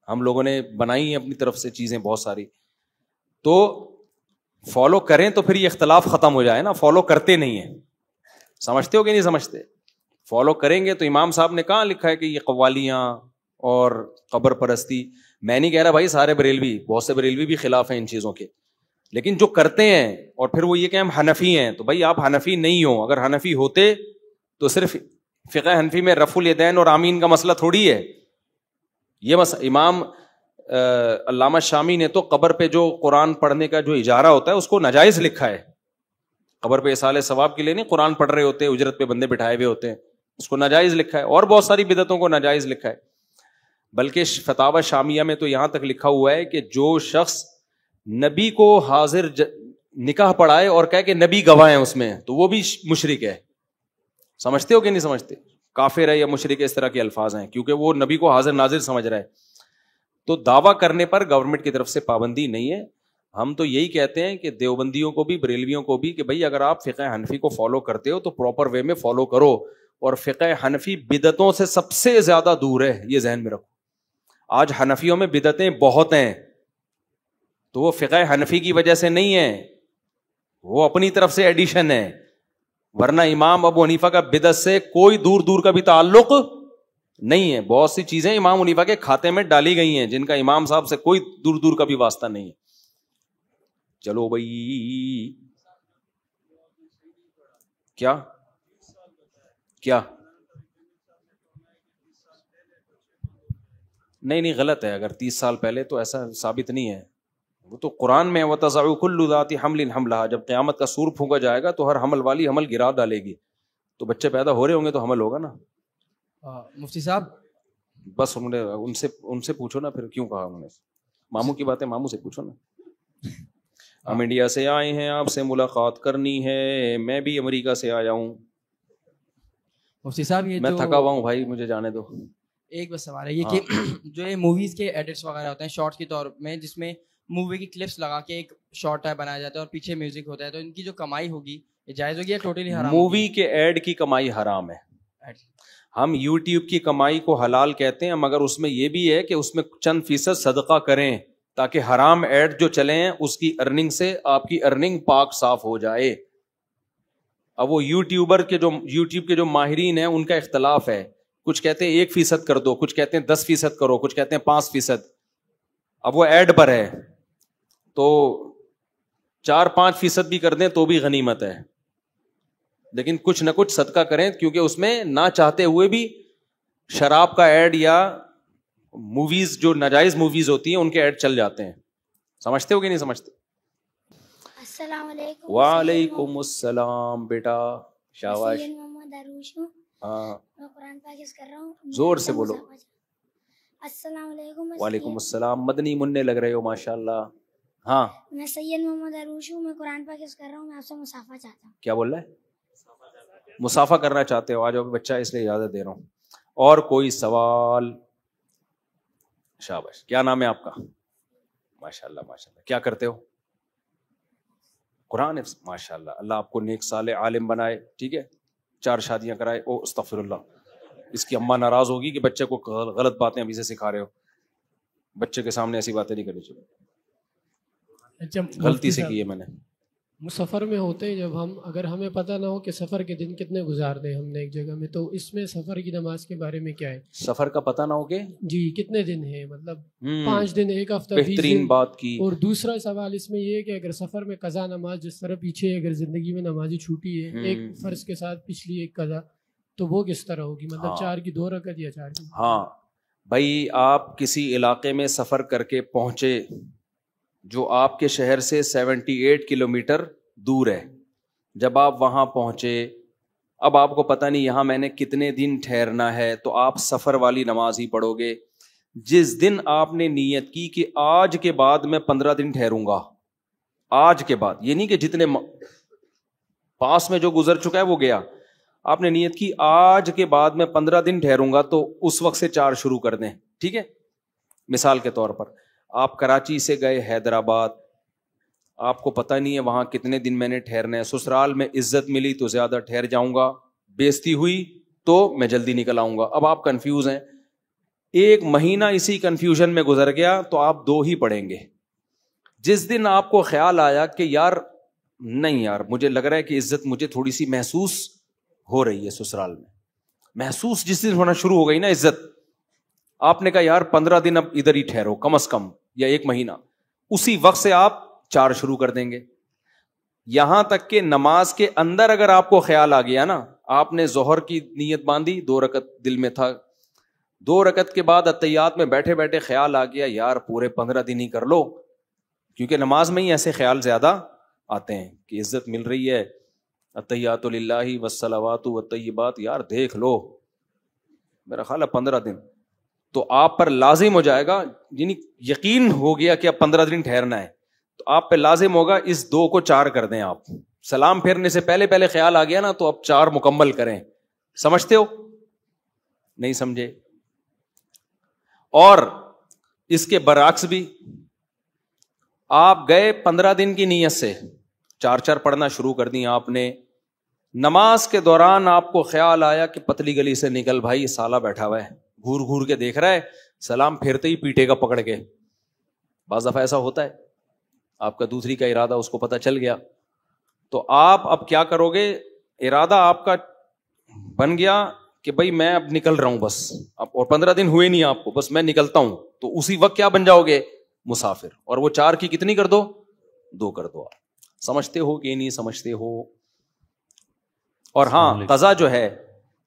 ہم لوگوں نے بنائی ہیں اپنی طرف سے چیزیں بہت ساری۔ تو فالو کریں تو پھر یہ اختلاف ختم ہو جائے نا، فالو کرتے نہیں ہیں، سمجھتے ہو کہ نہیں سمجھتے؟ فالو کریں گے تو امام صاحب نے کہاں لکھا ہے کہ یہ قوالیاں اور قبر پرستی؟ میں نہیں کہہ رہا بھائی سارے بریلوی، بہت سے بریلوی بھی خلاف ہیں ان چیزوں کے، لیکن جو کرتے ہیں، اور پھر وہ یہ کہ ہم حنفی ہیں، تو بھائی آپ حنفی نہیں ہو، اگر حنفی ہوتے تو صرف فقہ حنفی میں رفع الیدین اور آمین کا مسئلہ تھوڑی ہے. یہ امام علامہ شامی نے تو قبر پہ جو قرآن پڑھنے کا جو اجارہ ہوتا ہے اس کو ناجائز لکھا ہے. قبر پہ اصالہ ثواب کے لیے نہیں, قرآن پڑھ رہے ہوتے ہیں, اجرت پہ بندے بٹھائے ہوئے ہوتے ہیں, اس کو ناجائز لکھا ہے. اور بہت ساری بدعتوں کو ناجائز لکھا ہے. بلکہ فتاوی شامیہ میں تو یہاں تک لکھا ہوا ہے کہ جو شخص نبی کو حاضر نکاح پڑھائے اور کہے کہ نبی گواہ ہیں اس میں, تو وہ بھی مشرک ہے. سمجھتے ہو کہ نہیں سمجھتے؟ کافر ہے یا مشرک ہے, اس طرح کے الفاظ ہیں, کیونکہ وہ نبی کو حاضر ناظر سمجھ رہا ہے. تو دعویٰ کرنے پر گورنمنٹ کی طرف سے پابندی نہیں ہے. ہم تو یہی کہتے ہیں کہ دیوبندیوں کو بھی, بریلویوں کو بھی, کہ بھائی اگر آپ فقہ حنفی کو فالو کرتے ہو تو پراپر وے میں فالو کرو. اور فقہ حنفی بدعتوں سے سب سے زیادہ دور ہے, یہ ذہن میں رکھو. آج حنفیوں میں بدعتیں بہت ہیں, تو وہ فقہ حنفی کی وجہ سے نہیں ہے, وہ اپنی طرف سے ایڈیشن ہے. ورنہ امام ابو حنیفہ کا بدعت سے کوئی دور دور کا بھی تعلق نہیں ہے. بہت سی چیزیں امام حنیفہ کے کھاتے میں ڈالی گئی ہیں جن کا امام صاحب سے کوئی دور دور کا بھی واسطہ نہیں ہے. چلو بھائی, کیا کیا نہیں غلط ہے. اگر 30 سال پہلے تو ایسا ثابت نہیں ہے. وہ تو قرآن میں وَتَضَعُ كُلُّ ذَاتِ حَمْلٍ حَمْلَهَا, جب قیامت کا سور پھونکا جائے گا تو ہر حمل والی حمل گرا ڈالے گی. تو بچے پیدا ہو رہے ہوں گے تو حمل ہوگا نا. مفتی صاحب بس انہوں نے ان سے پوچھو نا پھر کیوں کہا انہوں نے. ماموں کی باتیں ماموں سے پوچھو نا. ہم انڈیا سے آئے ہیں, آپ سے ملاقات کرنی ہے. میں بھی امریکہ سے آیا ہوں. مفتی صاحب یہ میں تھکا ہوا ہوں بھائی, مجھے جانے دو. ایک بس سوال ہے یہ کہ جو یہ موویز کے ایڈٹس وغیرہ ہوتے ہیں شارٹس کے طور میں, جس میں مووی کی کلپس لگا کے ایک شارٹ ٹائپ بنایا جاتا ہے اور پیچھے میوزک ہوتا ہے, تو ان کی جو کمائی ہوگی یہ جائز ہوگی یا ٹوٹلی حرام؟ مووی کے ایڈ کی کمائی حرام ہے. ہم یوٹیوب کی کمائی کو حلال کہتے ہیں, مگر اس میں یہ بھی ہے کہ اس میں چند فیصد صدقہ کریں تاکہ حرام ایڈ جو چلے ہیں اس کی ارننگ سے آپ کی ارننگ پاک صاف ہو جائے. اب وہ یوٹیوب کے جو ماہرین ہیں ان کا اختلاف ہے. کچھ کہتے ہیں 1% کر دو, کچھ کہتے ہیں 10% کرو, کچھ کہتے ہیں 5%. اب وہ ایڈ پر ہے تو 4-5% بھی کر دیں تو بھی غنیمت ہے. لیکن کچھ نہ کچھ صدقہ کریں, کیونکہ اس میں نہ چاہتے ہوئے بھی شراب کا ایڈ یا موویز جو ناجائز موویز ہوتی ہیں ان کے ایڈ چل جاتے ہیں. سمجھتے ہو کہ نہیں سمجھتے؟ السلام علیکم. وعلیکم السلام بیٹا, شاباش. ہاں میں قرآن پاک کر رہا ہوں, زور سے بولو. السلام علیکم. وعلیکم السلام. مدنی منع لگ رہے ہو ماشاء اللہ. ہاں میں سید محمد عروش ہوں, میں قرآن پاک کر رہا ہوں, میں آپ سے مصافحہ چاہتا ہوں. کیا بول رہا ہے؟ مصافحہ کرنا چاہتے ہو؟ آ جاؤ بچہ, اس لیے اجازت دے رہا ہوں. اور کوئی سوال؟ شاباش. کیا نام ہے آپ کا؟ ماشاء اللہ ماشاء اللہ. کیا کرتے ہو؟ قرآن. ماشاء اللہ, اللہ آپ کو نیک صالح عالم بنائے. ٹھیک ہے, 4 شادیاں کرائے. او استغفر اللہ, اس کی اماں ناراض ہوگی کہ بچے کو غلط باتیں ابھی سے سکھا رہے ہو. بچے کے سامنے ایسی باتیں نہیں کرنی چاہیے. غلطی سے کی ہے میں نے. سفر میں ہوتے ہیں جب ہم, اگر ہمیں پتہ نہ ہو کہ سفر کے دن کتنے گزارنے ہم نے ایک جگہ میں, تو اس میں سفر کی نماز کے بارے میں کیا ہے؟ سفر کا پتہ نہ ہو کہ جی کتنے دن ہے, مطلب 5 دن, 1 ہفتہ, 20 بہترین دن. بات کی. اور دوسرا سوال اس میں یہ ہے کہ اگر سفر میں قضا نماز, جس طرح پیچھے اگر زندگی میں نمازی چھوٹی ہے ایک فرض کے ساتھ پچھلی ایک قضا, تو وہ کس طرح ہوگی؟ مطلب 4 کی 2 رکعت یا 4 کی؟ ہاں بھائی, آپ کسی علاقے میں سفر کر کے پہنچے جو آپ کے شہر سے 78 کلومیٹر دور ہے. جب آپ وہاں پہنچے, اب آپ کو پتہ نہیں یہاں میں نے کتنے دن ٹھہرنا ہے, تو آپ سفر والی نماز ہی پڑھو گے. جس دن آپ نے نیت کی کہ آج کے بعد میں 15 دن ٹھہروں گا, آج کے بعد, یہ نہیں کہ جتنے پاس میں جو گزر چکا ہے وہ گیا, آپ نے نیت کی آج کے بعد میں 15 دن ٹھہروں گا, تو اس وقت سے 4 شروع کر دیں. ٹھیک ہے, مثال کے طور پر آپ کراچی سے گئے حیدرآباد, آپ کو پتہ نہیں ہے وہاں کتنے دن میں نے ٹھہرنا ہے. سسرال میں عزت ملی تو زیادہ ٹھہر جاؤں گا, بےزتی ہوئی تو میں جلدی نکل آؤں گا. اب آپ کنفیوز ہیں, 1 مہینہ اسی کنفیوژن میں گزر گیا, تو آپ 2 ہی پڑھیں گے. جس دن آپ کو خیال آیا کہ یار نہیں یار, مجھے لگ رہا ہے کہ عزت مجھے تھوڑی سی محسوس ہو رہی ہے سسرال میں, محسوس جس دن ہونا شروع ہو گئی نا عزت, آپ نے کہا یار 15 دن اب ادھر ہی ٹھہرو کم از کم, یا 1 مہینہ, اسی وقت سے آپ 4 شروع کر دیں گے. یہاں تک کہ نماز کے اندر اگر آپ کو خیال آ گیا نا, آپ نے ظہر کی نیت باندھی, 2 رکعت دل میں تھا, 2 رکعت کے بعد اتحیات میں بیٹھے بیٹھے خیال آ گیا یار پورے 15 دن ہی کر لو, کیونکہ نماز میں ہی ایسے خیال زیادہ آتے ہیں کہ عزت مل رہی ہے, اتحیات للہ والصلوات والطیبات, یار دیکھ لو, میرا خیال ہے 15 دن تو آپ پر لازم ہو جائے گا, یعنی یقین ہو گیا کہ اب 15 دن ٹھہرنا ہے, تو آپ پہ لازم ہوگا اس 2 کو 4 کر دیں. آپ سلام پھیرنے سے پہلے خیال آ گیا نا, تو اب 4 مکمل کریں. سمجھتے ہو؟ نہیں سمجھے؟ اور اس کے برعکس بھی, آپ گئے 15 دن کی نیت سے 4 پڑھنا شروع کر دی آپ نے, نماز کے دوران آپ کو خیال آیا کہ پتلی گلی سے نکل بھائی, سالہ بیٹھا ہوا ہے, گھور گھور کے دیکھ رہا ہے, سلام پھیرتے ہی پیٹے گا پکڑ کے. بعض دفعہ ایسا ہوتا ہے, آپ کا دوسری کا ارادہ اس کو پتہ چل گیا, تو آپ اب کیا کرو گے؟ ارادہ آپ کا بن گیا کہ بھائی میں اب نکل رہا ہوں بس, اب اور 15 دن ہوئے نہیں آپ کو, بس میں نکلتا ہوں, تو اسی وقت کیا بن جاؤ گے؟ مسافر. اور وہ 4 کی کتنی کر دو؟ 2 کر دو. آپ سمجھتے ہو کہ نہیں سمجھتے ہو؟ اور ہاں, قضا جو ہے,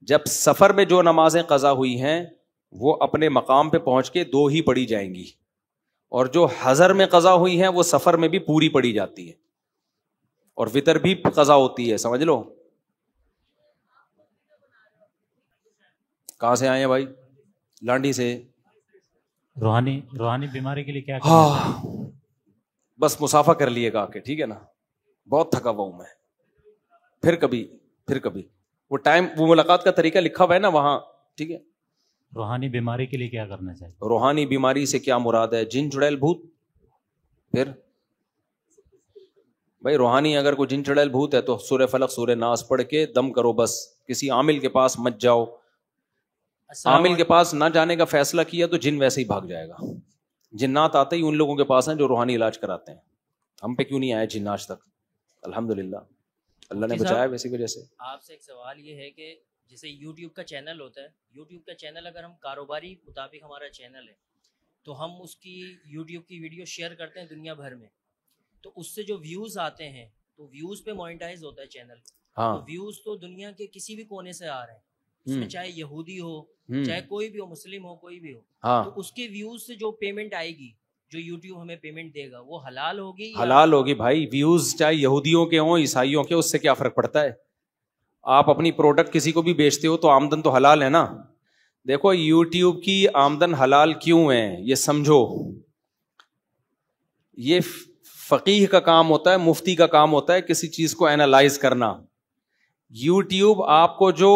جب سفر میں جو نمازیں قضا ہوئی ہیں وہ اپنے مقام پہ پہنچ کے 2 ہی پڑھی جائیں گی, اور جو حضر میں قضا ہوئی ہیں وہ سفر میں بھی پوری پڑھی جاتی ہے, اور وتر بھی قضا ہوتی ہے. سمجھ لو. کہاں سے آئے ہیں بھائی؟ لانڈی سے. روحانی بیماری کے لیے کیا کرنا چاہیے؟ بس مسافہ کر لیے گا کہ ٹھیک ہے نا, بہت تھکا ہوا ہوں میں, پھر کبھی وہ ٹائم, وہ ملاقات کا طریقہ لکھا ہوا ہے نا وہاں, ٹھیک ہے. روحانی بیماری کے لیے کیا کرنا چاہیے؟ روحانی بیماری سے کیا مراد ہے؟ جن چڑیل بھوت. پھر بھائی روحانی اگر کوئی جن چڑیل بھوت ہے تو سورہ فلق سورہ ناس پڑھ کے دم کرو, بس کسی عامل کے پاس مت جاؤ. عامل کے پاس نہ جانے کا فیصلہ کیا تو جن ویسے ہی بھاگ جائے گا. جنات آتے ہی ان لوگوں کے پاس ہیں جو روحانی علاج کراتے ہیں. ہم پہ کیوں نہیں آئے جن آج تک؟ الحمدللہ اللہ نے بچایا ویسی وجہ سے. آپ سے ایک سوال یہ ہے کہ جیسے یوٹیوب کا چینل ہوتا ہے, یوٹیوب کا چینل اگر ہم کاروباری مطابق ہمارا چینل ہے تو ہم اس کی یوٹیوب کی ویڈیو شیئر کرتے ہیں دنیا بھر میں, تو اس سے جو ویوز آتے ہیں تو ویوز پہ مونیٹائز ہوتا ہے چینل. ہاں, تو ویوز تو دنیا کے کسی بھی کونے سے آ رہے ہیں, اس میں چاہے یہودی ہو, چاہے کوئی بھی ہو, مسلم ہو, کوئی بھی ہو, تو اس کے ویوز سے جو پیمنٹ آئے گی, جو یوٹیوب ہمیں پیمنٹ دے گا, وہ حلال ہوگی؟ حلال ہوگی بھائی. ویوز چاہے یہودیوں کے ہوں عیسائیوں کے, اس سے کیا فرق پڑتا ہے؟ آپ اپنی پروڈکٹ کسی کو بھی بیچتے ہو تو آمدن تو حلال ہے نا. دیکھو یوٹیوب کی آمدن حلال کیوں ہے یہ سمجھو. یہ فقیہ کا کام ہوتا ہے, مفتی کا کام ہوتا ہے کسی چیز کو اینالائز کرنا. یوٹیوب آپ کو جو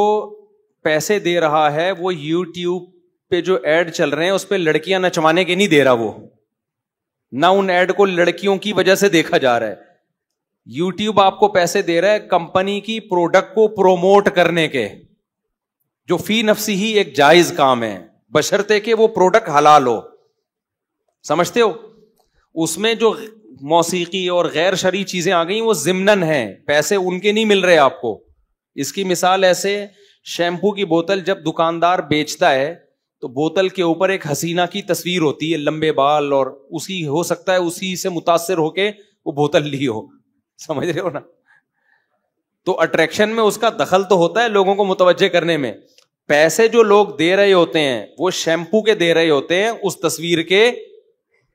پیسے دے رہا ہے وہ یوٹیوب پہ جو ایڈ چل رہے ہیں اس پہ لڑکیاں نچوانے کے نہیں دے رہا, وہ نہ ان ایڈ کو لڑکیوں کی وجہ سے دیکھا جا رہا ہے. یوٹیوب آپ کو پیسے دے رہا ہے کمپنی کی پروڈکٹ کو پروموٹ کرنے کے, جو فی نفسی ہی ایک جائز کام ہے, بشرطے کہ وہ پروڈکٹ حلال ہو. سمجھتے ہو؟ اس میں جو موسیقی اور غیر شرعی چیزیں آ گئی وہ ضمنن ہیں, پیسے ان کے نہیں مل رہے آپ کو. اس کی مثال ایسے, شیمپو کی بوتل جب دکاندار بیچتا ہے تو بوتل کے اوپر ایک حسینہ کی تصویر ہوتی ہے, لمبے بال, اور اسی ہو سکتا ہے اسی سے متاثر ہو کے وہ بوتل لی ہو. سمجھ رہے ہو نا؟ تو اٹریکشن میں اس کا دخل تو ہوتا ہے لوگوں کو متوجہ کرنے میں. پیسے جو لوگ دے رہے ہوتے ہیں وہ شیمپو کے دے رہے ہوتے ہیں, اس تصویر کے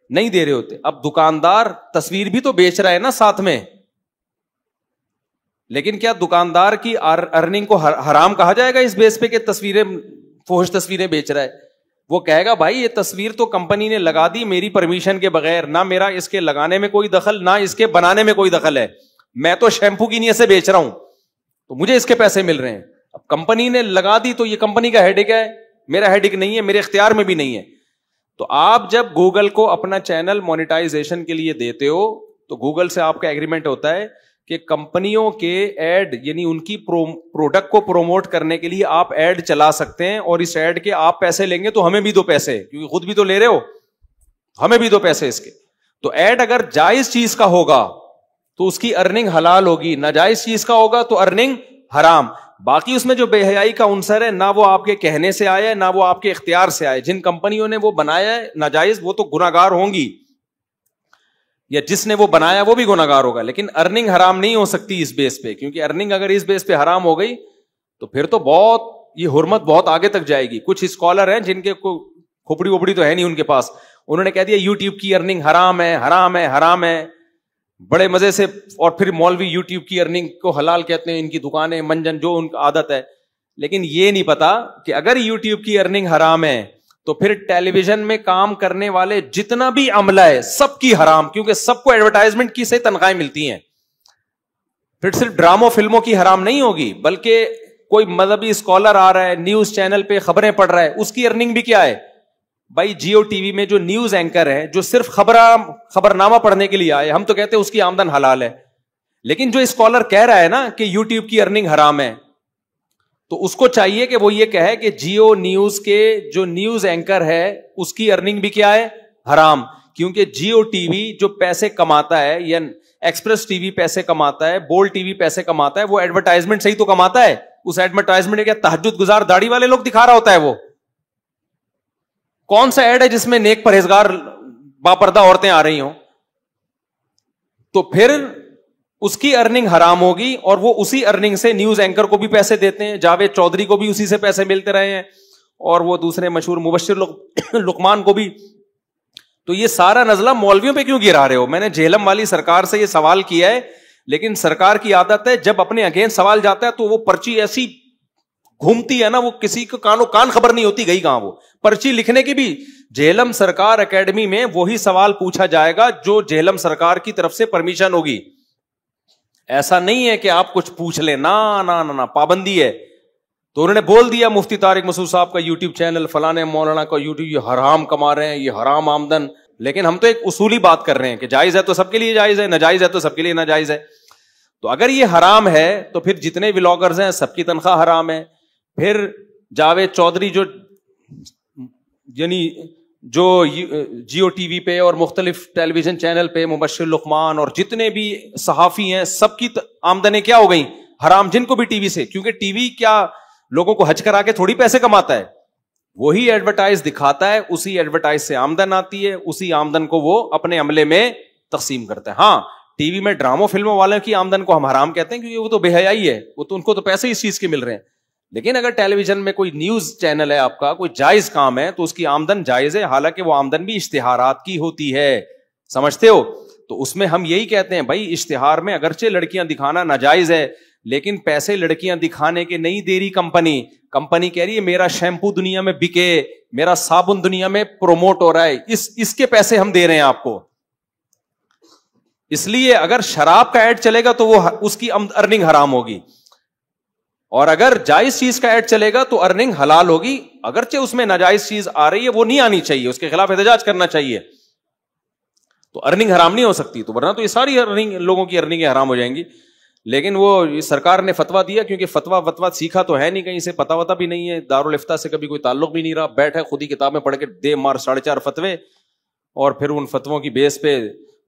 نہیں دے رہے ہوتے. اب دکاندار تصویر بھی تو بیچ رہا ہے نا ساتھ میں, لیکن کیا دکاندار کی ارننگ کو حرام کہا جائے گا اس بیس پہ کہ تصویریں, فحش تصویریں بیچ رہا ہے؟ وہ کہے گا بھائی یہ تصویر تو کمپنی نے لگا دی میری پرمیشن کے بغیر, نہ میرا اس کے لگانے میں کوئی دخل, نہ اس کے بنانے میں کوئی دخل ہے, میں تو شیمپو کی نیت سے بیچ رہا ہوں تو مجھے اس کے پیسے مل رہے ہیں. اب کمپنی نے لگا دی تو یہ کمپنی کا ہیڈک ہے, میرا ہیڈک نہیں ہے, میرے اختیار میں بھی نہیں ہے. تو آپ جب گوگل کو اپنا چینل مونیٹائزیشن کے لیے دیتے ہو تو گوگل سے آپ کا ایگریمنٹ ہوتا ہے کہ کمپنیوں کے ایڈ, یعنی ان کی پروڈکٹ کو پروموٹ کرنے کے لیے آپ ایڈ چلا سکتے ہیں, اور اس ایڈ کے آپ پیسے لیں گے تو ہمیں بھی دو پیسے, کیونکہ خود بھی تو لے رہے ہو, ہمیں بھی دو پیسے اس کے. تو ایڈ اگر جائز چیز کا ہوگا تو اس کی ارننگ حلال ہوگی, ناجائز چیز کا ہوگا تو ارننگ حرام. باقی اس میں جو بے حیائی کا عنصر ہے, نہ وہ آپ کے کہنے سے آیا ہے نہ وہ آپ کے اختیار سے آئے. جن کمپنیوں نے وہ بنایا ہے ناجائز, وہ تو گناہگار ہوں گی, یا جس نے وہ بنایا وہ بھی گناہگار ہوگا, لیکن ارننگ حرام نہیں ہو سکتی اس بیس پہ, کیونکہ ارننگ اگر اس بیس پہ حرام ہو گئی تو پھر تو بہت یہ حرمت بہت آگے تک جائے گی. کچھ اسکالر ہیں جن کے کھوپڑی وپڑی تو ہے نہیں ان کے پاس, انہوں نے کہہ دیا یوٹیوب کی ارننگ حرام ہے, حرام ہے, حرام ہے, بڑے مزے سے. اور پھر مولوی یوٹیوب کی ارننگ کو حلال کہتے ہیں, ان کی دکانیں منجن جو ان کی عادت ہے. لیکن یہ نہیں پتا کہ اگر یوٹیوب کی ارننگ حرام ہے تو پھر ٹیلی ویژن میں کام کرنے والے جتنا بھی عملہ ہے سب کی حرام, کیونکہ سب کو ایڈورٹائزمنٹ کی سے تنخواہیں ملتی ہیں. پھر صرف ڈراموں فلموں کی حرام نہیں ہوگی, بلکہ کوئی مذہبی اسکالر آ رہا ہے نیوز چینل پہ خبریں پڑھ رہا ہے, اس کی ارننگ بھی کیا ہے بھائی. جیو ٹی وی میں جو نیوز اینکر ہے جو صرف خبرنامہ پڑھنے کے لیے آئے, ہم تو کہتے ہیں اس کی آمدن حلال ہے. لیکن جو اسکالر کہہ رہا ہے نا کہ یوٹیوب کی ارننگ حرام ہے, تو اس کو چاہیے کہ وہ یہ کہے کہ جیو نیوز کے جو نیوز اینکر ہے اس کی ارننگ بھی کیا ہے حرام. کیونکہ جیو ٹی وی جو پیسے کماتا ہے یا ایکسپریس ٹی وی پیسے کماتا ہے, بول ٹی وی پیسے کماتا ہے, وہ ایڈورٹائزمنٹ سے ہی تو کماتا ہے. اس ایڈورٹائزمنٹ کیا تہجد گزار داڑھی والے لوگ دکھا رہا ہوتا ہے. وہ کون سا ایڈ ہے جس میں نیک پرہیزگار باپردہ عورتیں آ رہی ہوں؟ تو پھر اس کی ارننگ حرام ہوگی, اور وہ اسی ارننگ سے نیوز اینکر کو بھی پیسے دیتے ہیں, جاوید چودھری کو بھی اسی سے پیسے ملتے رہے ہیں, اور وہ دوسرے مشہور مبشر لقمان کو بھی. تو یہ سارا نزلہ مولویوں پہ کیوں گرا رہے ہو؟ میں نے جہلم والی سرکار سے یہ سوال کیا ہے, لیکن سرکار کی عادت ہے جب اپنے اگینسٹ سوال جاتا ہے تو وہ پرچی ایسی گھومتی ہے نا, وہ کسی کو کانوں کان خبر نہیں ہوتی گئی کہاں. وہ پرچی لکھنے کی بھی جہلم سرکار اکیڈمی میں وہی سوال پوچھا جائے گا جو جہلم سرکار کی طرف سے پرمیشن ہوگی. ایسا نہیں ہے کہ آپ کچھ پوچھ لیں, نا نا نا, پابندی ہے. تو انہوں نے بول دیا مفتی طارق مسعود صاحب کا یوٹیوب چینل, فلانے مولانا کا یوٹیوب, یہ حرام کما رہے ہیں, یہ حرام آمدن. لیکن ہم تو ایک اصولی بات کر رہے ہیں کہ جائز ہے تو سب کے لیے جائز ہے, ناجائز ہے تو سب کے لیے ناجائز ہے. تو اگر یہ حرام ہے تو پھر جتنے ولاگرز ہیں سب کی تنخواہ حرام ہے. پھر جاوید چودھری جو یعنی جو جیو ٹی وی پہ اور مختلف ٹیلی ویژن چینل پہ مبشر لقمان اور جتنے بھی صحافی ہیں سب کی آمدنیں کیا ہو گئیں حرام, جن کو بھی ٹی وی سے. کیونکہ ٹی وی کیا لوگوں کو حج کرا کے تھوڑی پیسے کماتا ہے, وہی ایڈورٹائز دکھاتا ہے, اسی ایڈورٹائز سے آمدن آتی ہے, اسی آمدن کو وہ اپنے عملے میں تقسیم کرتا ہے. ہاں ٹی وی میں ڈراموں فلموں والوں کی آمدن کو ہم حرام کہتے ہیں کیونکہ وہ تو بے حیائی ہے, وہ تو ان کو تو پیسے اس چیز کے مل رہے ہیں. لیکن اگر ٹیلی ویژن میں کوئی نیوز چینل ہے آپ کا, کوئی جائز کام ہے, تو اس کی آمدن جائز ہے, حالانکہ وہ آمدن بھی اشتہارات کی ہوتی ہے, سمجھتے ہو. تو اس میں ہم یہی کہتے ہیں بھائی اشتہار میں اگرچہ لڑکیاں دکھانا ناجائز ہے, لیکن پیسے لڑکیاں دکھانے کے نہیں دے رہی کمپنی کہہ رہی ہے میرا شیمپو دنیا میں بکے, میرا صابن دنیا میں پروموٹ ہو رہا ہے, اس کے پیسے ہم دے رہے ہیں آپ کو. اس لیے اگر شراب کا ایڈ چلے گا تو وہ اس کی ارننگ حرام ہوگی, اور اگر جائز چیز کا ایڈ چلے گا تو ارننگ حلال ہوگی. اگرچہ اس میں ناجائز چیز آ رہی ہے وہ نہیں آنی چاہیے, اس کے خلاف احتجاج کرنا چاہیے, تو ارننگ حرام نہیں ہو سکتی. تو ورنہ تو یہ ساری ارننگ لوگوں کی ارننگیں حرام ہو جائیں گی. لیکن وہ سرکار نے فتوا دیا, کیونکہ فتوا سیکھا تو ہے نہیں, کہیں سے پتا وتا بھی نہیں ہے, دارالافتاء سے کبھی کوئی تعلق بھی نہیں رہا, بیٹھے خود ہی کتابیں پڑھ کے دے مار 4.5 فتوے, اور پھر ان فتووں کی بیس پہ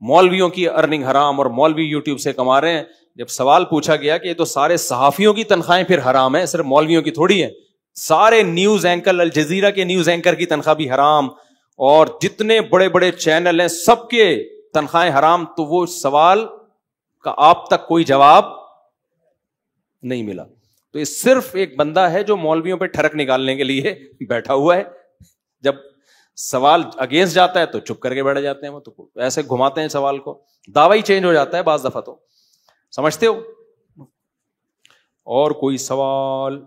مولویوں کی ارننگ حرام اور مولوی یوٹیوب سے کما رہے ہیں. جب سوال پوچھا گیا کہ یہ تو سارے صحافیوں کی تنخواہیں پھر حرام ہے, صرف مولویوں کی تھوڑی ہے, سارے نیوز اینکر, الجزیرہ کے نیوز اینکر کی تنخواہ بھی حرام, اور جتنے بڑے بڑے چینل ہیں سب کے تنخواہیں حرام. تو وہ سوال کا آپ تک کوئی جواب نہیں ملا. تو یہ صرف ایک بندہ ہے جو مولویوں پہ ٹھڑک نکالنے کے لیے بیٹھا ہوا ہے, جب سوال اگینسٹ جاتا ہے تو چپ کر کے بیٹھ جاتے ہیں, وہ تو ایسے گھماتے ہیں سوال کو, دعویٰ ہی چینج ہو جاتا ہے بعض دفعہ. تو سمجھتے ہو. اور کوئی سوال؟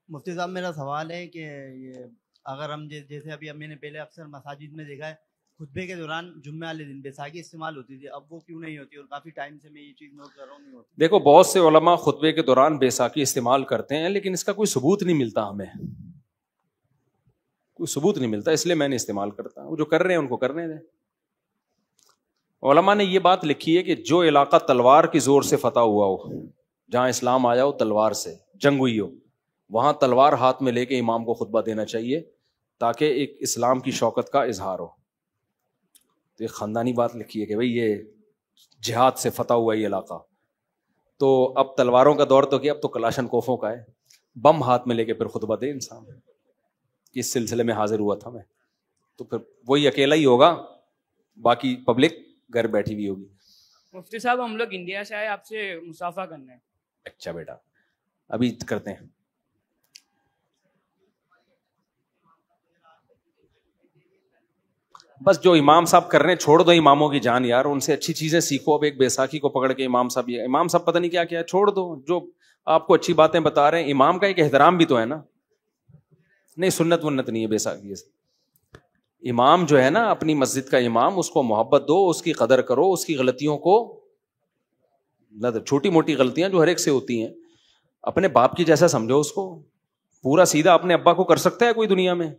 مفتی صاحب میرا سوال ہے کہ یہ اگر ہم جیسے ابھی میں نے پہلے اکثر مساجد میں دیکھا ہے خطبے کے دوران جمعہ والے دن بیساکھی استعمال ہوتی تھی, اب وہ کیوں نہیں ہوتی؟ اور کافی ٹائم سے میں یہ چیز نوٹ کر رہا ہوں نہیں ہوتی. دیکھو بہت سے علماء خطبے کے دوران بیساکھی استعمال کرتے ہیں, لیکن اس کا کوئی ثبوت نہیں ملتا, ہمیں کوئی ثبوت نہیں ملتا, اس لیے میں نہیں استعمال کرتا. وہ جو کر رہے ہیں ان کو کرنے دیں. علماء نے یہ بات لکھی ہے کہ جو علاقہ تلوار کی زور سے فتح ہوا ہو, جہاں اسلام آیا ہو تلوار سے, جنگ ہوئی ہو, وہاں تلوار ہاتھ میں لے کے امام کو خطبہ دینا چاہیے, تاکہ ایک اسلام کی شوکت کا اظہار ہو. تو ایک خاندانی بات لکھی ہے کہ بھئی یہ جہاد سے فتح ہوا یہ علاقہ, تو اب تلواروں کا دور تو کیا, اب تو کلاشن کوفوں کا ہے, بم ہاتھ میں لے کے پھر خطبہ دے انسان. اس سلسلے میں حاضر ہوا تھا میں, تو پھر وہی اکیلا ہی ہوگا, باقی پبلک گھر بیٹھی ہوئی ہوگی. مفتی صاحب ہم لوگ انڈیا سے آئے آپ سے مصافحہ کرنا ہے. اچھا بیٹا, ابھی کرتے ہیں. بس جو امام صاحب کر رہے ہیں چھوڑ دو اماموں کی جان یار, ان سے اچھی چیزیں سیکھو. اب ایک بیساکھی کو پکڑ کے امام صاحب پتہ نہیں کیا کیا, چھوڑ دو. جو آپ کو اچھی باتیں بتا رہے ہیں, امام کا ایک احترام بھی تو ہے نا. نہیں سنت ونت نہیں ہے بیساکھی سے. امام جو ہے نا اپنی مسجد کا امام, اس کو محبت دو, اس کی قدر کرو, اس کی غلطیوں کو, چھوٹی موٹی غلطیاں جو ہر ایک سے ہوتی ہیں, اپنے باپ کی جیسا سمجھو اس کو. پورا سیدھا اپنے ابا کو کر سکتا ہے کوئی دنیا میں؟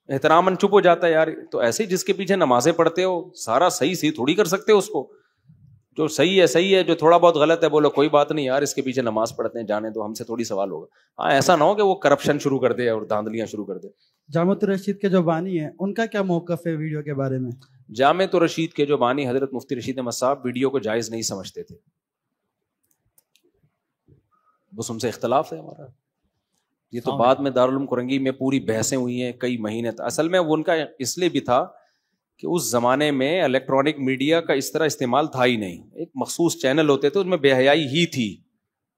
احتراماً چپ ہو جاتا ہے یار. تو ایسے ہی جس کے پیچھے نمازیں پڑھتے ہو سارا صحیح تھوڑی کر سکتے ہو اس کو. جو صحیح ہے, جو تھوڑا بہت غلط ہے بولو کوئی بات نہیں یار, اس کے پیچھے نماز پڑھتے ہیں, جانے تو ہم سے تھوڑی سوال ہوگا. ہاں ایسا نہ ہو کہ وہ کرپشن شروع کر دے اور دھاندلیاں شروع کر دے. جامعۃ الرشید کے جو بانی ہیں ان کا کیا موقف ہے ویڈیو کے بارے میں؟ جامعۃ الرشید کے جو بانی حضرت مفتی رشید احمد صاحب ویڈیو کو جائز نہیں سمجھتے تھے. بس ان سے اختلاف ہے ہمارا. یہ تو بعد میں دارالعلوم کرنگی میں پوری بحثیں ہوئی ہیں کئی مہینے. اصل میں وہ ان کا اس لیے بھی تھا کہ اس زمانے میں الیکٹرانک میڈیا کا اس طرح استعمال تھا ہی نہیں. ایک مخصوص چینل ہوتے تھے, اس میں بے حیائی ہی تھی,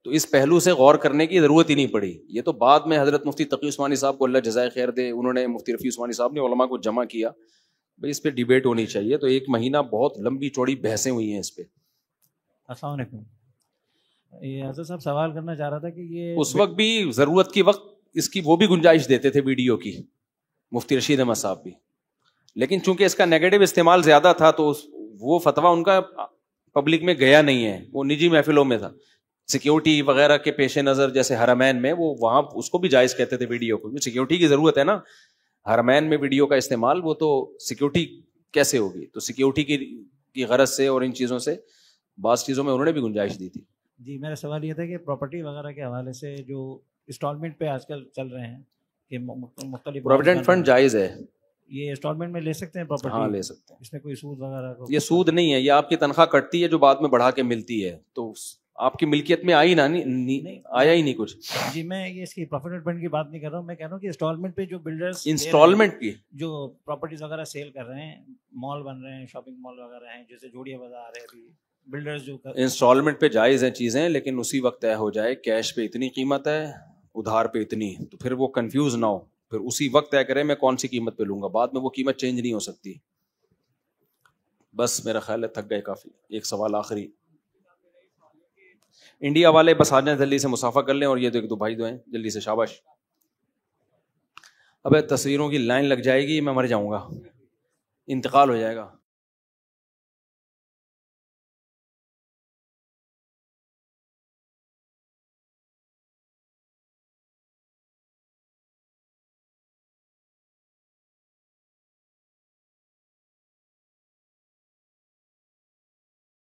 تو اس پہلو سے غور کرنے کی ضرورت ہی نہیں پڑی. یہ تو بعد میں حضرت مفتی تقی عثمانی صاحب کو اللہ جزائے خیر دے, انہوں نے مفتی رفیع عثمانی صاحب نے علماء کو جمع کیا, بھائی اس پہ ڈیبیٹ ہونی چاہیے. تو ایک مہینہ بہت لمبی چوڑی بحثیں ہوئی ہیں اس پہ. السلام علیکم. یہ حضرت صاحب سوال کرنا چاہ رہا تھا کہ یہ اس وقت بھی ضرورت کی وقت اس کی وہ بھی گنجائش دیتے تھے ویڈیو کی, مفتی رشید احمد صاحب بھی, لیکن چونکہ اس کا نیگیٹو استعمال زیادہ تھا تو وہ فتویٰ ان کا پبلک میں گیا نہیں ہے, وہ نجی محفلوں میں تھا. سیکیورٹی وغیرہ کے پیش نظر جیسے حرمین میں وہ وہاں اس کو بھی جائز کہتے تھے ویڈیو کو, سیکیورٹی کی ضرورت ہے نا. حرمین میں ویڈیو کا استعمال وہ تو سیکیورٹی کیسے ہوگی, تو سیکیورٹی کی غرض سے اور ان چیزوں سے بعض چیزوں میں انہوں نے بھی گنجائش دی تھی. جی میرا سوال یہ تھا کہ پراپرٹی وغیرہ کے حوالے سے جو انسٹالمنٹ پہ آج کل چل رہے ہیں کہ مختلف پروویڈنٹ فنڈ جائز ہے, یہ انسٹالمنٹ میں لے سکتے ہیں پراپرٹی؟ ہاں لے سکتے ہیں. اس میں کوئی سود وغیرہ یہ سود نہیں ہے, یہ آپ کی تنخواہ کٹتی ہے جو بعد میں بڑھا کے ملتی ہے, تو آپ کی ملکیت میں آئی آیا ہی نہیں کچھ. جی میں یہ اس کی پروفٹ فنڈ کی بات نہیں کر رہا ہوں, میں کہہ رہا ہوں کہ انسٹالمنٹ پہ جو بلڈرز انسٹالمنٹ کی جو پراپرٹیز وغیرہ سیل کر رہے ہیں, مال بن رہے ہیں, شاپنگ مال وغیرہ ہیں, جیسے جوڑیا بازار ہے, ابھی بلڈرز جو انسٹالمنٹ پہ جائز ہیں چیزیں, لیکن اسی وقت طے ہو جائے کیش پہ اتنی قیمت ہے, ادھار پہ اتنی, تو پھر وہ کنفیوز نہ ہو, پھر اسی وقت طے کرے میں کون سی قیمت پہ لوں گا, بعد میں وہ قیمت چینج نہیں ہو سکتی. بس میرا خیال ہے تھک گئے کافی. ایک سوال آخری, انڈیا والے بس آ جائیں جلدی سے مسافہ کر لیں, اور یہ ایک دو بھائی دو ہیں جلدی سے, شاباش. ابے تصویروں کی لائن لگ جائے گی, میں مر جاؤں گا, انتقال ہو جائے گا.